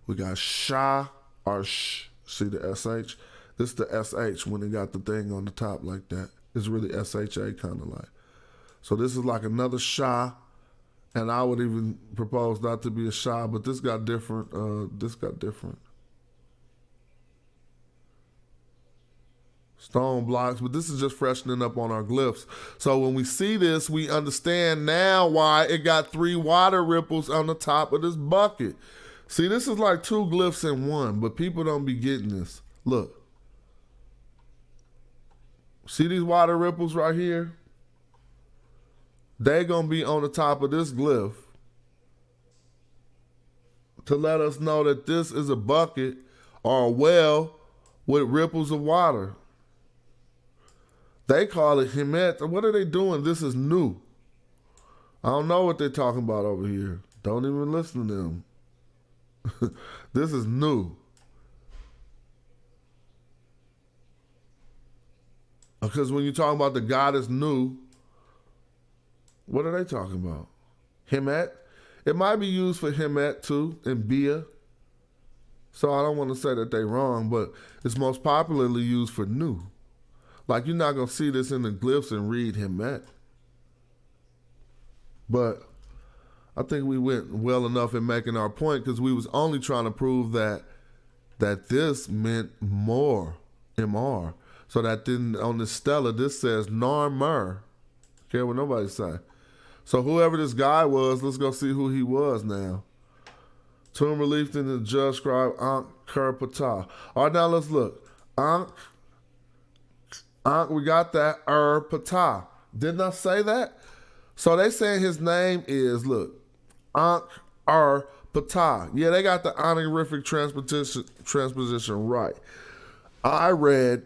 we got sha, or sh. See the SH? This is the SH when it got the thing on the top like that. It's really SHA kind of like. So this is like another sha. And I would even propose not to be a shy, but this got different. Stone blocks, but this is just freshening up on our glyphs. So when we see this, we understand now why it got 3 water ripples on the top of this bucket. See, this is like 2 glyphs in one, but people don't be getting this. Look. See these water ripples right here? They're going to be on the top of this glyph to let us know that this is a bucket or a well with ripples of water. They call it Hemet. What are they doing? This is new. I don't know what they're talking about over here. Don't even listen to them. This is new. Because when you're talking about the God is new, what are they talking about? Hemet? It might be used for Hemet too, and Bia. So I don't want to say that they're wrong, but it's most popularly used for new. Like, you're not going to see this in the glyphs and read Hemet. But I think we went well enough in making our point, because we was only trying to prove that this meant more, MR. So that then on the Stella, this says Narmer. Care what nobody say. So whoever this guy was, let's go see who he was now. Tomb relief in the judge scribe Ankh Ker Ptah. All right, now let's look. Ankh, we got that. Ptah. Didn't I say that? So they saying his name is, look, Ankh Ptah. Yeah, they got the honorific transposition right. I read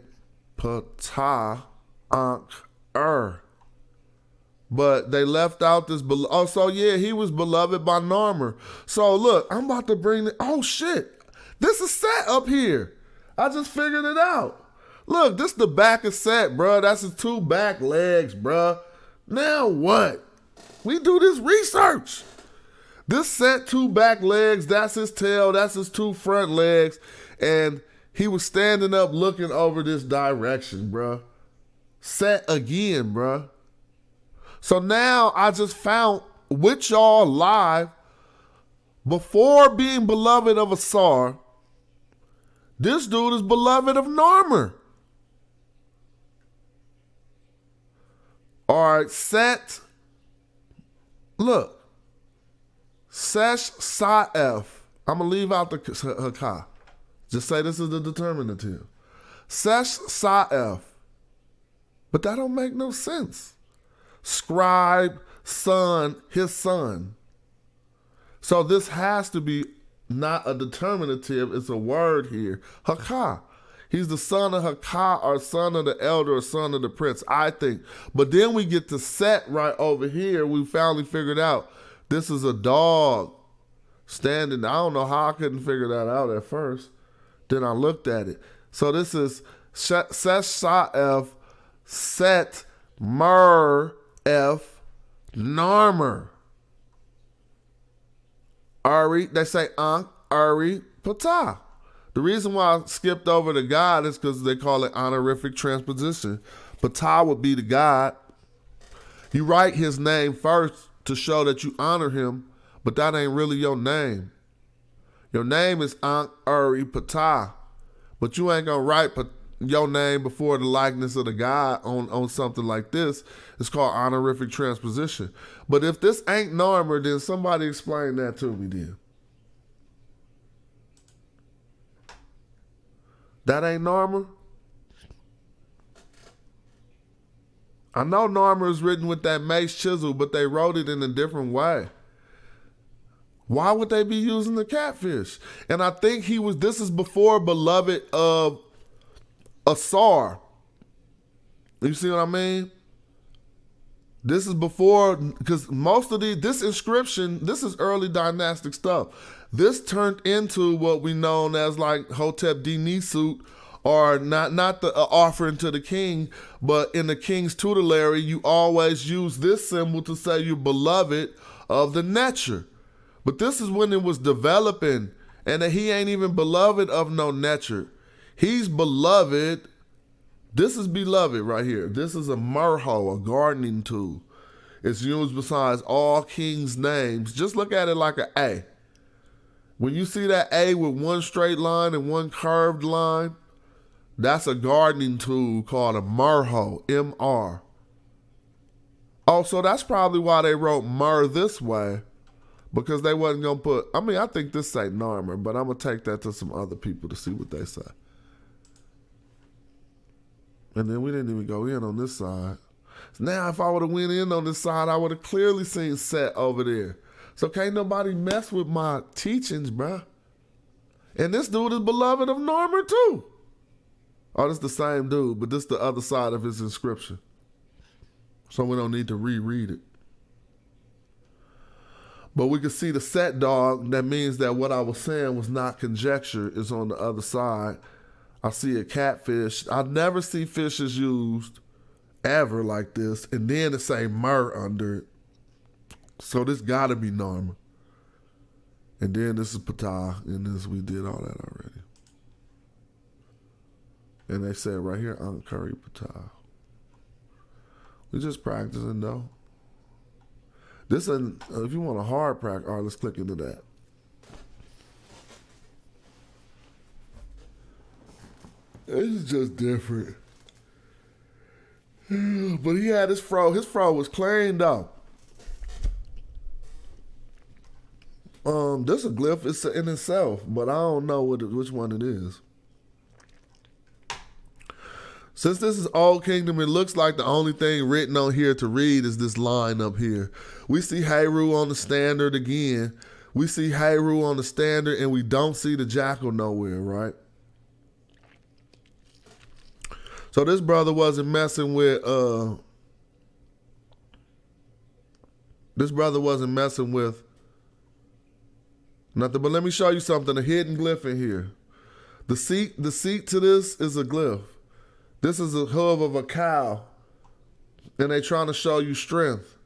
Ptah Ankh But they left out this, so yeah, he was beloved by Narmer. So look, I'm about to bring oh shit. This is Set up here. I just figured it out. Look, this the back of Set, bruh. That's his 2 back legs, bruh. Now what? We do this research. This Set 2 back legs, that's his tail, that's his 2 front legs. And he was standing up looking over this direction, bruh. Set again, bruh. So now I just found with y'all live, before being beloved of Asar, this dude is beloved of Narmer. All right, Set. Look. Sesh Sa'ef. I'm going to leave out the Hakah. Just say this is the determinative. Sesh Sa'ef. But that don't make no sense. Scribe, son, his son. So this has to be not a determinative, it's a word here. Hakah. He's the son of Hakah, or son of the elder, or son of the prince, I think. But then we get to Set right over here. We finally figured out this is a dog standing. I don't know how I couldn't figure that out at first. Then I looked at it. So this is Sesh Sa'ef, Set, Mer, F, Narmer. Ari, they say Ankh, Ari, Ptah. The reason why I skipped over the God is because they call it honorific transposition. Ptah would be the God. You write his name first to show that you honor him, but that ain't really your name. Your name is Ankh, Ari, Ptah, but you ain't gonna write your name before the likeness of the God on something like this. It's called honorific transposition. But if this ain't Narmer, then somebody explain that to me then. That ain't Narmer? I know Narmer is written with that mace chisel, but they wrote it in a different way. Why would they be using the catfish? And I think this is before Beloved of Asar. You see what I mean? This is before, because most of this inscription, this is early dynastic stuff. This turned into what we known as like Hotep Dinisut, or not the offering to the king, but in the king's tutelary, you always use this symbol to say you're beloved of the Netcher. But this is when it was developing, and that he ain't even beloved of no Netcher. He's beloved. This is beloved right here. This is a merho, a gardening tool. It's used besides all kings' names. Just look at it like an A. When you see that A with one straight line and one curved line, that's a gardening tool called a merho, M-R. Oh, so that's probably why they wrote Mer this way, because they wasn't going to put, I think this say Narmer, but I'm going to take that to some other people to see what they say. And then we didn't even go in on this side. Now, if I would have went in on this side, I would have clearly seen Set over there. So can't nobody mess with my teachings, bruh. And this dude is beloved of Narmer too. Oh, this the same dude, but this the other side of his inscription. So we don't need to reread it. But we can see the Set dog. That means that what I was saying was not conjecture, is on the other side. I see a catfish. I never see fishes used ever like this. And then it say Mer under it. So this gotta be Narmer. And then this is Ptah. And this, we did all that already. And they said right here, Ankari Ptah. We just practicing though. This is, if you want a hard practice, all right, let's click into that. It's just different. But he had his fro. His fro was clean though. This a glyph. It's in itself, but I don't know which one it is. Since this is Old Kingdom, it looks like the only thing written on here to read is this line up here. We see Heru on the standard again. We see Heru on the standard, and we don't see the jackal nowhere, right? So this brother wasn't messing with nothing. But let me show you something, a hidden glyph in here. The seat to this is a glyph. This is a hoof of a cow, and they trying to show you strength.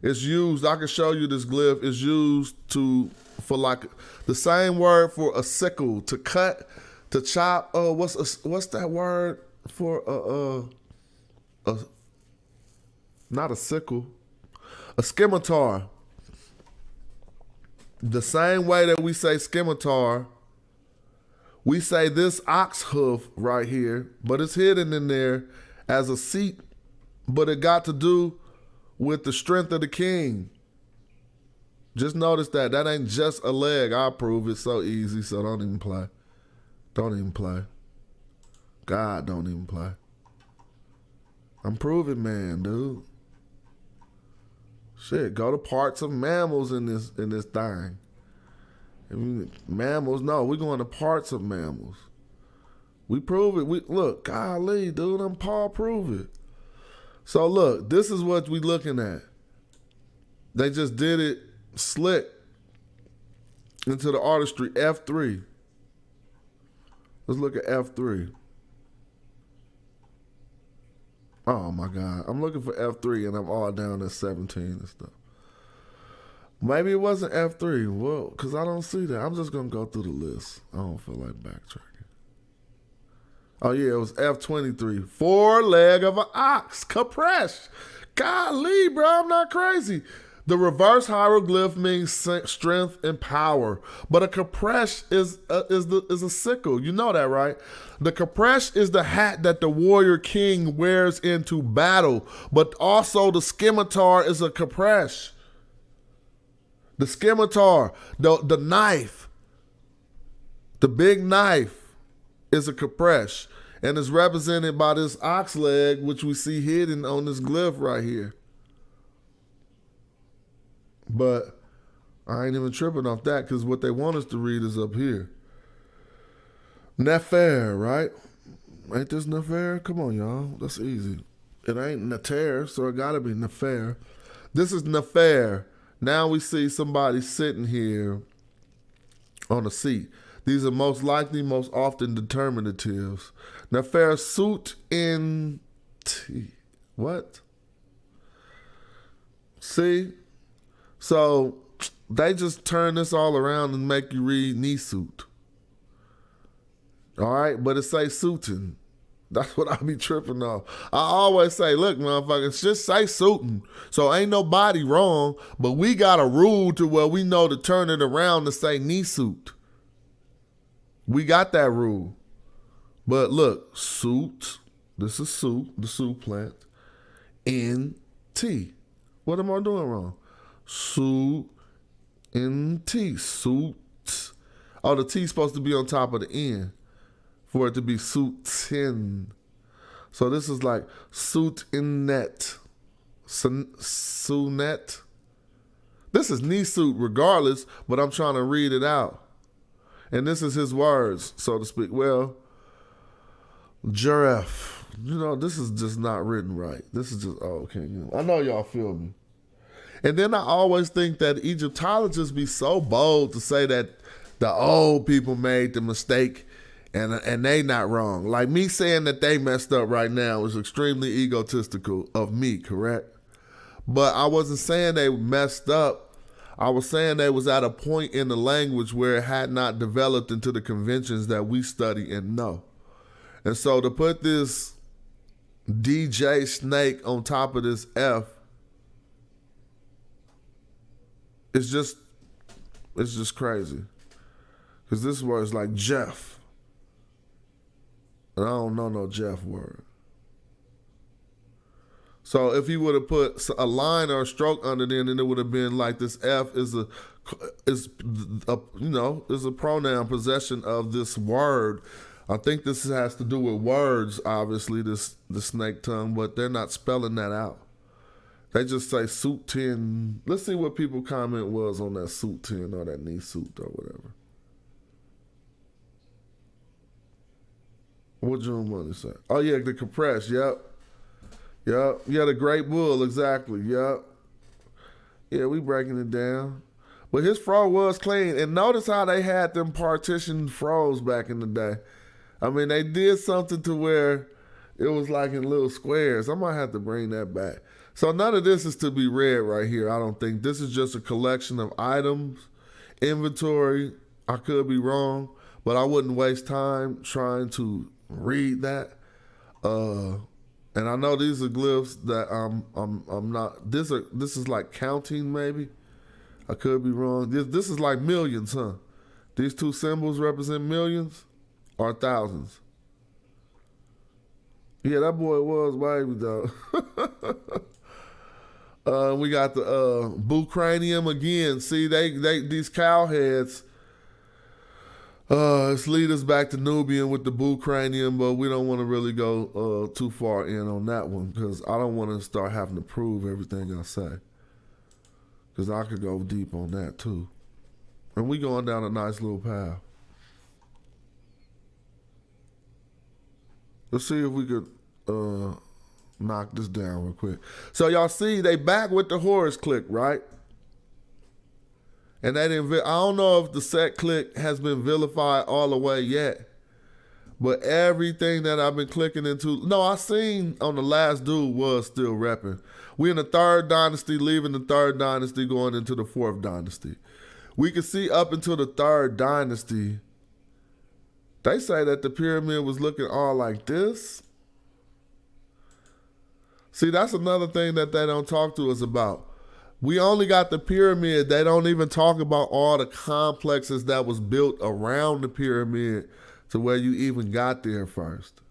It's used, I can show you this glyph, is used for like the same word for a sickle, to cut, to chop. What's that word for not a sickle, a scimitar. The same way that we say scimitar, we say this ox hoof right here, but it's hidden in there as a seat, but it got to do with the strength of the king. Just notice that ain't just a leg. I'll prove it so easy, so don't even play. Don't even play. God, don't even play. I'm proving man, dude. Shit, go to parts of mammals in this thing. I mean, mammals, no, we're going to parts of mammals. We prove it. Look, golly, dude, I'm Paul prove it. So look, this is what we looking at. They just did it slick into the artistry, F3. Let's look at F3. Oh my God, I'm looking for F3 and I'm all down at 17 and stuff. Maybe it wasn't F3. Well, because I don't see that. I'm just going to go through the list. I don't feel like backtracking. Oh, yeah, it was F23. 4 leg of an ox. Kapresh. Golly, bro, I'm not crazy. The reverse hieroglyph means strength and power. But a kapresh is a sickle. You know that, right? The kapresh is the hat that the warrior king wears into battle. But also the scimitar is a kapresh. The scimitar, the knife, the big knife is a kapresh. And it's represented by this ox leg, which we see hidden on this glyph right here. But I ain't even tripping off that because what they want us to read is up here. Nefer, right? Ain't this Nefer? Come on, y'all. That's easy. It ain't Neter, so it gotta be Nefer. This is Nefer. Now we see somebody sitting here on a seat. These are most likely, most often determinatives. Nefer suit in T. What? See? So they just turn this all around and make you read Nisut. All right? But it say suitin'. That's what I be tripping off. I always say, look, motherfuckers, just say suitin'. So ain't nobody wrong, but we got a rule to where we know to turn it around to say Nisut. We got that rule. But look, suit, this is suit, the suit plant, N-T. What am I doing wrong? Suit, N-T, suit. Oh, the T is supposed to be on top of the N for it to be suitin. So this is like suit-in-net, sunet. This is Nisut regardless, but I'm trying to read it out. And this is his words, so to speak. Well, Jeref. You know, this is just not written right. This is just, oh, okay. You know, I know y'all feel me. And then I always think that Egyptologists be so bold to say that the old people made the mistake and they not wrong. Like me saying that they messed up right now is extremely egotistical of me, correct? But I wasn't saying they messed up. I was saying they was at a point in the language where it had not developed into the conventions that we study and know. And so to put this DJ snake on top of this F, it's just crazy. Because this word is like Jeff. And I don't know no Jeff word. So if he would have put a line or a stroke under there, then it would have been like this F is a pronoun possession of this word. I think this has to do with words, obviously, the snake tongue, but they're not spelling that out. They just say suit 10. Let's see what people comment was on that suit 10 or that knee suit or whatever. What June Money say? Oh yeah, the compress, yep. Yep. Yeah, the Great Bull, exactly. Yep. Yeah, we breaking it down. But his fro was clean. And notice how they had them partitioned fros back in the day. I mean, they did something to where it was like in little squares. I might have to bring that back. So none of this is to be read right here, I don't think. This is just a collection of items, inventory. I could be wrong, but I wouldn't waste time trying to read that. And I know these are glyphs that I'm not. This is like counting maybe. I could be wrong. This is like millions, huh? These two symbols represent millions or thousands. Yeah, that boy was baby though. We got the bucranium again. See, they these cow heads. Let's lead us back to Nubian with the bucranium, but we don't want to really go too far in on that one because I don't want to start having to prove everything I say. Because I could go deep on that too. And we going down a nice little path. Let's see if we could knock this down real quick. So y'all see, they back with the Horus click, right? And they didn't. I don't know if the set click has been vilified all the way yet, but everything that I've been clicking into, no, I seen on the last dude was still repping. We in the third dynasty, leaving the third dynasty, going into the fourth dynasty. We can see up until the third dynasty, they say that the pyramid was looking all like this. See, that's another thing that they don't talk to us about. We only got the pyramid. They don't even talk about all the complexes that was built around the pyramid to where you even got there first.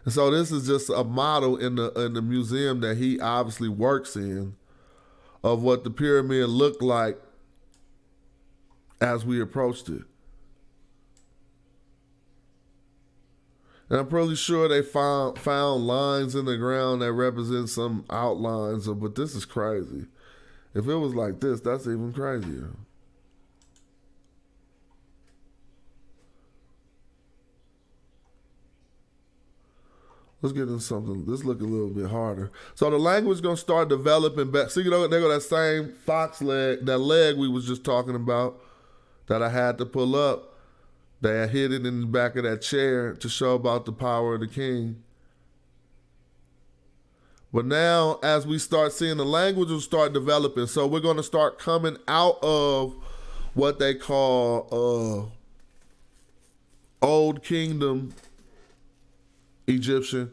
And so this is just a model in the museum that he obviously works in of what the pyramid looked like as we approached it. And I'm pretty sure they found lines in the ground that represent some outlines of, but this is crazy. If it was like this, that's even crazier. Let's get into something. Let's look a little bit harder. So the language is going to start developing back. See, there go that same fox leg, that leg we was just talking about that I had to pull up. They had hid it in the back of that chair to show about the power of the king. But now, as we start seeing, the language will start developing. So we're going to start coming out of what they call Old Kingdom Egyptian.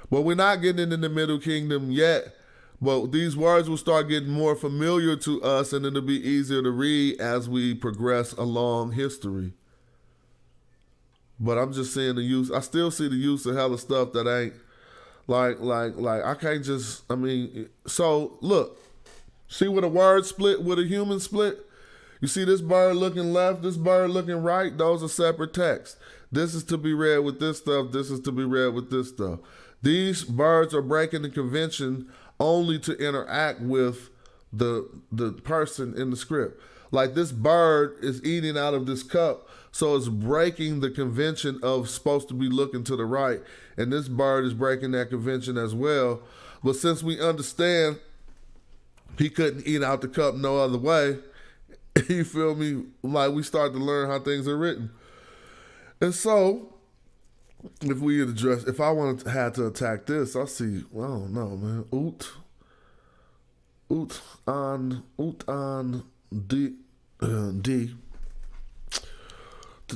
But we're not getting into the Middle Kingdom yet. But these words will start getting more familiar to us, and it'll be easier to read as we progress along history. But I'm just seeing the use. I still see the use of hella stuff that ain't like I can't just. I mean, so look, see where the word split, where the human split. You see this bird looking left, this bird looking right. Those are separate texts. This is to be read with this stuff. This is to be read with this stuff. These birds are breaking the convention only to interact with the person in the script. Like this bird is eating out of this cup, so it's breaking the convention of supposed to be looking to the right, and this bird is breaking that convention as well. But since we understand he couldn't eat out the cup no other way, you feel me? Like we start to learn how things are written. And so, if I had to attack this, I see, well, I don't know, man. D.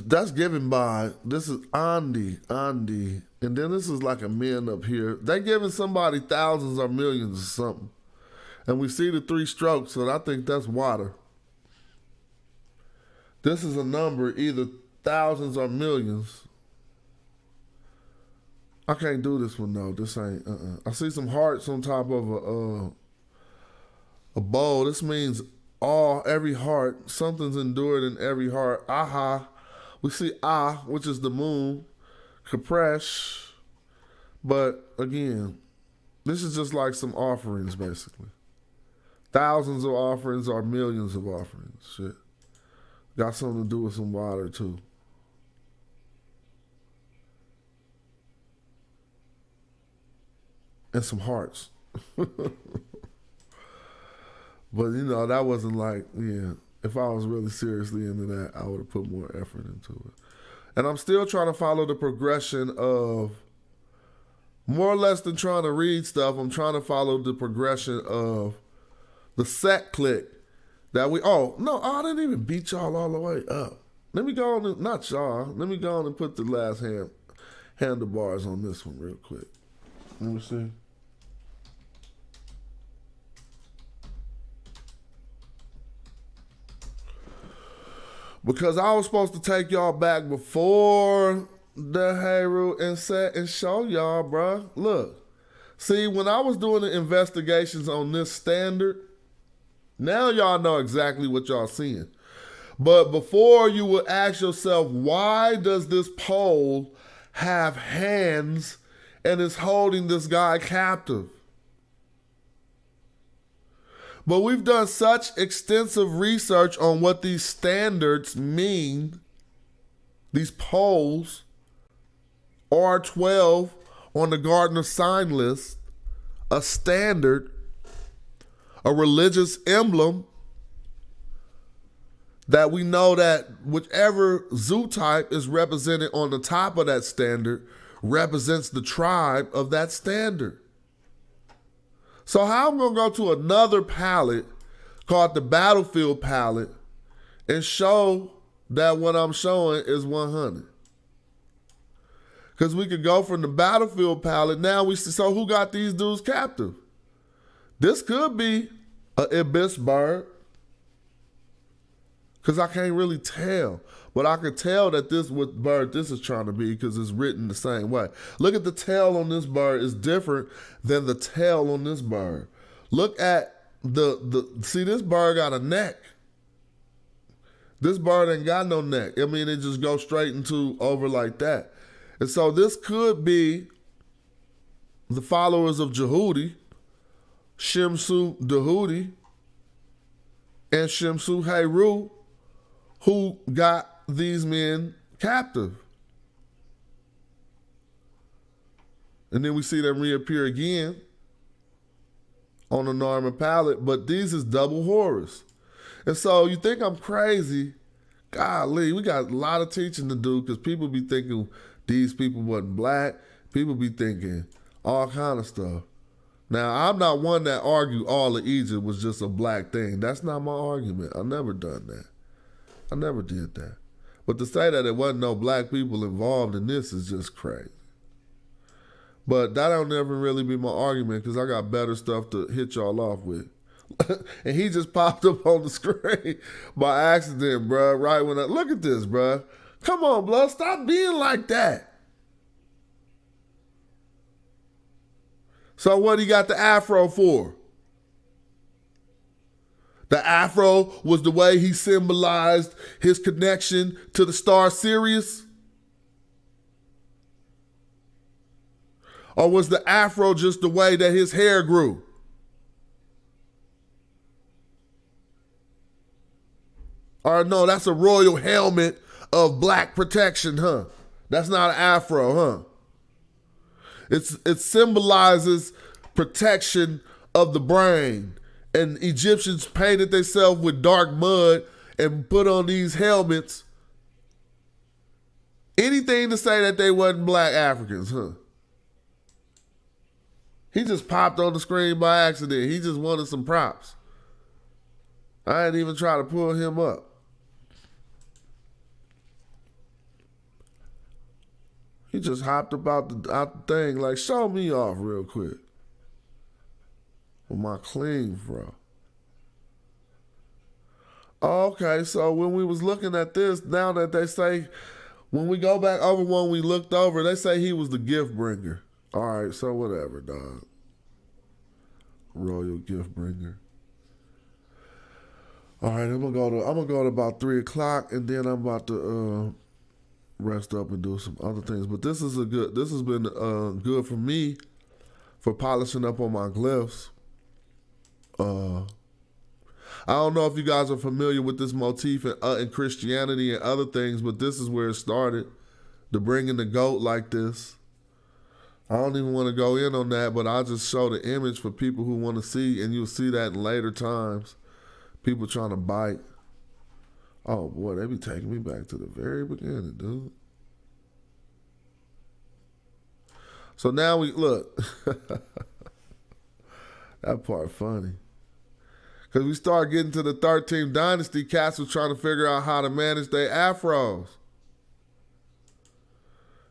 That's given by, this is Andi, and then this is like a men up here. They giving somebody thousands or millions or something. And we see the 3 strokes, so I think that's water. This is a number, either thousands or millions. I can't do this one though. This ain't. I see some hearts on top of a bowl. This means every heart. Something's endured in every heart. Aha. We see which is the moon. Kapresh. But again, this is just like some offerings, basically. Thousands of offerings or millions of offerings. Shit. Got something to do with some water too. And some hearts. But that wasn't like, if I was really seriously into that, I would have put more effort into it. And I'm still trying to follow the progression of, more or less than trying to read stuff, I'm trying to follow the progression of the set click that I didn't even beat y'all all the way up. Let me go on, not y'all, let me go on and put the last handlebars on this one real quick. Let me see. Because I was supposed to take y'all back before the Heru and set and show y'all, bruh. Look. See, when I was doing the investigations on this standard, now y'all know exactly what y'all seeing. But before, you would ask yourself, why does this pole have hands and is holding this guy captive? But we've done such extensive research on what these standards mean, these poles, R12 on the Gardener sign list, a standard, a religious emblem, that we know that whichever zoo type is represented on the top of that standard represents the tribe of that standard. So how I'm going to go to another palette called the Battlefield palette and show that what I'm showing is 100? Because we could go from the Battlefield palette. Now we see, so who got these dudes captive? This could be an ibis bird. Because I can't really tell. But I can tell that this what bird this is trying to be because it's written the same way. Look at the tail on this bird. It's different than the tail on this bird. Look at see, this bird got a neck. This bird ain't got no neck. I mean, it just goes straight into over like that. And so this could be the followers of Jehudi, Shimsu Dehudi, and Shimsu Heru, who got these men captive. And then we see them reappear again on the Norman palette, but these is double horrors. And so you think I'm crazy? Golly, we got a lot of teaching to do because people be thinking these people wasn't black. People be thinking all kind of stuff. Now, I'm not one that argue all of Egypt was just a black thing. That's not my argument. I never done that. I never did that. But to say that there wasn't no black people involved in this is just crazy. But that don't ever really be my argument because I got better stuff to hit y'all off with. And he just popped up on the screen by accident, bruh. Right when I look at this, bruh. Come on, blood. Stop being like that. So what he got the afro for? The afro was the way he symbolized his connection to the star Sirius? Or was the afro just the way that his hair grew? Or no, that's a royal helmet of black protection, huh? That's not an afro, huh? It symbolizes protection of the brain. And Egyptians painted themselves with dark mud and put on these helmets. Anything to say that they wasn't black Africans, huh? He just popped on the screen by accident. He just wanted some props. I didn't even try to pull him up. He just hopped up out the thing like, show me off real quick. With my clean fro. Okay, so when we was looking at this, now that they say, when we go back over one we looked over, they say he was the gift bringer. All right, so whatever, dog. Royal gift bringer. All right, I'm gonna go to about 3 o'clock, and then I'm about to rest up and do some other things. But this has been good for me for polishing up on my glyphs. I don't know if you guys are familiar with this motif in Christianity and other things, but this is where it started. The bringing the goat like this. I don't even want to go in on that, but I'll just show the image for people who want to see, and you'll see that in later times. People trying to bite. Oh boy, they be taking me back to the very beginning, dude. So now we look. That part funny. Because we start getting to the 13th dynasty, cats was trying to figure out how to manage their afros.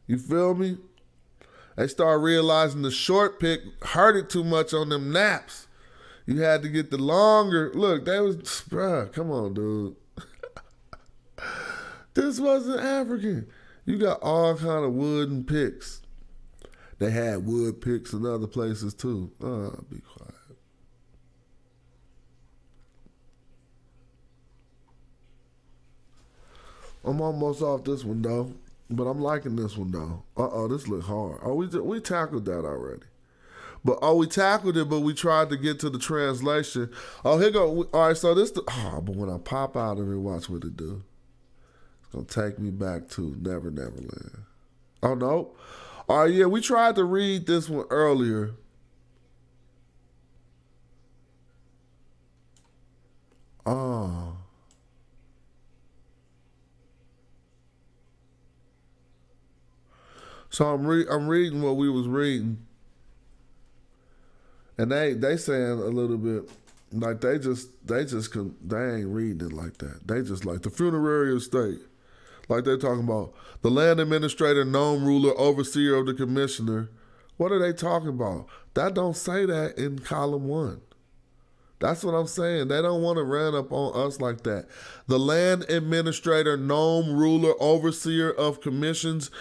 You feel me? They start realizing the short pick hurted too much on them naps. You had to get the longer. Look, they was, bruh, come on, dude. This wasn't African. You got all kind of wooden picks. They had wood picks in other places too. Be quiet. I'm almost off this one though, but I'm liking this one though. This look hard. We tackled that already. But we tackled it, but we tried to get to the translation. Oh, here go. All right, so but when I pop out of it, watch what it do. It's gonna take me back to Never Neverland. Oh no. All right, yeah, we tried to read this one earlier. Oh. So I'm reading what we was reading. And they saying a little bit like they ain't reading it like that. They just like the funerary estate. Like they're talking about the land administrator, nome ruler, overseer of the commissioner. What are they talking about? That don't say that in column 1. That's what I'm saying. They don't want to run up on us like that. The land administrator, nome ruler, overseer of commissions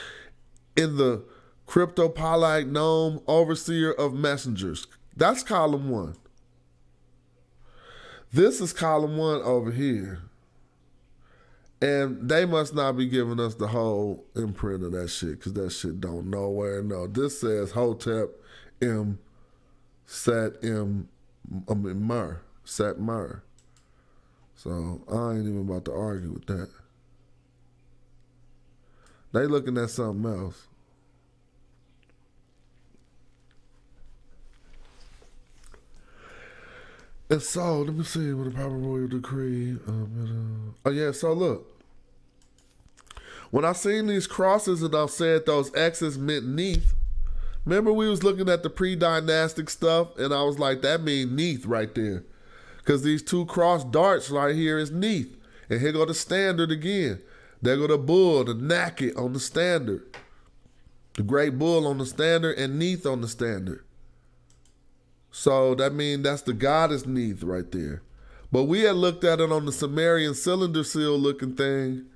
in the cryptopolite nome, overseer of messengers. That's column 1. This is column 1 over here. And they must not be giving us the whole imprint of that shit, because that shit don't nowhere know. This says Hotep M. Set M. Mer. Set Mer. So I ain't even about to argue with that. They looking at something else. And so, let me see what the proper royal decree. Oh yeah, so look. When I seen these crosses and I said those X's meant Neath, remember we was looking at the pre-dynastic stuff and I was like, that mean Neath right there. Because these two cross darts right here is Neath. And here go the standard again. There go the bull, the Naked on the standard. The great bull on the standard and Neath on the standard. So that means that's the goddess Neath right there. But we had looked at it on the Sumerian cylinder seal looking thing,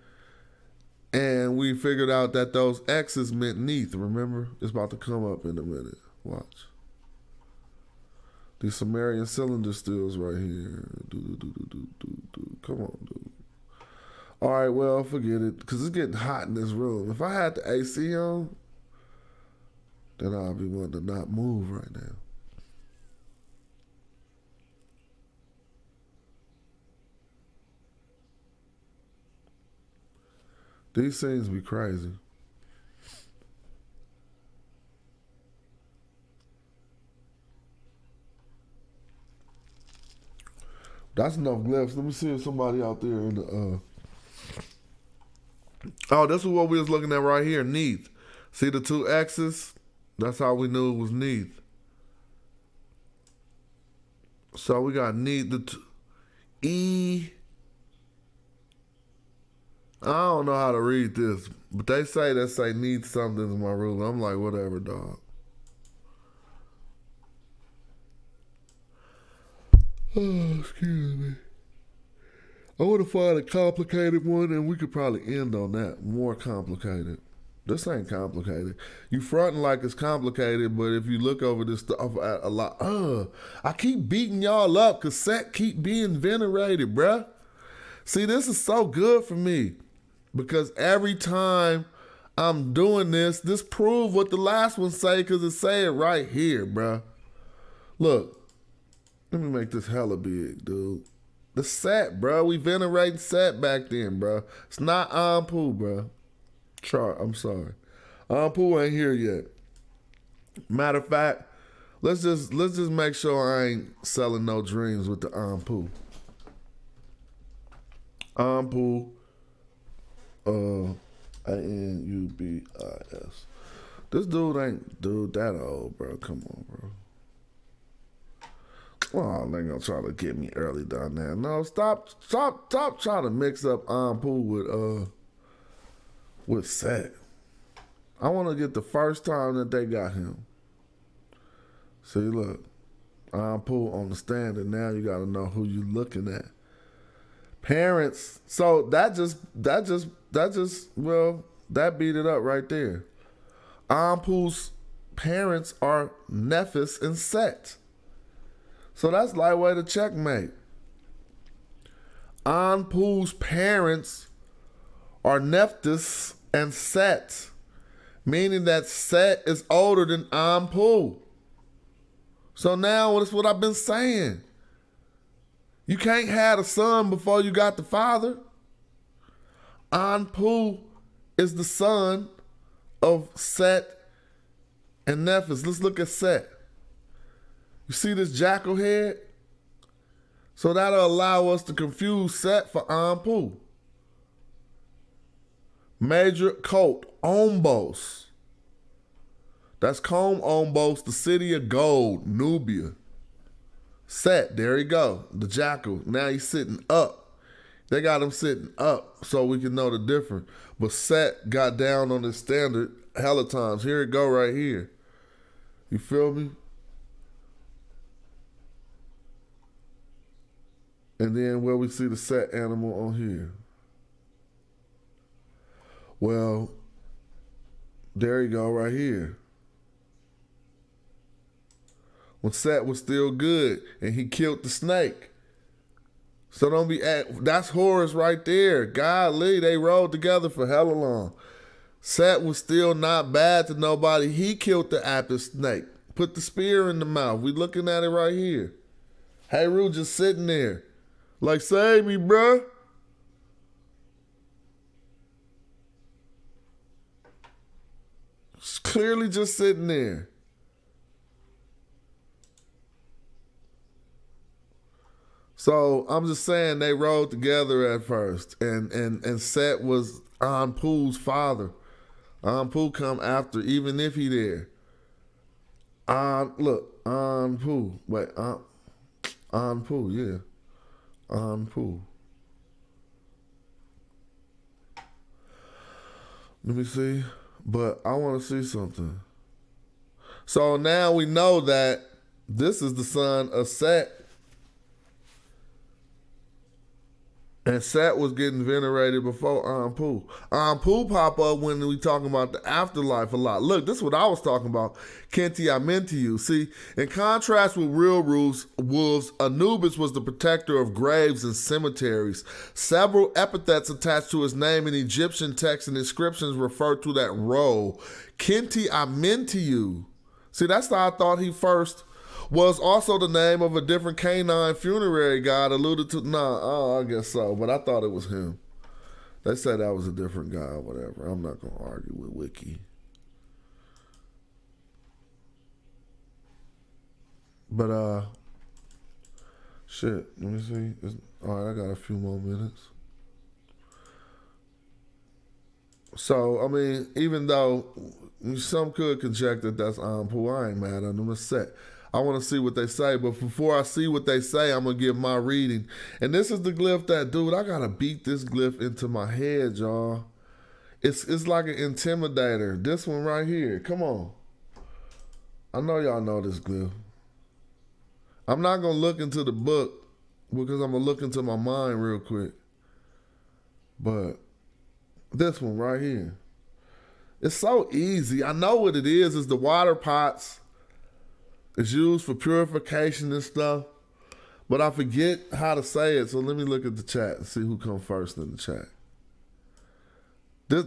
and we figured out that those X's meant Neath, remember? It's about to come up in a minute. Watch. These Sumerian cylinder seals right here. Come on, dude. All right, well, forget it, because it's getting hot in this room. If I had the AC on, then I'd be wanting to not move right now. These things be crazy. That's enough glyphs. Let me see if somebody out there in the Oh, this is what we was looking at right here, Neath. See the two X's? That's how we knew it was Neath. So we got Neath, E. I don't know how to read this, but they say Neath something in my rule. I'm like, whatever, dog. Oh, excuse me. I want to find a complicated one, and we could probably end on that. More complicated. This ain't complicated. You fronting like it's complicated, but if you look over this stuff at a lot, I keep beating y'all up because Set keep being venerated, bruh. See, this is so good for me because every time I'm doing this prove what the last one say because it say it right here, bruh. Look. Let me make this hella big, dude. The Set, bro. We venerating Set back then, bro. It's not Anpu, bro. I'm sorry. Anpu ain't here yet. Matter of fact, let's just make sure I ain't selling no dreams with the Anpu. Anpu, A-N-U-B-I-S. This dude ain't that old, bro. Come on, bro. Oh, they gonna try to get me early down there. No, stop trying to mix up Anpu with Set. I want to get the first time that they got him. See, look, Anpu on the stand, and now you got to know who you looking at. Parents. So that beat it up right there. Anpu's parents are Nephis and Set. So that's lightweight to checkmate. Anpu's parents are Nephthys and Set, meaning that Set is older than Anpu. So now that's what I've been saying. You can't have a son before you got the father. Anpu is the son of Set and Nephthys. Let's look at Set. You see this jackal head? So that'll allow us to confuse Set for Anpu. Major coat, Ombos. That's Combe Ombos, the city of gold, Nubia. Set, there you go, the jackal. Now he's sitting up. They got him sitting up so we can know the difference. But Set got down on his standard hella times. Here it go right here. You feel me? And then where we see the Set animal on here. Well, there you go right here. When Set was still good and he killed the snake. So don't be that's Horus right there. Golly, they rode together for hella long. Set was still not bad to nobody. He killed the apple snake. Put the spear in the mouth. We looking at it right here. Heru just sitting there. Like, save me, bruh. It's clearly just sitting there. So I'm just saying they rode together at first. And Set was Anpu's father. Anpu come after, even if he there. Look, Anpu. Wait, Anpu, yeah. Anpu. Let me see. But I want to see something. So now we know that this is the son of Set. And Set was getting venerated before Anpu. Anpu pop up when we talking about the afterlife a lot. Look, this is what I was talking about. Kenti, I meant to you. See, in contrast with real wolves, Anubis was the protector of graves and cemeteries. Several epithets attached to his name in Egyptian texts and inscriptions refer to that role. Kenti, I meant to you. See, that's how I thought he first was also the name of a different canine funerary god alluded to. I guess so, but I thought it was him. They said that was a different guy or whatever. I'm not going to argue with Wiki. But, shit, let me see. All right, I got a few more minutes. So, I mean, even though some could conjecture that's Anpu, I ain't mad at him. It's Set. I want to see what they say, but before I see what they say, I'm going to give my reading. And this is the glyph that, dude, I got to beat this glyph into my head, y'all. It's like an intimidator. This one right here. Come on. I know y'all know this glyph. I'm not going to look into the book because I'm going to look into my mind real quick. But this one right here. It's so easy. I know what it is. It's the water pots. It's used for purification and stuff, but I forget how to say it. So let me look at the chat and see who comes first in the chat.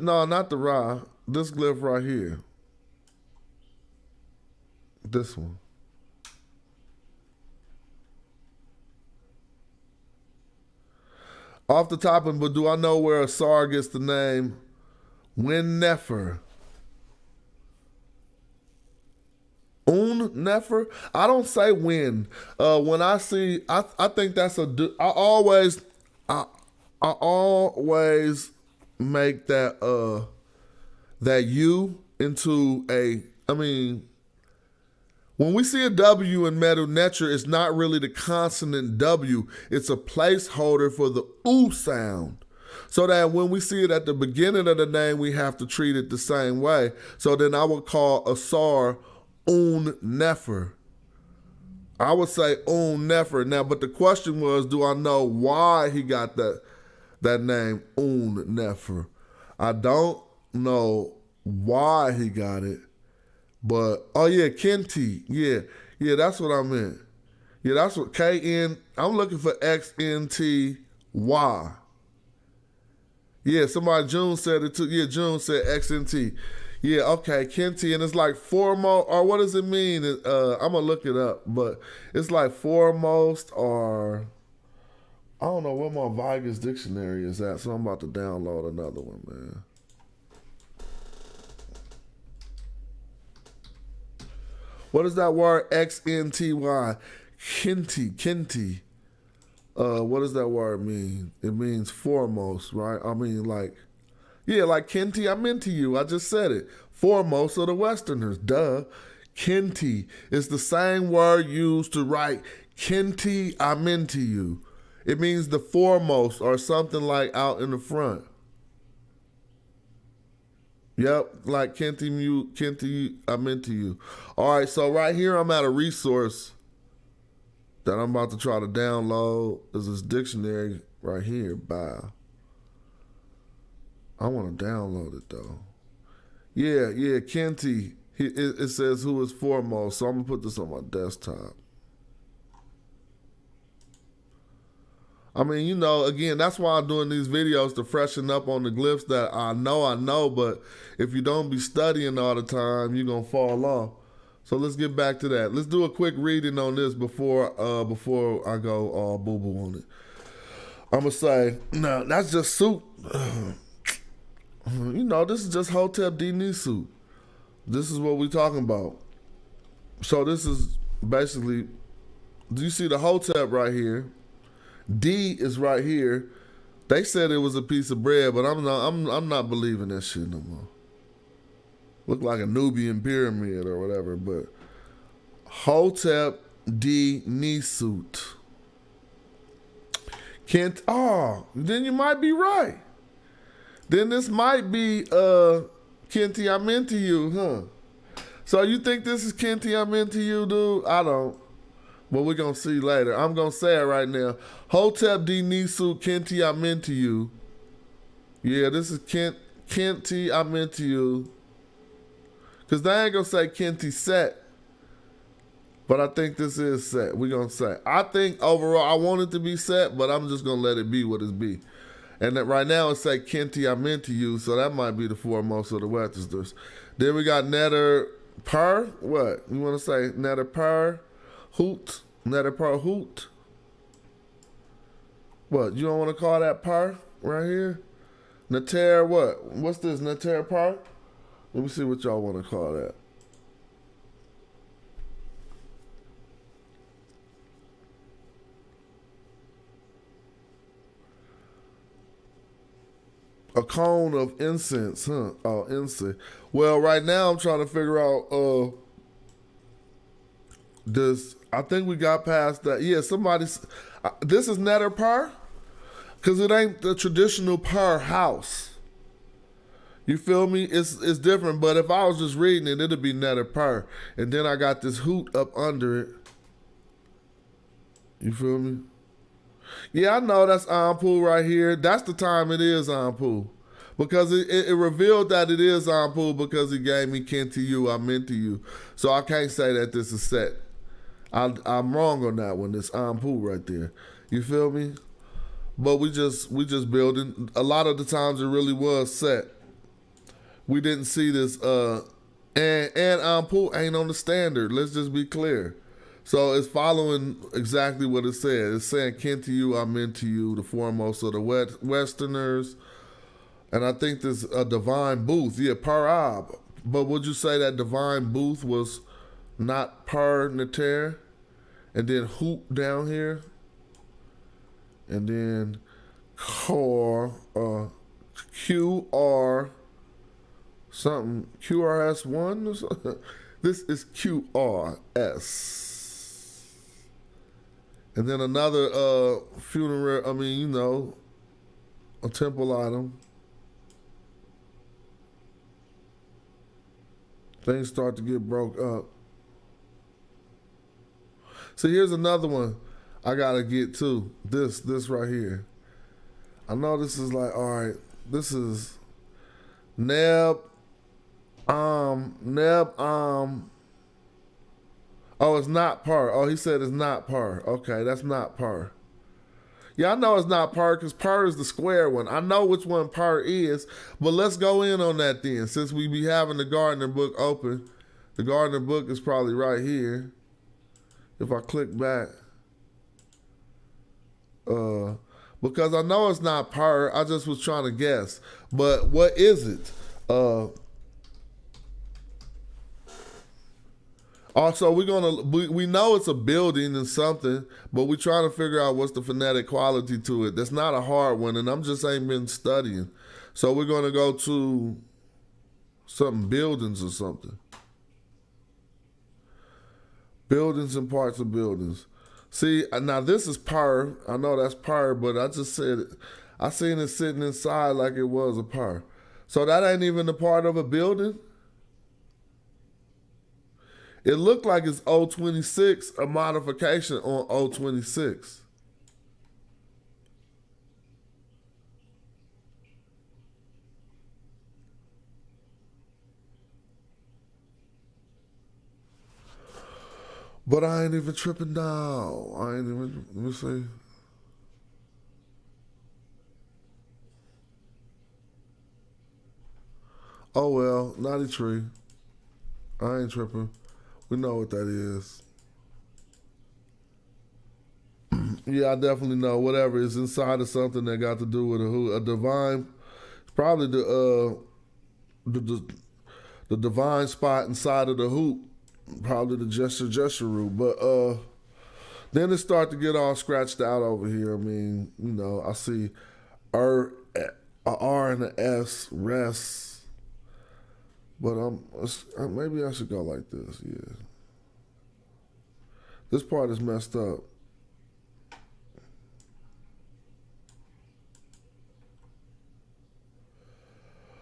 No, not the Ra. This glyph right here. This one. Off the top, but do I know where Asar gets the name Nefer? Nefer? I don't say when. When I see, I think that's I always make that U into a. I mean, when we see a W in Medu Netcher, it's not really the consonant W. It's a placeholder for the oo sound. So that when we see it at the beginning of the name, we have to treat it the same way. So then I would call Asar Nefer. I would say Nefer. Now, but the question was, do I know why he got that name Nefer? I don't know why he got it, but oh yeah, Kenti. Yeah, that's what I meant. Yeah, that's what KN. I'm looking for XNTY. Yeah, somebody June said it too. Yeah, June said XNT. Yeah, okay, Kenti, and it's like foremost, or what does it mean? I'm gonna look it up, but it's like foremost, or I don't know where my Vigus dictionary is at, so I'm about to download another one, man. What is that word? XNTY, Kenti. What does that word mean? It means foremost, right? I mean, like. Yeah, like Kenti, I'm into you. I just said it. Foremost of the Westerners. Duh. Kenti is the same word used to write Kenti, I'm into you. It means the foremost or something like out in the front. Yep, like Kenti, I'm into you. All right, so right here I'm at a resource that I'm about to try to download. There's this dictionary right here. Bye. I want to download it though. Yeah, Kenti. It says who is foremost, so I'm gonna put this on my desktop. I mean, you know, again, that's why I'm doing these videos to freshen up on the glyphs that I know, but if you don't be studying all the time, you're going to fall off. So let's get back to that. Let's do a quick reading on this before I go all boo-boo on it. I'm going to say, no, that's just suit. You know, this is just Hotep D Nisu. This is what we're talking about. So this is basically, do you see the Hotep right here? D is right here. They said it was a piece of bread, but I'm not believing that shit no more. Look like a Nubian pyramid or whatever, but Hotep D Nisut. Then you might be right. Then this might be Kenti, I'm into you, huh? So you think this is Kenti, I'm into you, dude? I don't. But we're going to see later. I'm going to say it right now. Hotep D Nisu, Kenti, I'm into you. Yeah, this is Kenti, I'm into you. Because they ain't going to say Kenti Set. But I think this is Set. We're going to say. I think overall, I want it to be Set, but I'm just going to let it be what it be. And that right now it say Kenti, I'm into you, so that might be the foremost of the Westerners. Then we got Netter Per. What? You want to say Netter Per? Hoot? Netter Per Hoot? What? You don't want to call that Per right here? Netter what? What's this? Netter Per? Let me see what y'all want to call that. A cone of incense, huh? Oh, incense. Well, right now I'm trying to figure out this. I think we got past that. Yeah, this is Netter Per? Because it ain't the traditional Per house. You feel me? It's different, but if I was just reading it, it'd be Netter Per. And then I got this hoot up under it. You feel me? Yeah, I know that's Anpu right here. That's the time it is Anpu. Because it revealed that it is Anpu because he gave me Kenti you, I'm into you. So I can't say that this is Set. I'm wrong on that one. It's Anpu right there. You feel me? But we just building. A lot of the times it really was Set. We didn't see this and Anpu ain't on the standard. Let's just be clear. So it's following exactly what it said. It's saying, Kenti you, I'm into you, the foremost of the Westerners. And I think this a divine booth. Yeah, Parab. But would you say that divine booth was not Per Neter? And then Hoop down here? And then Core, QR, something, QRS1 or something. This is QRS. And then another funeral, a temple item. Things start to get broke up. So here's another one I gotta get to. This right here. I know this is like, all right, this is Neb, oh, it's not Per. Oh, he said it's not Per. Okay, that's not Per. Yeah, I know it's not Per because Per is the square one. I know which one Per is, but let's go in on that then. Since we be having the Gardner book open, the Gardner book is probably right here. If I click back, because I know it's not Per. I just was trying to guess. But what is it? Also, we know it's a building and something, but we're trying to figure out what's the phonetic quality to it. That's not a hard one, and I'm just ain't been studying. So we're gonna go to something buildings or something. Buildings and parts of buildings. See, now this is Per. I know that's Per, but I just said it. I seen it sitting inside like it was a Per. So that ain't even a part of a building? It looked like it's 026, a modification on 026. But I ain't even tripping now. Let me see. Oh well, naughty tree. I ain't tripping. We know what that is. Yeah, I definitely know. Whatever is inside of something that got to do with a divine, probably the the divine spot inside of the hoop, probably the gesture root. But then it start to get all scratched out over here. I mean, I see a R and a S rest, but maybe I should go like this. Yeah, this part is messed up.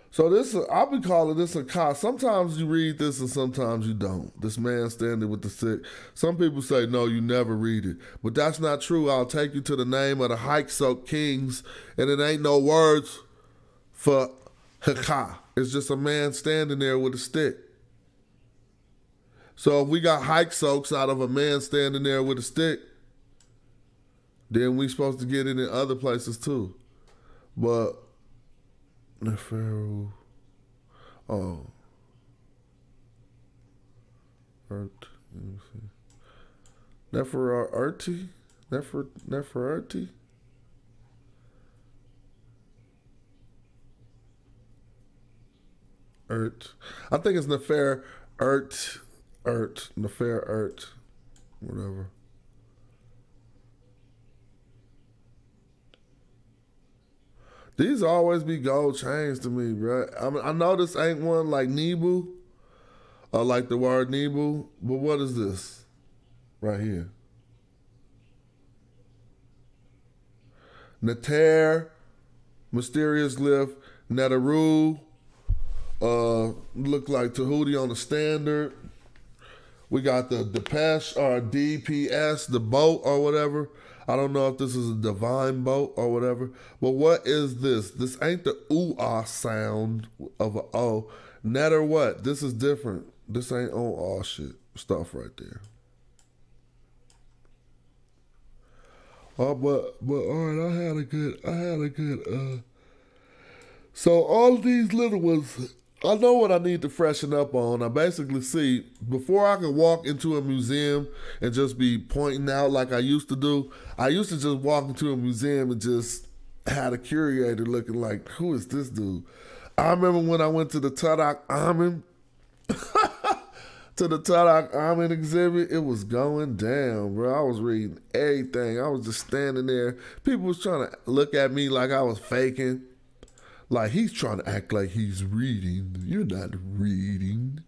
So I'll be calling this a cop. Sometimes you read this and sometimes you don't. This man standing with the sick. Some people say, no, you never read it. But that's not true. I'll take you to the name of the hike-soaked kings, and it ain't no words for haka. It's just a man standing there with a stick. So if we got hike-soaks out of a man standing there with a stick, then we supposed to get it in other places too. But Neferu. Oh. Let me see. Neferarti? Neferarti? I think it's Nefer Nefer whatever. These always be gold chains to me, bro. I know this ain't one like Nebu, or like the word Nebu, but what is this right here? Neter, mysterious glyph, Netaru, look like Tahuti on the standard. We got the Depeche or DPS, the boat or whatever. I don't know if this is a divine boat or whatever. But what is this? This ain't the ooh-ah sound of a O. Net or what? This is different. This ain't on shit stuff right there. Oh, but all right, I had a good. So all these little ones, I know what I need to freshen up on. I basically see, before I can walk into a museum and just be pointing out like I used to do, I used to just walk into a museum and just had a curator looking like, who is this dude? I remember when I went to the Tadak Amin, exhibit, it was going down, bro. I was reading everything. I was just standing there. People was trying to look at me like I was faking. Like, he's trying to act like he's reading. You're not reading.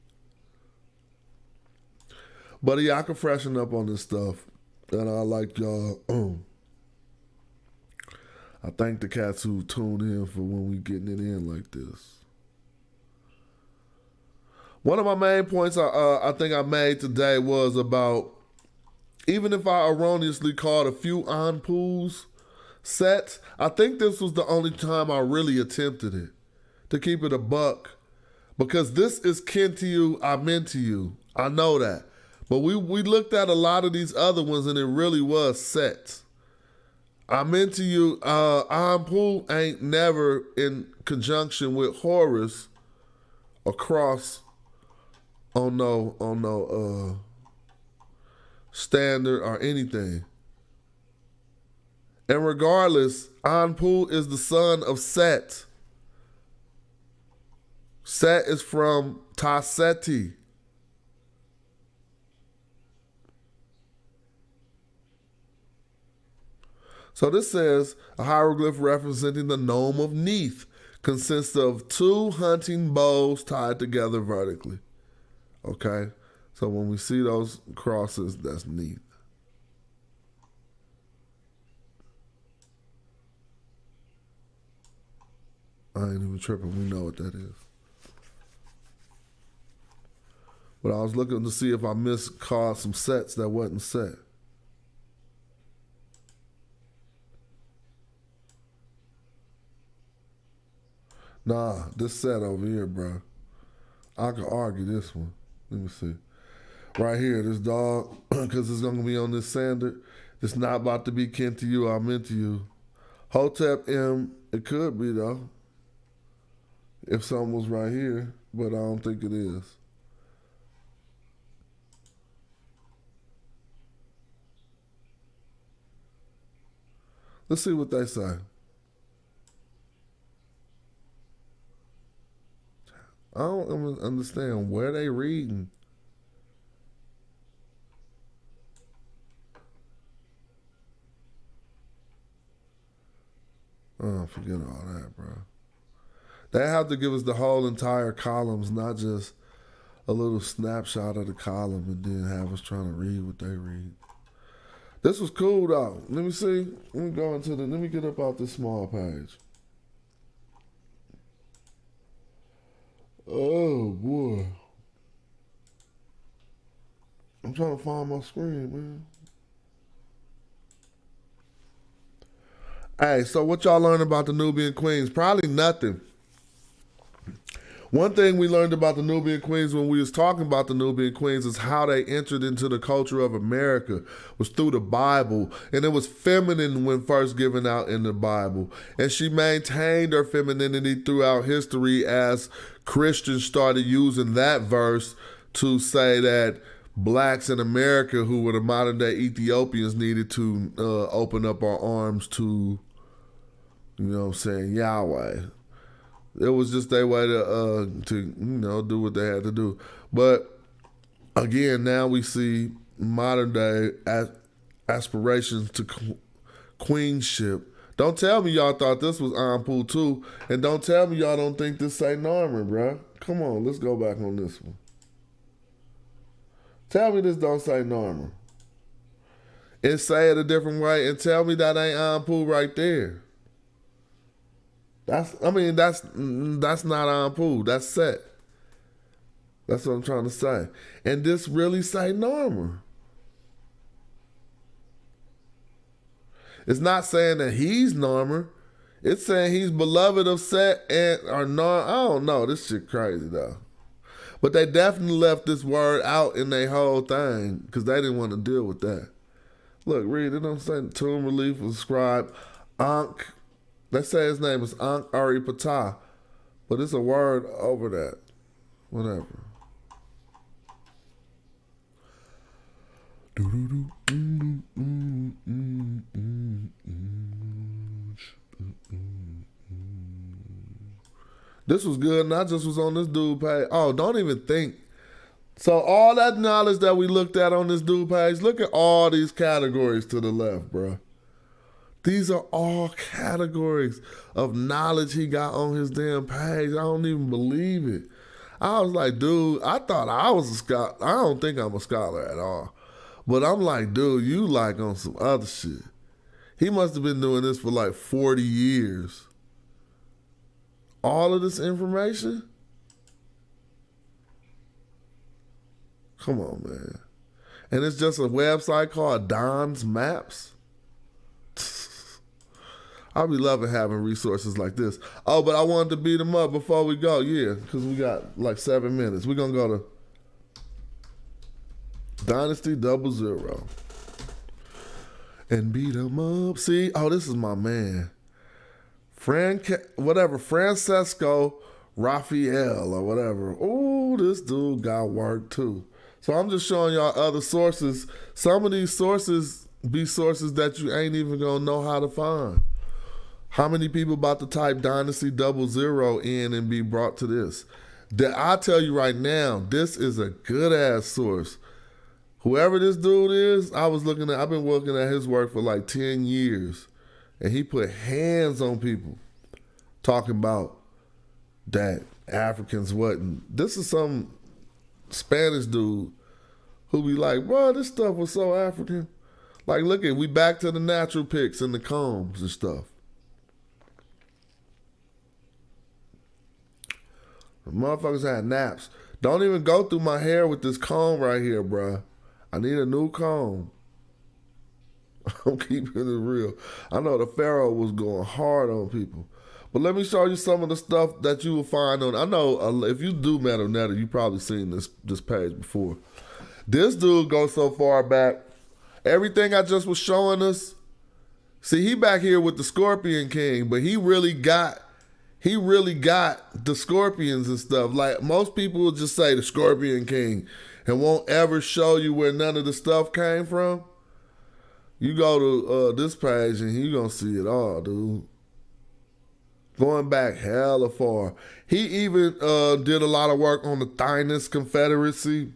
But yeah, I can freshen up on this stuff. And I like y'all. I thank the cats who tune in for when we getting it in like this. One of my main points I think I made today was about, even if I erroneously called a few Anpus sets, I think this was the only time I really attempted it, to keep it a buck, because this is kin to you, I'm into you. I know that. But we looked at a lot of these other ones and it really was sets. I'm into you, Anpu ain't never in conjunction with Horus across on no standard or anything. And regardless, Anpu is the son of Set. Set is from Taseti. So this says, a hieroglyph representing the nome of Neith consists of 2 hunting bows tied together vertically. Okay? So when we see those crosses, that's Neith. I ain't even tripping. We know what that is. But I was looking to see if I miscalled some sets that wasn't set. Nah, this set over here, bro. I could argue this one. Let me see. Right here, this dog, because it's going to be on this standard. It's not about to be kin to you, I'm into you. Hotep M, it could be though. if something was right here, but I don't think it is. Let's see what they say. I don't understand where they reading. Oh, forget all that, bro. They have to give us the whole entire columns, not just a little snapshot of the column and then have us trying to read what they read. This was cool though. Let me see. Let me get up out this small page. Oh boy. I'm trying to find my screen, man. Hey, so what y'all learned about the Nubian Queens? Probably nothing. One thing we learned about the Nubian Queens when we was talking about the Nubian Queens is how they entered into the culture of America was through the Bible. And it was feminine when first given out in the Bible. And she maintained her femininity throughout history as Christians started using that verse to say that blacks in America who were the modern day Ethiopians needed to open up our arms to, you know what I'm saying, Yahweh. It was just their way to do what they had to do. But again, now we see modern day aspirations to queenship. Don't tell me y'all thought this was Anpu too, and don't tell me y'all don't think this say Norman, bro. Come on, let's go back on this one. Tell me this don't say Norman. And say it a different way, and tell me that ain't Anpu right there. That's not Anpu. That's Set. That's what I'm trying to say. And this really say Norma. It's not saying that he's Norma. It's saying he's beloved of Set or Norma. I don't know. This shit crazy though. But they definitely left this word out in their whole thing because they didn't want to deal with that. Look, read it. I'm saying tomb relief was scribe Ankh. They say his name is Ankh Ari Patah, but it's a word over that. Whatever. This was good, and I just was on this dude page. Oh, don't even think. So all that knowledge that we looked at on this dude page, look at all these categories to the left, bro. These are all categories of knowledge he got on his damn page. I don't even believe it. I was like, dude, I thought I was a scholar. I don't think I'm a scholar at all. But I'm like, dude, you like on some other shit. He must have been doing this for like 40 years. All of this information? Come on, man. And it's just a website called Don's Maps? I'll be loving having resources like this. Oh, but I wanted to beat him up before we go. Yeah, because we got like 7 minutes. We're going to go to Dynasty 00 and beat him up. See? Oh, this is my man. Francesco Raphael or whatever. Oh, this dude got work too. So I'm just showing y'all other sources. Some of these sources be sources that you ain't even going to know how to find. How many people about to type Dynasty 00 in and be brought to this? I tell you right now, this is a good ass source. Whoever this dude is, I've been looking at his work for like 10 years. And he put hands on people talking about that Africans wasn't. This is some Spanish dude who be like, bro, this stuff was so African. Like, look we back to the natural picks and the combs and stuff. The motherfuckers had naps. Don't even go through my hair with this comb right here, bro. I need a new comb. I'm keeping it real. I know the Pharaoh was going hard on people. But let me show you some of the stuff that you will find on. I know if you do Medu Netcher, you probably seen this page before. This dude goes so far back. Everything I just was showing us. See, he back here with the Scorpion King, but he really got he really got the scorpions and stuff. Like, most people will just say the Scorpion King and won't ever show you where none of the stuff came from. You go to this page and you're going to see it all, dude. Going back hella far. He even did a lot of work on the Thinus Confederacy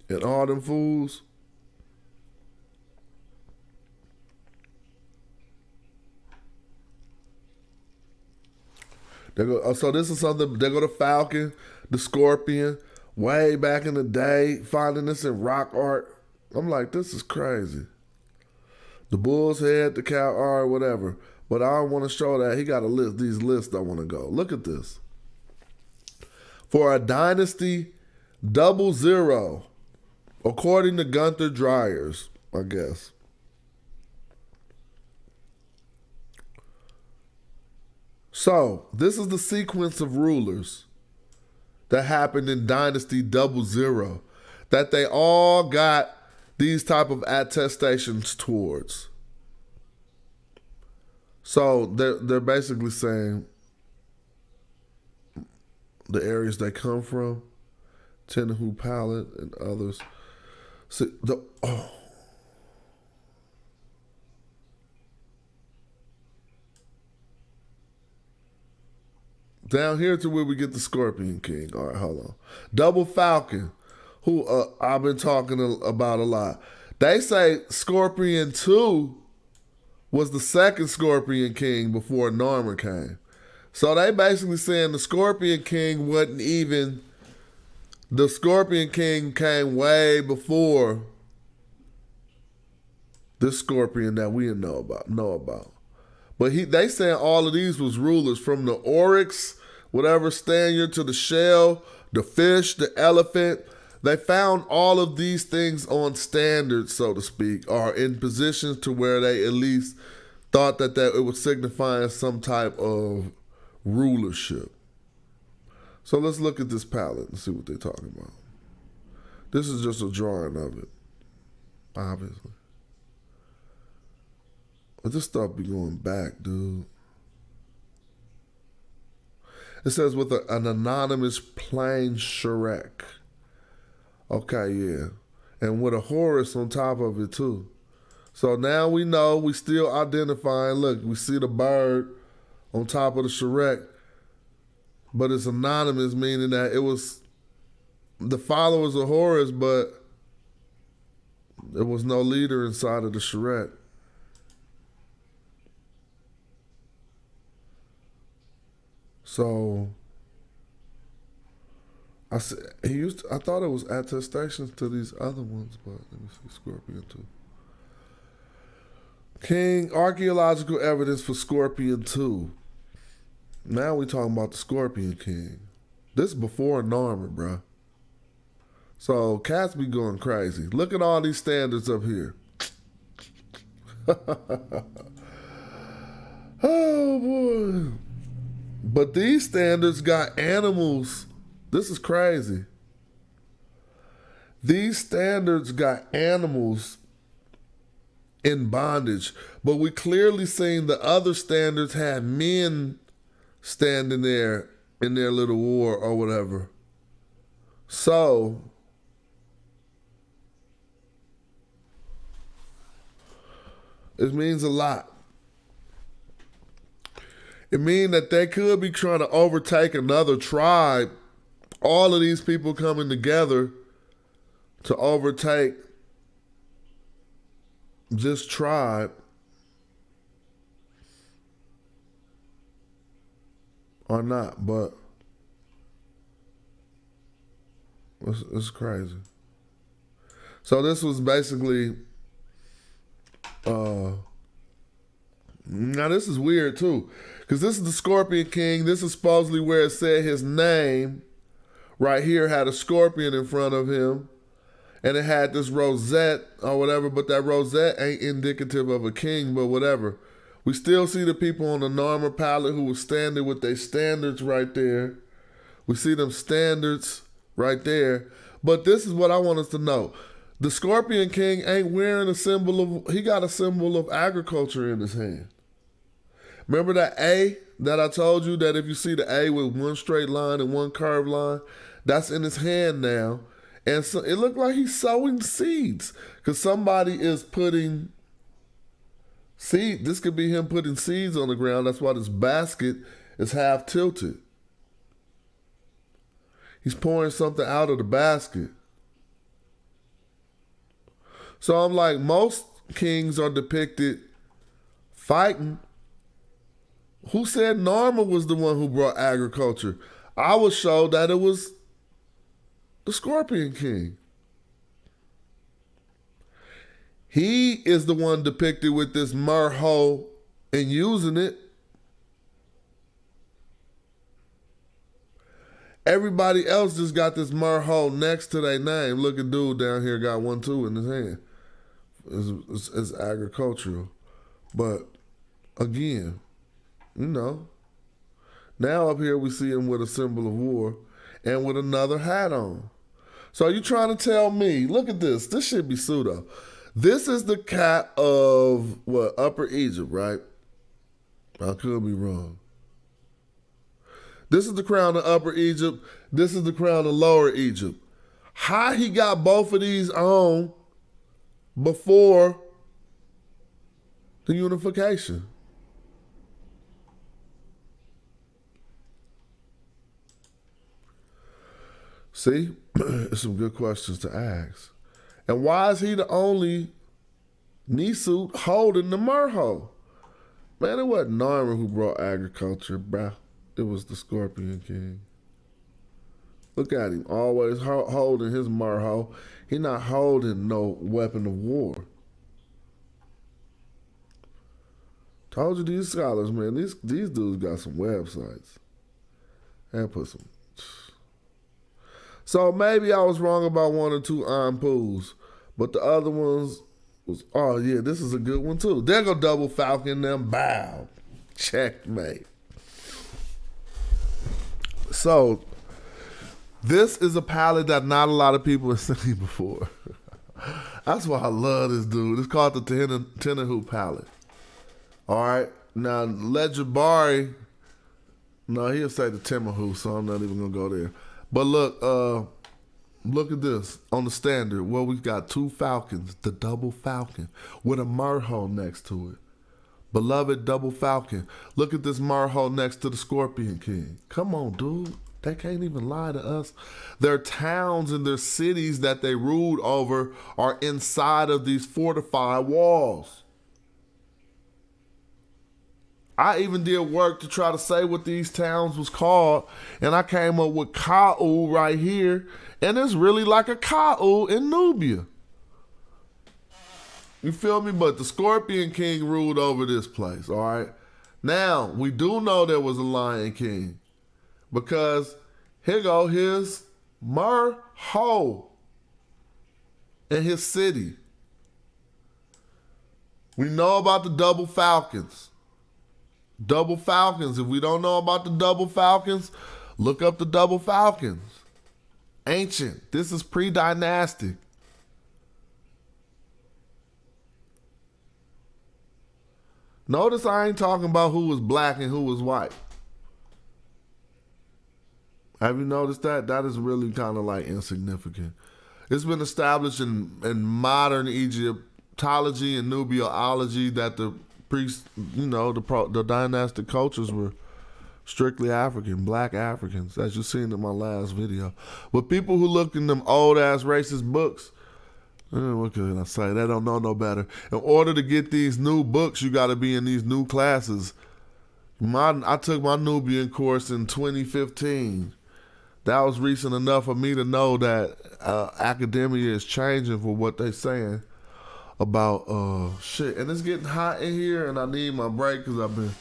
and all them fools. So this is something, they go to Falcon, the Scorpion, way back in the day, finding this in rock art. I'm like, this is crazy. The bull's head, the cow art, whatever. But I don't want to show that. He got a list, these lists I want to go. Look at this. For a dynasty 00, according to Gunther Dryers, I guess. So, this is the sequence of rulers that happened in Dynasty 00 that they all got these type of attestations towards. So, they're basically saying the areas they come from, Tenahu Palette and others. See, down here to where we get the Scorpion King. All right, hold on. Double Falcon, who I've been talking about a lot. They say Scorpion 2 was the second Scorpion King before Narmer came. So they basically saying the Scorpion King wasn't even... The Scorpion King came way before this Scorpion that we know about. But they saying all of these was rulers, from the oryx, whatever Stanyard, to the shell, the fish, the elephant. They found all of these things on standards, so to speak, or in positions to where they at least thought that it was signifying some type of rulership. So let's look at this palette and see what they're talking about. This is just a drawing of it, obviously. But this stuff be going back, dude. It says with an anonymous plain Shrek. Okay, yeah. And with a Horus on top of it, too. So now we know, we still identifying. Look, we see the bird on top of the Shrek. But it's anonymous, meaning that it was the followers of Horus, but there was no leader inside of the Shrek. So I thought it was attestations to these other ones, but let me see, Scorpion 2. King, archaeological evidence for Scorpion 2. Now we talking about the Scorpion King. This is before Narmer, bruh. So cats be going crazy. Look at all these standards up here. Oh boy. But these standards got animals. This is crazy. These standards got animals in bondage. But we clearly seen the other standards had men standing there in their little war or whatever. So it means a lot. It means that they could be trying to overtake another tribe. All of these people coming together to overtake this tribe. Or not, but it's crazy. So this was basically, now this is weird too, because this is the Scorpion King. This is supposedly where it said his name. Right here had a scorpion in front of him, and it had this rosette or whatever, but that rosette ain't indicative of a king, but whatever. We still see the people on the Narmer palette who were standing with their standards right there. We see them standards right there. But this is what I want us to know. The Scorpion King ain't wearing a symbol of, he got a symbol of agriculture in his hand. Remember that A that I told you that if you see the A with one straight line and one curved line, that's in his hand now. And so it looked like he's sowing seeds because somebody is putting seed. This could be him putting seeds on the ground. That's why this basket is half tilted. He's pouring something out of the basket. So I'm like, most kings are depicted fighting. Who said Narmer was the one who brought agriculture? I was showed that it was the Scorpion King. He is the one depicted with this merho and using it. Everybody else just got this merho next to their name. Look at dude down here got 1, 2 in his hand. It's agricultural. But again, you know, now up here we see him with a symbol of war and with another hat on. So you trying to tell me, look at this. This should be pseudo. This is the cap of what, Upper Egypt, right? I could be wrong. This is the crown of Upper Egypt. This is the crown of Lower Egypt. How he got both of these on before the unification? See, it's some good questions to ask. And why is he the only Nisu holding the merho? Man, it wasn't Narmer who brought agriculture, bruh. It was the Scorpion King. Look at him, always holding his merho. He not holding no weapon of war. Told you these scholars, man, these dudes got some websites. And put some. So maybe I was wrong about 1 or 2 pools, but the other ones was, oh yeah, this is a good one too. There go Double Falcon, them bow. Checkmate. So, this is a palette that not a lot of people have seen before. That's why I love this dude. It's called the Tenahu palette. All right. Now, Legendary, no, he'll say the Timahu, so I'm not even going to go there. But look at this. On the standard, well, we've got 2 falcons, the Double Falcon, with a merho next to it. Beloved Double Falcon. Look at this merho next to the Scorpion King. Come on, dude. They can't even lie to us. Their towns and their cities that they ruled over are inside of these fortified walls. I even did work to try to say what these towns was called, and I came up with Ka'u right here, and it's really like a Ka'u in Nubia. You feel me? But the Scorpion King ruled over this place, all right? Now, we do know there was a Lion King because here go his merho in his city. We know about the Double Falcons. Double Falcons. If we don't know about the Double Falcons, look up the Double Falcons. Ancient. This is pre-dynastic. Notice I ain't talking about who was black and who was white. Have you noticed that? That is really kind of like insignificant. It's been established in modern Egyptology and Nubiology that the priests, you know, the dynastic cultures were strictly African, black Africans, as you've seen in my last video. But people who look in them old-ass racist books, what can I say? They don't know no better. In order to get these new books, you got to be in these new classes. I took my Nubian course in 2015. That was recent enough for me to know that academia is changing for what they're saying about shit. And it's getting hot in here, and I need my break because I've been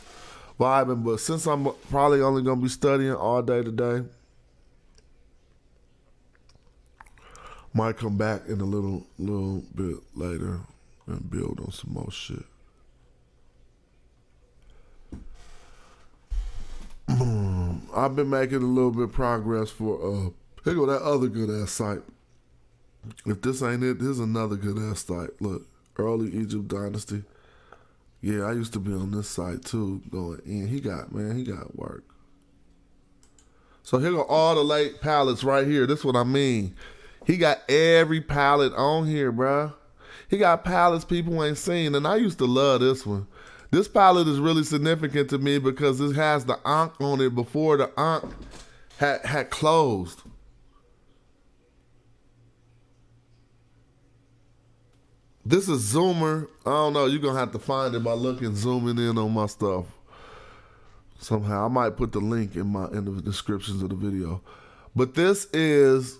vibing. But since I'm probably only going to be studying all day today, might come back in a little bit later and build on some more shit. I've been making a little bit of progress for here go that other good ass site. If this ain't it, here's another good ass site. Look, early Egypt dynasty. Yeah, I used to be on this site too, going in. He got work. So here go all the late pallets right here. This is what I mean. He got every pallet on here, bruh. He got pallets people ain't seen, and I used to love this one. This pallet is really significant to me because it has the Ankh on it before the Ankh had closed. This is Zoomer. I don't know. You're going to have to find it by zooming in on my stuff. Somehow. I might put the link in the descriptions of the video. But this is,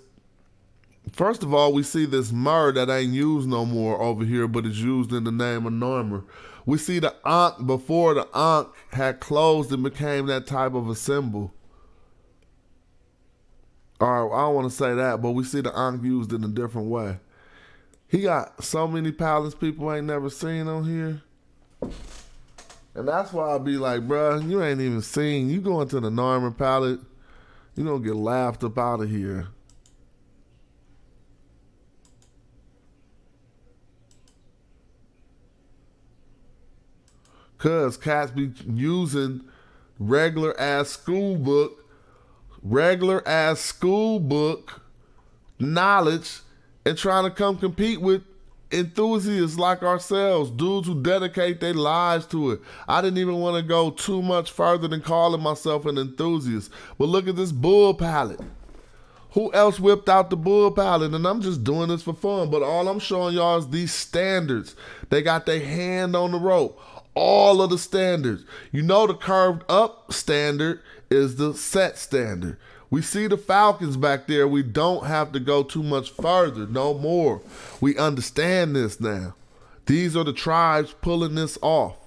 first of all, we see this myrrh that ain't used no more over here, but it's used in the name of Normer. We see the Ankh before the Ankh had closed and became that type of a symbol. Or I don't want to say that, but we see the Ankh used in a different way. He got so many pallets people ain't never seen on here. And that's why I'll be like, bruh, you ain't even seen. You go into the Norman pallet, you gonna get laughed up out of here. Cause cats be using regular ass school book knowledge and trying to come compete with enthusiasts like ourselves, dudes who dedicate their lives to it. I didn't even want to go too much further than calling myself an enthusiast. But look at this bull pallet. Who else whipped out the bull pallet? And I'm just doing this for fun, but all I'm showing y'all is these standards. They got their hand on the rope. All of the standards. You know the curved up standard is the set standard. We see the Falcons back there. We don't have to go too much further. No more. We understand this now. These are the tribes pulling this off.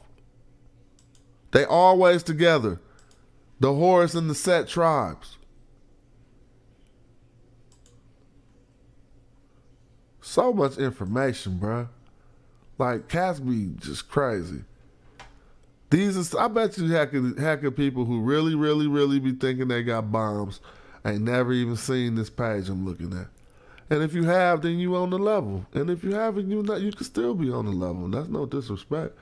They always together. The Horus and the Set tribes. So much information, bruh. Like, cats be just crazy. I bet you hacking people who really be thinking they got bombs ain't never even seen this page I'm looking at. And if you have, then you on the level. And if you haven't, you can still be on the level. That's no disrespect.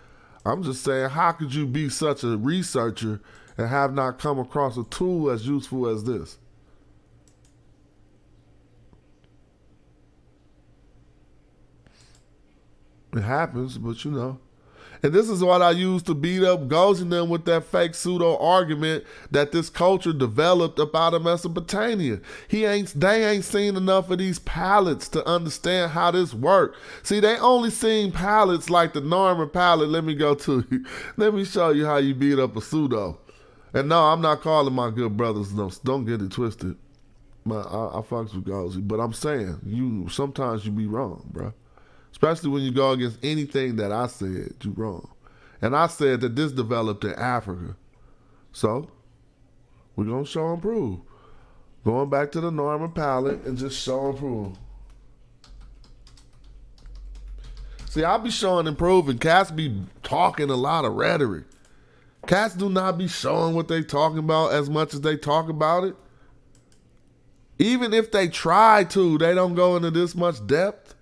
I'm just saying, how could you be such a researcher and have not come across a tool as useful as this? It happens, but you know. And this is what I use to beat up Goes and them with that fake pseudo argument that this culture developed up out of Mesopotamia. They ain't seen enough of these palettes to understand how this works. See, they only seen palettes like the Norman palette. Let me go to you. Let me show you how you beat up a pseudo. And no, I'm not calling my good brothers. No, don't get it twisted. I fucks with Gozy, but I'm saying sometimes you be wrong, bro. Especially when you go against anything that I said, you wrong. And I said that this developed in Africa. So, we're going to show and prove. Going back to the Norman palette and just show and prove. See, I be showing and proving. Cats be talking a lot of rhetoric. Cats do not be showing what they talking about as much as they talk about it. Even if they try to, they don't go into this much depth.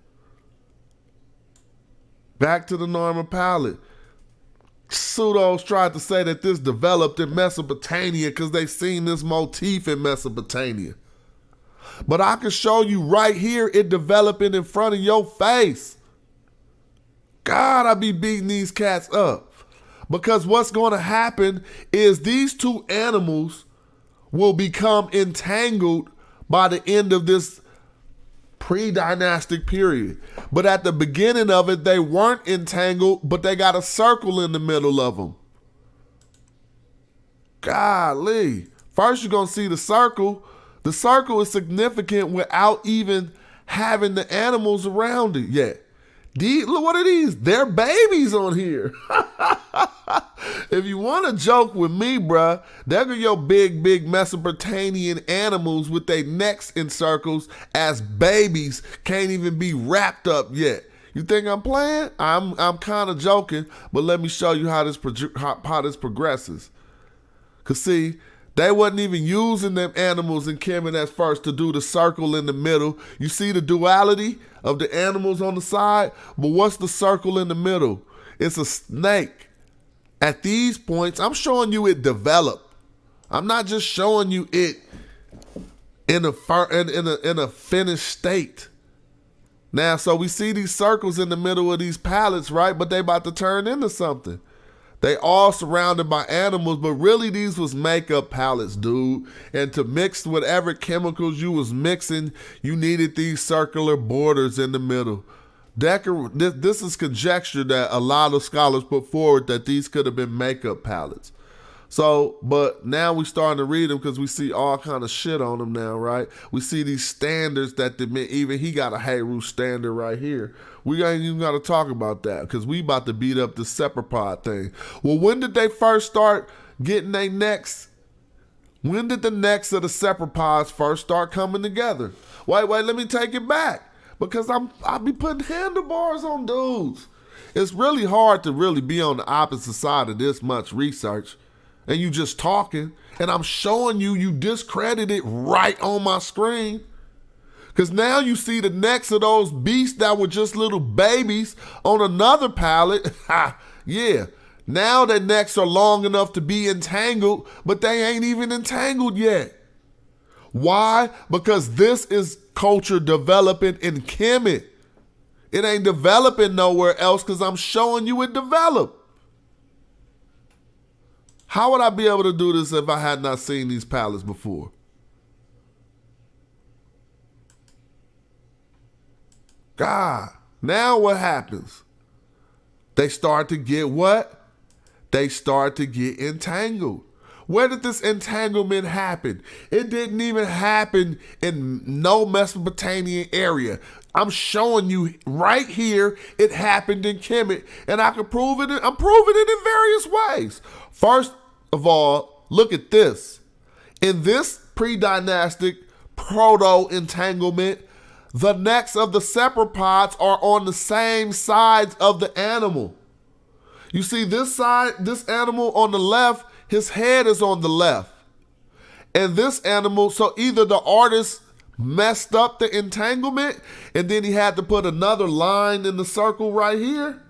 Back to the Norman palette. Pseudos tried to say that this developed in Mesopotamia because they seen this motif in Mesopotamia. But I can show you right here it developing in front of your face. God, I be beating these cats up. Because what's going to happen is these two animals will become entangled by the end of this pre-dynastic period. But at the beginning of it, they weren't entangled, but they got a circle in the middle of them. Golly. First, you're going to see the circle. The circle is significant without even having the animals around it yet. Look, what are these? They're babies on here. If you want to joke with me, bruh, they're your big Mesopotamian animals with their necks in circles as babies can't even be wrapped up yet. You think I'm playing? I'm kind of joking, but let me show you how this progresses. Cause see, they wasn't even using them animals in Kemet at first to do the circle in the middle. You see the duality of the animals on the side? But what's the circle in the middle? It's a snake At these points, I'm showing you it develop. I'm not just showing you it in a finished state. Now, so we see these circles in the middle of these pallets, right? But they about to turn into something. They all surrounded by animals, but really these was makeup pallets, dude. And to mix whatever chemicals you was mixing, you needed these circular borders in the middle. This is conjecture that a lot of scholars put forward that these could have been makeup pallets. So, but now we starting to read them because we see all kind of shit on them now, right? We see these standards that even he got a Heru standard right here. We ain't even got to talk about that because we about to beat up the Separapod thing. Well, when did they first start getting their necks? When did the necks of the Sepaраpods first start coming together? Wait, let me take it back because I be putting handlebars on dudes. It's really hard to really be on the opposite side of this much research. And you just talking, and I'm showing you discredit it right on my screen. Because now you see the necks of those beasts that were just little babies on another pallet. Yeah, now their necks are long enough to be entangled, but they ain't even entangled yet. Why? Because this is culture developing in Kemet. It ain't developing nowhere else because I'm showing you it develop. How would I be able to do this if I had not seen these pallets before? God, now what happens? They start to get what? They start to get entangled. Where did this entanglement happen? It didn't even happen in no Mesopotamian area. I'm showing you right here it happened in Kemet, and I can prove it. I'm proving it in various ways. First of all, look at this. In this pre-dynastic proto-entanglement, the necks of the Separapod are on the same sides of the animal. You see this side, this animal on the left, his head is on the left. And this animal, so either the artist messed up the entanglement and then he had to put another line in the circle right here,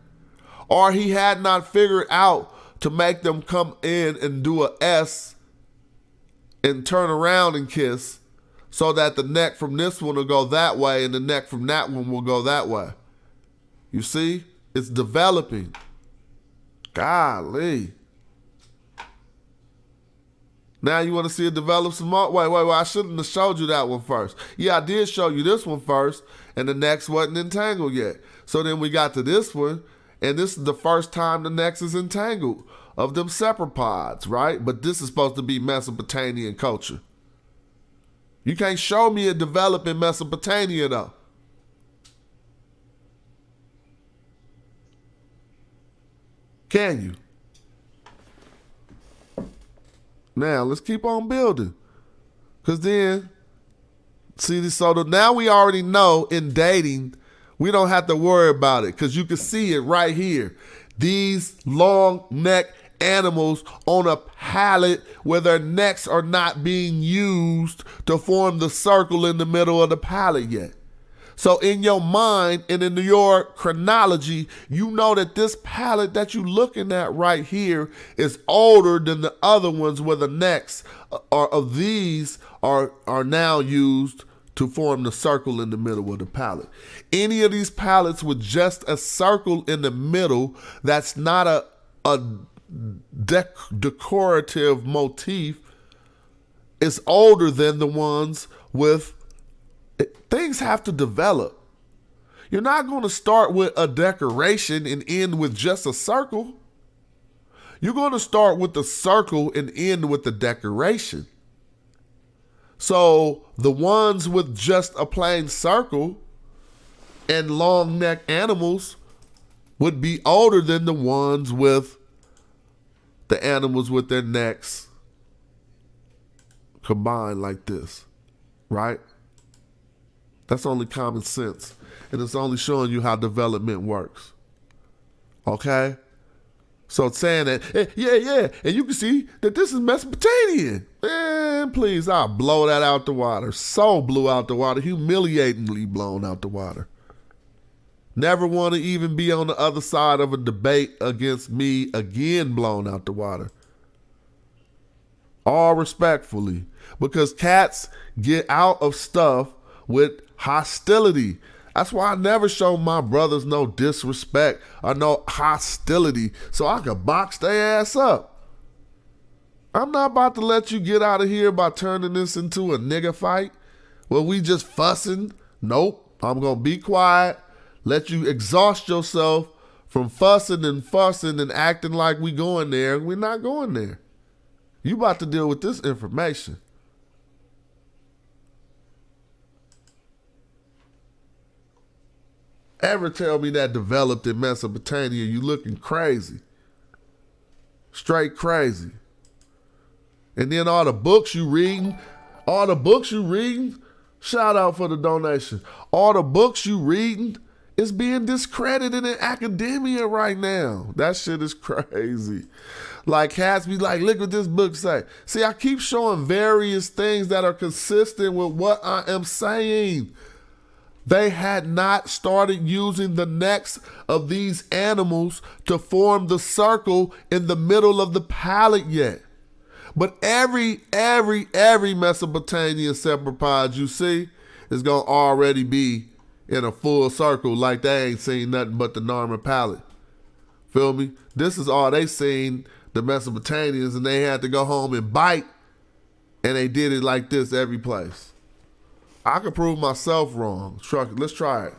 or he had not figured out to make them come in and do a S and turn around and kiss so that the neck from this one will go that way and the neck from that one will go that way. You see? It's developing. Golly. Now you want to see it develop some more? Wait, I shouldn't have showed you that one first. Yeah, I did show you this one first, and the necks wasn't entangled yet. So then we got to this one, and this is the first time the necks is entangled of them Separapod, right? But this is supposed to be Mesopotamian culture. You can't show me it develop in Mesopotamia, though. Can you? Now, let's keep on building. Because then, see, so now we already know in dating, we don't have to worry about it because you can see it right here. These long neck animals on a pallet where their necks are not being used to form the circle in the middle of the pallet yet. So in your mind and in your chronology, you know that this pallet that you're looking at right here is older than the other ones where the necks of these are now used to form the circle in the middle of the pallet. Any of these pallets with just a circle in the middle that's not a decorative motif is older than the ones with. Things have to develop. You're not going to start with a decoration and end with just a circle. You're going to start with the circle and end with the decoration. So the ones with just a plain circle and long neck animals would be older than the ones with the animals with their necks combined like this, right? That's only common sense. And it's only showing you how development works. Okay? So it's saying that, yeah. And you can see that this is Mesopotamian. Man, please, I'll blow that out the water. So blew out the water. Humiliatingly blown out the water. Never want to even be on the other side of a debate against me again blown out the water. All respectfully. Because cats get out of stuff with hostility. That's why I never show my brothers no disrespect or no hostility so I can box their ass up. I'm not about to let you get out of here by turning this into a nigga fight where we just fussing. Nope. I'm going to be quiet, let you exhaust yourself from fussing and acting like we going there. We're not going there. You about to deal with this information. Ever tell me that developed in Mesopotamia, you looking crazy. Straight crazy. And then all the books you reading, shout out for the donation. All the books you reading is being discredited in academia right now. That shit is crazy. Like cats be like, look what this book say. See, I keep showing various things that are consistent with what I am saying. They had not started using the necks of these animals to form the circle in the middle of the palate yet. But every Mesopotamian cephalopod you see is going to already be in a full circle like they ain't seen nothing but the Norman palate. Feel me? This is all they seen, the Mesopotamians, and they had to go home and bite, and they did it like this every place. I can prove myself wrong. Let's try it.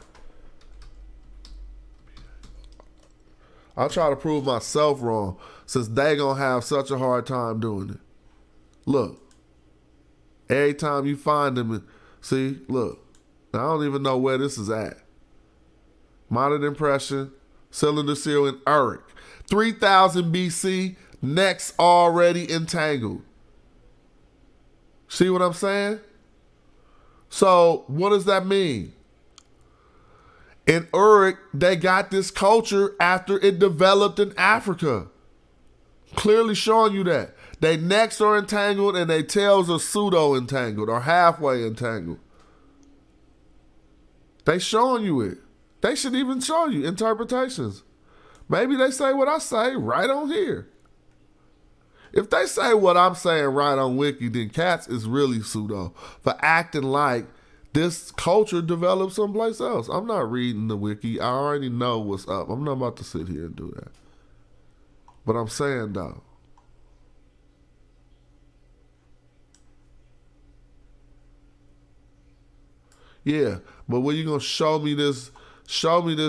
I'll try to prove myself wrong since they gonna have such a hard time doing it. Look, every time you find them, see, look, I don't even know where this is at. Modern impression, cylinder seal in Uruk. 3000 BC, necks already entangled. See what I'm saying? So what does that mean? In Uruk, they got this culture after it developed in Africa. Clearly showing you that. Their necks are entangled and their tails are pseudo-entangled or halfway entangled. They showing you it. They should even show you interpretations. Maybe they say what I say right on here. If they say what I'm saying right on Wiki, then cats is really pseudo for acting like this culture developed someplace else. I'm not reading the Wiki. I already know what's up. I'm not about to sit here and do that. But I'm saying though, yeah, but when you gonna show me this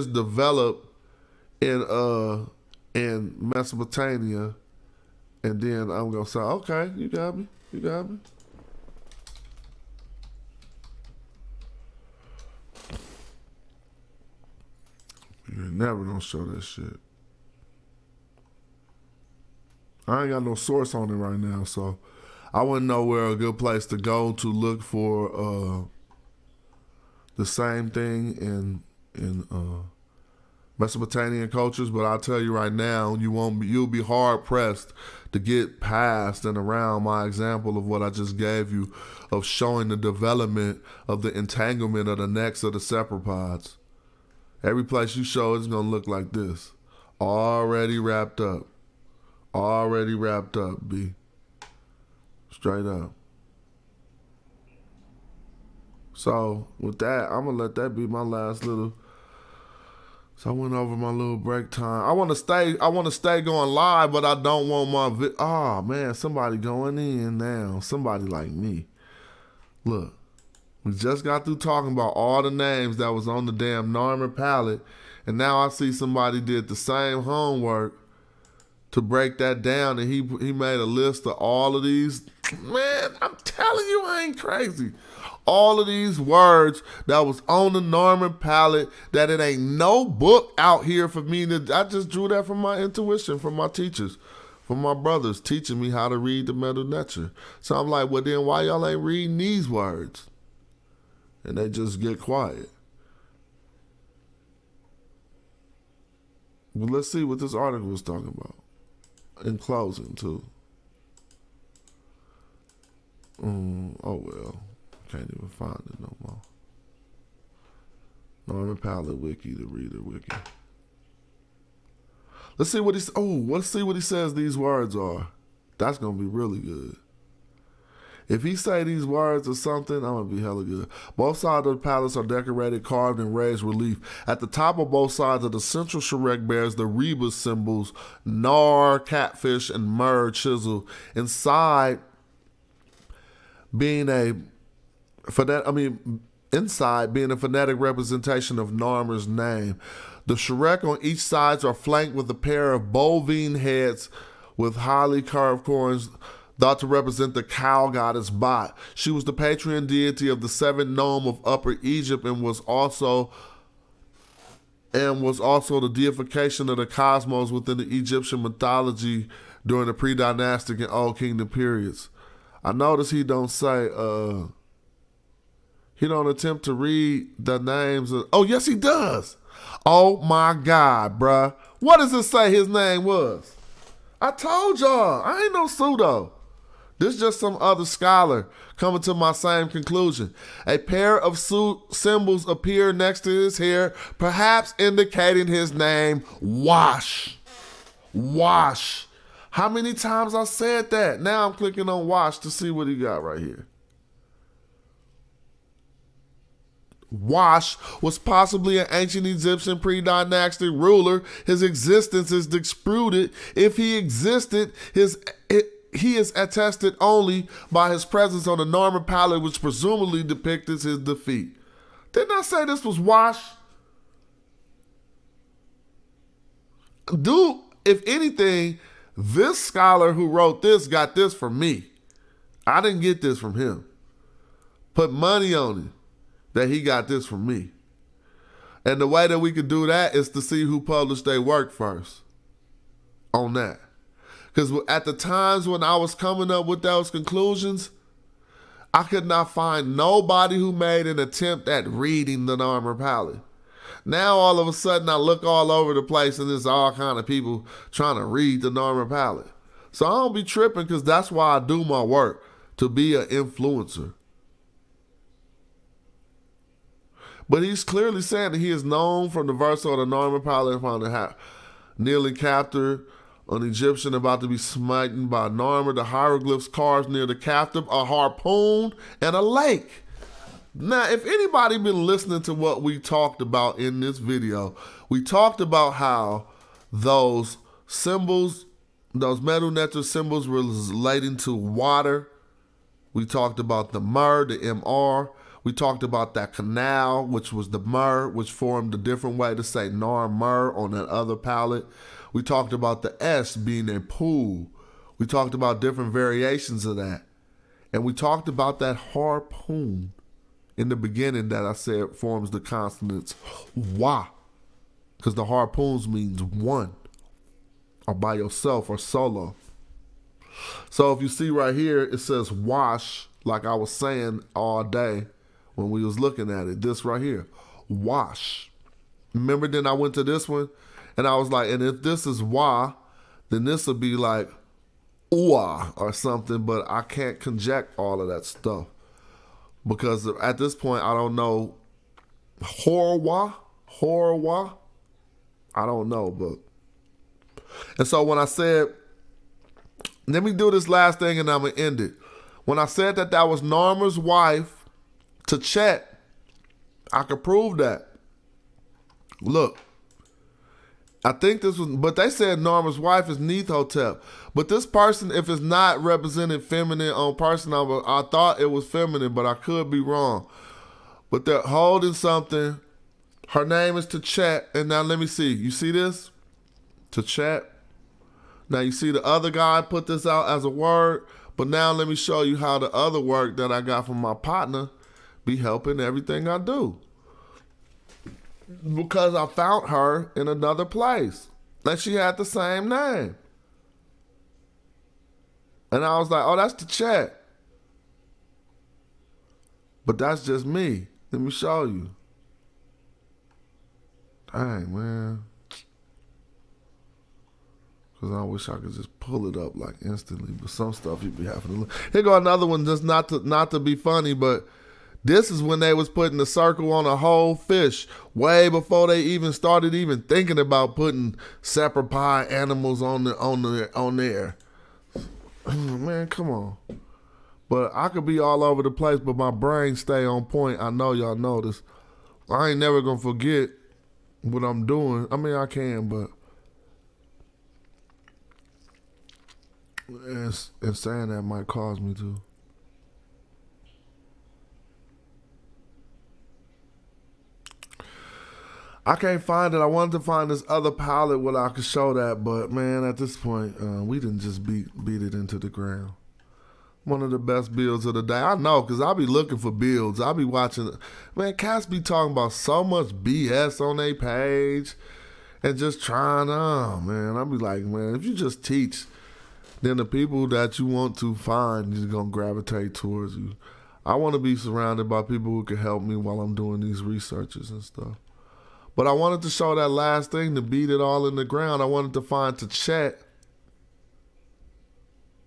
develop in Mesopotamia, and then I'm gonna say, okay, you got me. You never gonna show that shit. I ain't got no source on it right now, so I wouldn't know where a good place to go to look for the same thing in Mesopotamian cultures. But I'll tell you right now, you'll be hard pressed to get past and around my example of what I just gave you of showing the development of the entanglement of the necks of the cephalopods. Every place you show it's gonna look like this. Already wrapped up, B. Straight up. So with that, I'm gonna let that be my last little. So I went over my little break time. I want to stay going live, but I don't want my oh man, somebody going in now. Somebody like me. Look, we just got through talking about all the names that was on the damn Norman palette, and now I see somebody did the same homework to break that down, and he made a list of all of these. Man, I'm telling you, I ain't crazy. All of these words that was on the Norman palette, that it ain't no book out here for me to. I just drew that from my intuition, from my teachers, from my brothers teaching me how to read the Medu Netcher. So I'm like, well then why y'all ain't reading these words? And they just get quiet. But let's see what this article was talking about. In closing, too. Oh, well. Can't even find it no more. Norman Pallet Wiki, the Reader Wiki. Let's see what let's see what he says these words are. That's gonna be really good. If he say these words or something, I'm going to be hella good. Both sides of the palace are decorated, carved, and raised relief. At the top of both sides of the central Shrek bears the rebus symbols, Nar, catfish, and Mur chisel. Inside being a phonetic representation of Narmer's name. The Shrek on each side are flanked with a pair of bovine heads with highly curved horns, thought to represent the cow goddess Bat. She was the patron deity of the seven nome of Upper Egypt and was also the deification of the cosmos within the Egyptian mythology during the pre-dynastic and Old Kingdom periods. I notice he don't say, he don't attempt to read the names of, oh yes he does. Oh my God, bruh. What does it say his name was? I told y'all, I ain't no pseudo. This is just some other scholar coming to my same conclusion. A pair of symbols appear next to his hair, perhaps indicating his name, Wash. Wash. How many times I said that? Now I'm clicking on Wash to see what he got right here. Wash was possibly an ancient Egyptian pre-dynastic ruler. His existence is disputed. If he existed, he is attested only by his presence on the Norman palette, which presumably depicted his defeat. Didn't I say this was Wash? Dude, if anything, this scholar who wrote this got this from me. I didn't get this from him. Put money on it that he got this from me. And the way that we could do that is to see who published their work first on that. Because at the times when I was coming up with those conclusions, I could not find nobody who made an attempt at reading the Norman palette. Now all of a sudden I look all over the place and there's all kind of people trying to read the Norman palette. So I don't be tripping because that's why I do my work, to be an influencer. But he's clearly saying that he is known from the verse on the Norman palette found the kneeling captor, an Egyptian about to be smitten by Narmer, the hieroglyphs carved near the captive, a harpoon, and a lake. Now, if anybody been listening to what we talked about in this video, we talked about how those symbols, those Medu Netcher symbols were relating to water. We talked about the Mur, the MR. We talked about that canal, which was the Mur, which formed a different way to say Nar-Mur on that other palette. We talked about the S being a pool. We talked about different variations of that. And we talked about that harpoon in the beginning that I said forms the consonants wa. Because the harpoons means one, or by yourself, or solo. So if you see right here, it says wash, like I was saying all day when we was looking at it. This right here, wash. Remember then I went to this one? And I was like, and if this is wa, then this would be like ua or something, but I can't conject all of that stuff. Because at this point, I don't know horwa, I don't know, but. And so when I said, let me do this last thing and I'm going to end it. When I said that that was Narmer's wife to Chet, I could prove that. Look. I think this was, but they said Narmer's wife is Neithotep. But this person, if it's not represented feminine on person, I thought it was feminine, but I could be wrong. But they're holding something. Her name is Tachet. And now let me see. You see this? Tachet. Now you see the other guy put this out as a word. But now let me show you how the other work that I got from my partner be helping everything I do. Because I found her in another place. And she had the same name. And I was like, oh, that's the chat. But that's just me. Let me show you. Dang, man. Because I wish I could just pull it up like instantly. But some stuff you be having to look. Here go another one, just not to be funny, but This is when they was putting the circle on a whole fish, way before they even started even thinking about putting separate pie animals on there. Man, come on. But I could be all over the place, but my brain stay on point. I know y'all notice. I ain't never gonna forget what I'm doing. I mean, I can, but and saying that might cause me to. I can't find it. I wanted to find this other palette where I could show that, but man, at this point, we didn't just beat it into the ground. One of the best builds of the day. I know, because I be looking for builds. I be watching. Man, cats be talking about so much BS on their page and just trying, man. I be like, man, if you just teach, then the people that you want to find is going to gravitate towards you. I want to be surrounded by people who can help me while I'm doing these researches and stuff. But I wanted to show that last thing to beat it all in the ground. I wanted to find the chat.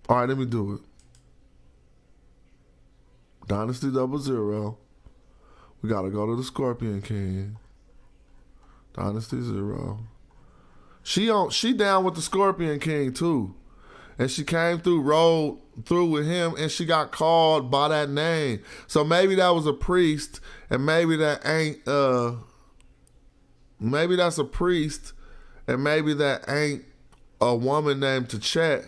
All right, let me do it. Dynasty 00. We got to go to the Scorpion King. Dynasty 0. She down with the Scorpion King too. And she came through, rolled through with him, and she got called by that name. So maybe that was a priest, and maybe that ain't maybe that's a priest, and maybe that ain't a woman named Tachet.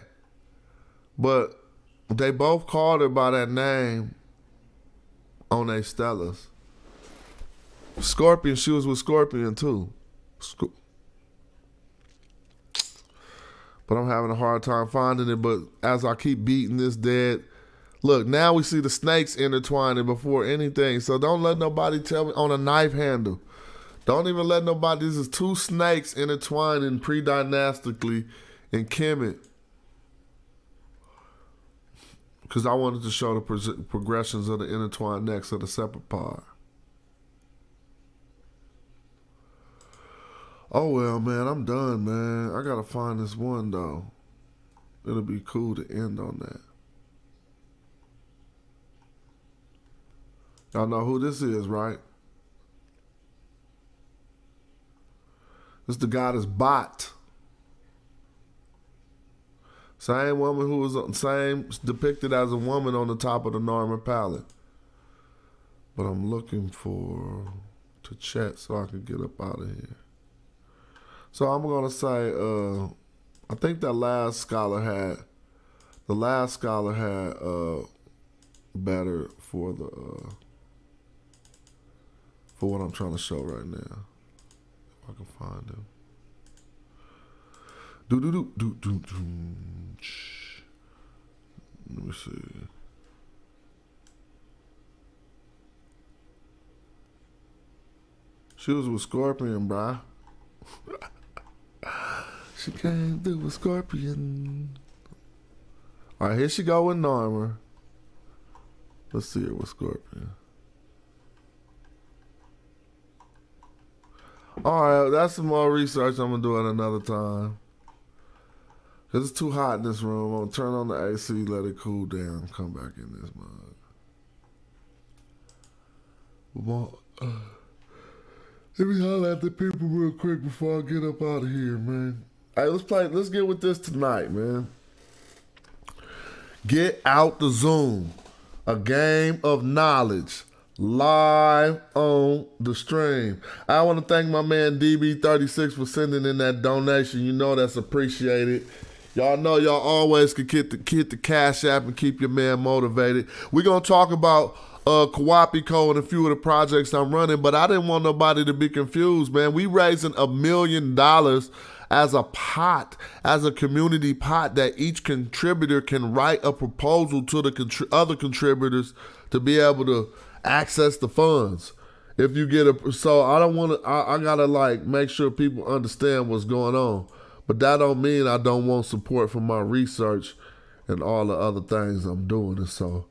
But they both called her by that name on their stellas. Scorpion, she was with Scorpion too. But I'm having a hard time finding it. But as I keep beating this dead, look, now we see the snakes intertwining before anything. So don't let nobody tell me on a knife handle. Don't even let nobody, this is two snakes intertwining pre-dynastically in Kemet. Because I wanted to show the progressions of the intertwined necks of the separate pod. Oh well, man, I'm done, man. I gotta find this one though. It'll be cool to end on that. Y'all know who this is, right? This is the goddess Bot. Same woman who was same depicted as a woman on the top of the Norman palette. But I'm looking to chat so I can get up out of here. So I'm gonna say, I think the last scholar had better for what I'm trying to show right now. If I can find him. Let me see. She was with Scorpion, bruh. She came through with Scorpion. All right, here she go with Norma. Let's see her with Scorpion. All right, that's some more research I'm going to do at another time. Because it's too hot in this room. I'm going to turn on the AC, let it cool down, come back in this mug. Let me holler at the people real quick before I get up out of here, man. All right, let's get with this tonight, man. Get Out the Zoom. A game of knowledge. Live on the stream. I want to thank my man DB36 for sending in that donation. You know that's appreciated. Y'all know y'all always can hit the Cash App and keep your man motivated. We're going to talk about Kawapi and a few of the projects I'm running, but I didn't want nobody to be confused, man. We raising $1 million as a pot, as a community pot that each contributor can write a proposal to the other contributors to be able to access the funds. If you get so I don't want to, I gotta like make sure people understand what's going on. But that don't mean I don't want support from my research and all the other things I'm doing. And so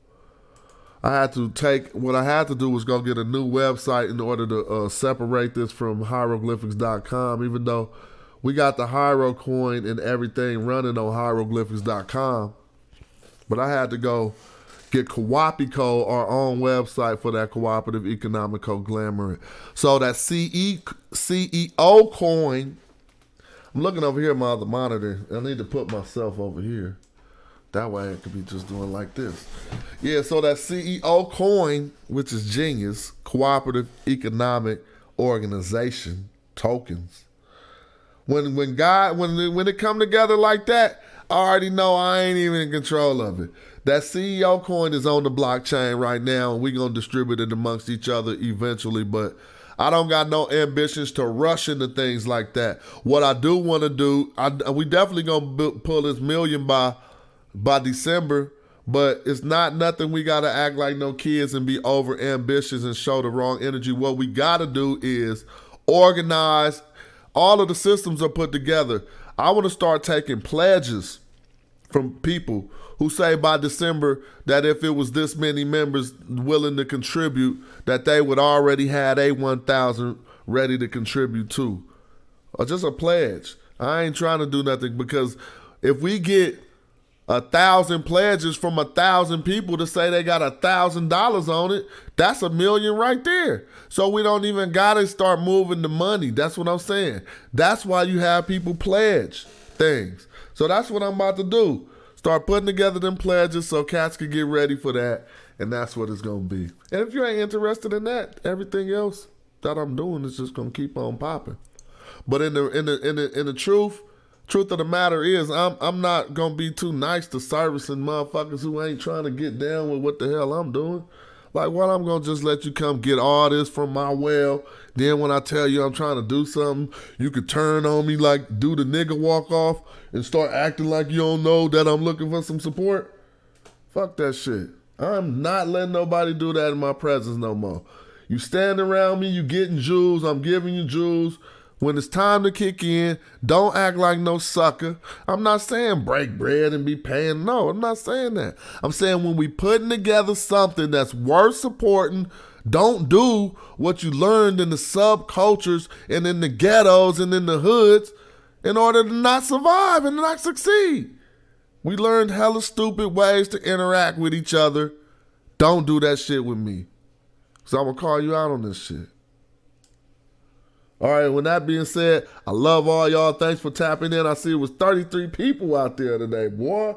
what I had to do was go get a new website in order to separate this from hieroglyphics.com, even though we got the Hyro coin and everything running on hieroglyphics.com. But I had to go get Coapico, our own website for that cooperative economic conglomerate. So that CEO coin, I'm looking over here at my other monitor. I need to put myself over here. That way I could be just doing like this. Yeah, so that CEO coin, which is genius, cooperative economic organization tokens. When it come together like that, I already know I ain't even in control of it. That CEO coin is on the blockchain right now, and we're going to distribute it amongst each other eventually, but I don't got no ambitions to rush into things like that. What I do want to do, we definitely going to pull this million by December, but it's not nothing we got to act like no kids and be over ambitious and show the wrong energy. What we got to do is organize. All of the systems are put together. I want to start taking pledges from people who say by December that if it was this many members willing to contribute, that they would already have a 1,000 ready to contribute to. Or just a pledge. I ain't trying to do nothing, because if we get 1,000 pledges from 1,000 people to say they got $1,000 on it, that's $1 million right there. So we don't even gotta start moving the money. That's what I'm saying. That's why you have people pledge things. So that's what I'm about to do. Start putting together them pledges so cats can get ready for that, and that's what it's gonna be. And if you ain't interested in that, everything else that I'm doing is just gonna keep on popping. But in the truth of the matter is, I'm not gonna be too nice to servicing motherfuckers who ain't trying to get down with what the hell I'm doing. Like, well, I'm gonna just let you come get all this from my well. Then when I tell you I'm trying to do something, you could turn on me like do the nigga walk off and start acting like you don't know that I'm looking for some support. Fuck that shit. I'm not letting nobody do that in my presence no more. You stand around me, you getting jewels, I'm giving you jewels. When it's time to kick in, don't act like no sucker. I'm not saying break bread and be paying. No, I'm not saying that. I'm saying when we putting together something that's worth supporting, don't do what you learned in the subcultures and in the ghettos and in the hoods in order to not survive and not succeed. We learned hella stupid ways to interact with each other. Don't do that shit with me. So I'm going to call you out on this shit. All right, with that being said, I love all y'all. Thanks for tapping in. I see it was 33 people out there today, boy.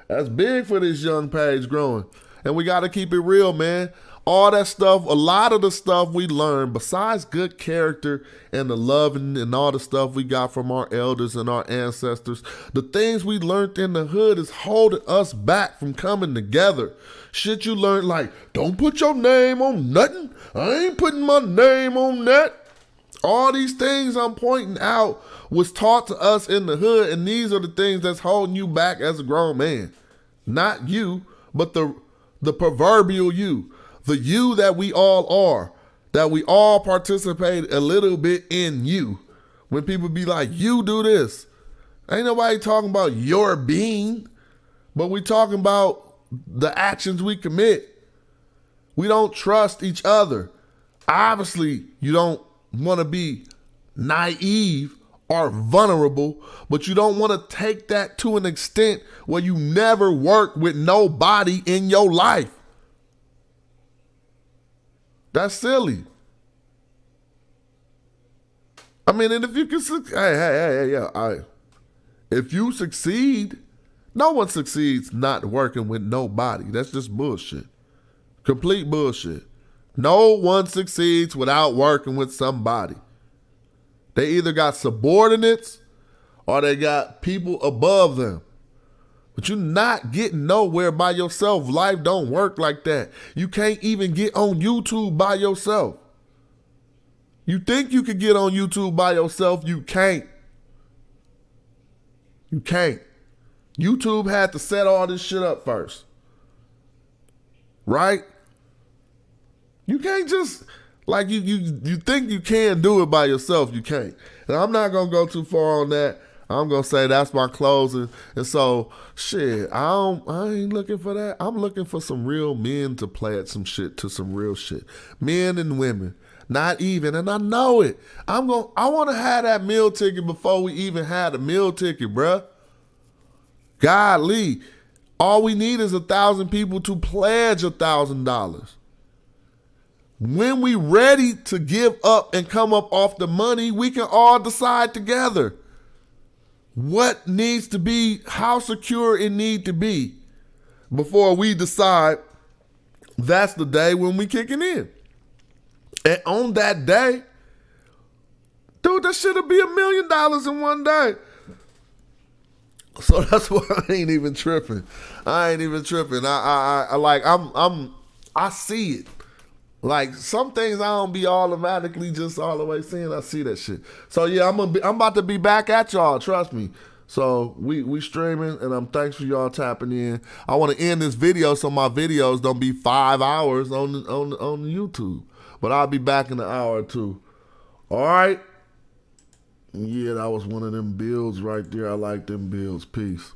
That's big for this young page growing. And we got to keep it real, man. All that stuff, a lot of the stuff we learned, besides good character and the love and all the stuff we got from our elders and our ancestors, the things we learned in the hood is holding us back from coming together. Shit you learned like, don't put your name on nothing. I ain't putting my name on that. All these things I'm pointing out was taught to us in the hood, and these are the things that's holding you back as a grown man. Not you, but the proverbial you. The you that we all are. That we all participate a little bit in you. When people be like, you do this. Ain't nobody talking about your being, but we talking about the actions we commit. We don't trust each other. Obviously, you don't want to be naive or vulnerable, but you don't want to take that to an extent where you never work with nobody in your life. That's silly. I mean, and if you can, if you succeed, no one succeeds not working with nobody. That's just bullshit. Complete bullshit. No one succeeds without working with somebody. They either got subordinates or they got people above them. But you're not getting nowhere by yourself. Life don't work like that. You can't even get on YouTube by yourself. You think you could get on YouTube by yourself? You can't. You can't. YouTube had to set all this shit up first. Right? You can't just, like, you think you can do it by yourself. You can't. And I'm not going to go too far on that. I'm going to say that's my closing. And so, shit, I ain't looking for that. I'm looking for some real men to pledge some shit to some real shit. Men and women. Not even. And I know it. I want to have that meal ticket before we even had a meal ticket, bruh. Golly. All we need is 1,000 people to pledge $1,000. When we ready to give up and come up off the money, we can all decide together what needs to be, how secure it need to be before we decide that's the day when we kicking in. And on that day, dude, that shit'll be $1 million in one day. So that's why I ain't even tripping. I see it. Like some things I don't be automatically just all the way seeing. I see that shit. So yeah, I'm about to be back at y'all. Trust me. So we streaming, and I'm thanks for y'all tapping in. I want to end this video so my videos don't be 5 hours on YouTube, but I'll be back in an hour or two. All right. Yeah, that was one of them builds right there. I like them builds. Peace.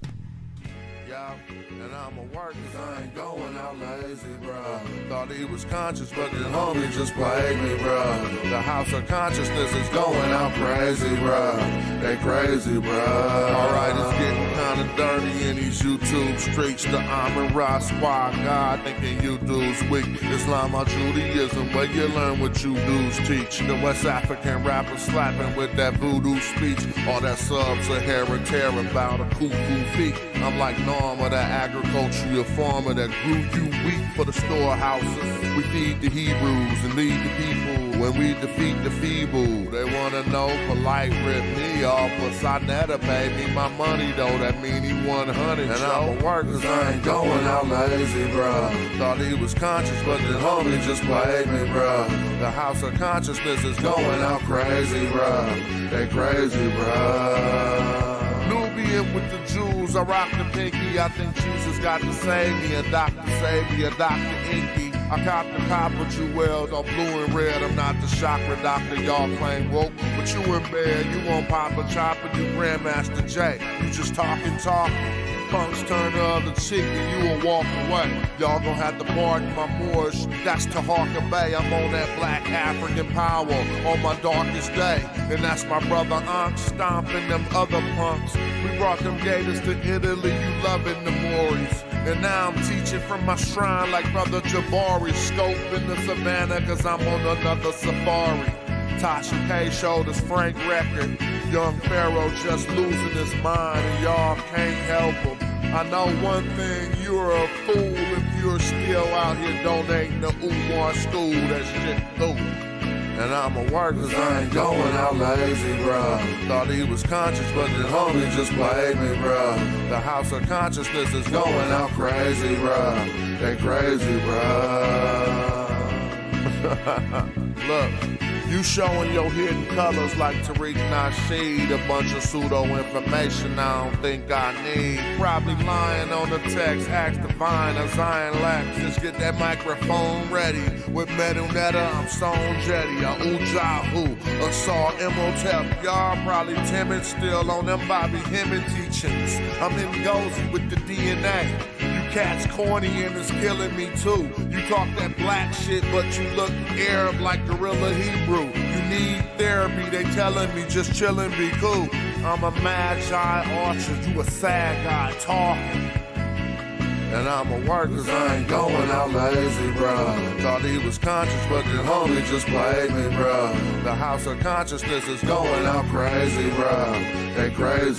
And I'ma work 'cause I ain't going out lazy, bruh. Thought he was conscious, but his homie just played me, bruh. The house of consciousness is going out crazy, bruh. They crazy, bruh. Alright, it's getting kinda dirty in these YouTube streets. The Amira squad, God thinking you dudes weak. Islam or Judaism, where you learn what you dudes teach. The West African rappers slapping with that voodoo speech. All that sub-Saharan terror about a cuckoo feet. I'm like Norma, that agricultural farmer that grew you wheat for the storehouses. We feed the Hebrews and lead the people when we defeat the feeble. They wanna know polite rip me off, but Sonetta paid me my money though. That mean he 100. And I'ma work 'cause I ain't going out lazy, bruh. Thought he was conscious, but the homie just played me, bruh. The house of consciousness is going out crazy, bruh. They crazy, bruh. Nubian with the Jews, I rock the pinky. I think Jesus got to save me, a doctor save me, a Dr. Inky. I cop the copper jewels on blue and red. I'm not the chakra doctor, y'all claim woke. But you in bed, you won't pop a chopper, you Grandmaster J. You just talking. Punks turn the other cheek and you will walk away. Y'all gon' have to pardon my Moorish. That's Tahaka Bay. I'm on that black African power on my darkest day. And that's my brother Ankh stomping them other punks. We brought them gators to Italy, you loving the Moors. And now I'm teaching from my shrine like brother Jabari. Scoping the savannah 'cause I'm on another safari. Tasha K showed us Frank record. Young Pharaoh just losing his mind and y'all can't help him. I know one thing, you're a fool if you're still out here donating to Umar school. That shit low. And I'ma work 'cause I ain't going out lazy, bruh. Thought he was conscious, but his homie just played me, bruh. The house of consciousness is going out crazy, bruh. They crazy, bruh. Look. You showing your hidden colors like Tariq Nasheed. A bunch of pseudo-information I don't think I need. Probably lying on the text, ask Divine or Zion Lax. Just get that microphone ready. With Medu Netcher, I'm Stone Jetty. A Ujahu, a Saw Imhotep. Y'all probably timid still on them Bobby Hemming teachings. I'm Ngozi with the DNA. Cats corny and it's killing me too. You talk that black shit, but you look Arab like Gorilla Hebrew. You need therapy, they telling me just chillin', be cool. I'm a magi archer, you a sad guy talking. And I'ma work 'cause I ain't going out lazy, bruh. Thought he was conscious, but the homie just played me, bruh. The house of consciousness is going out crazy, bruh. They crazy.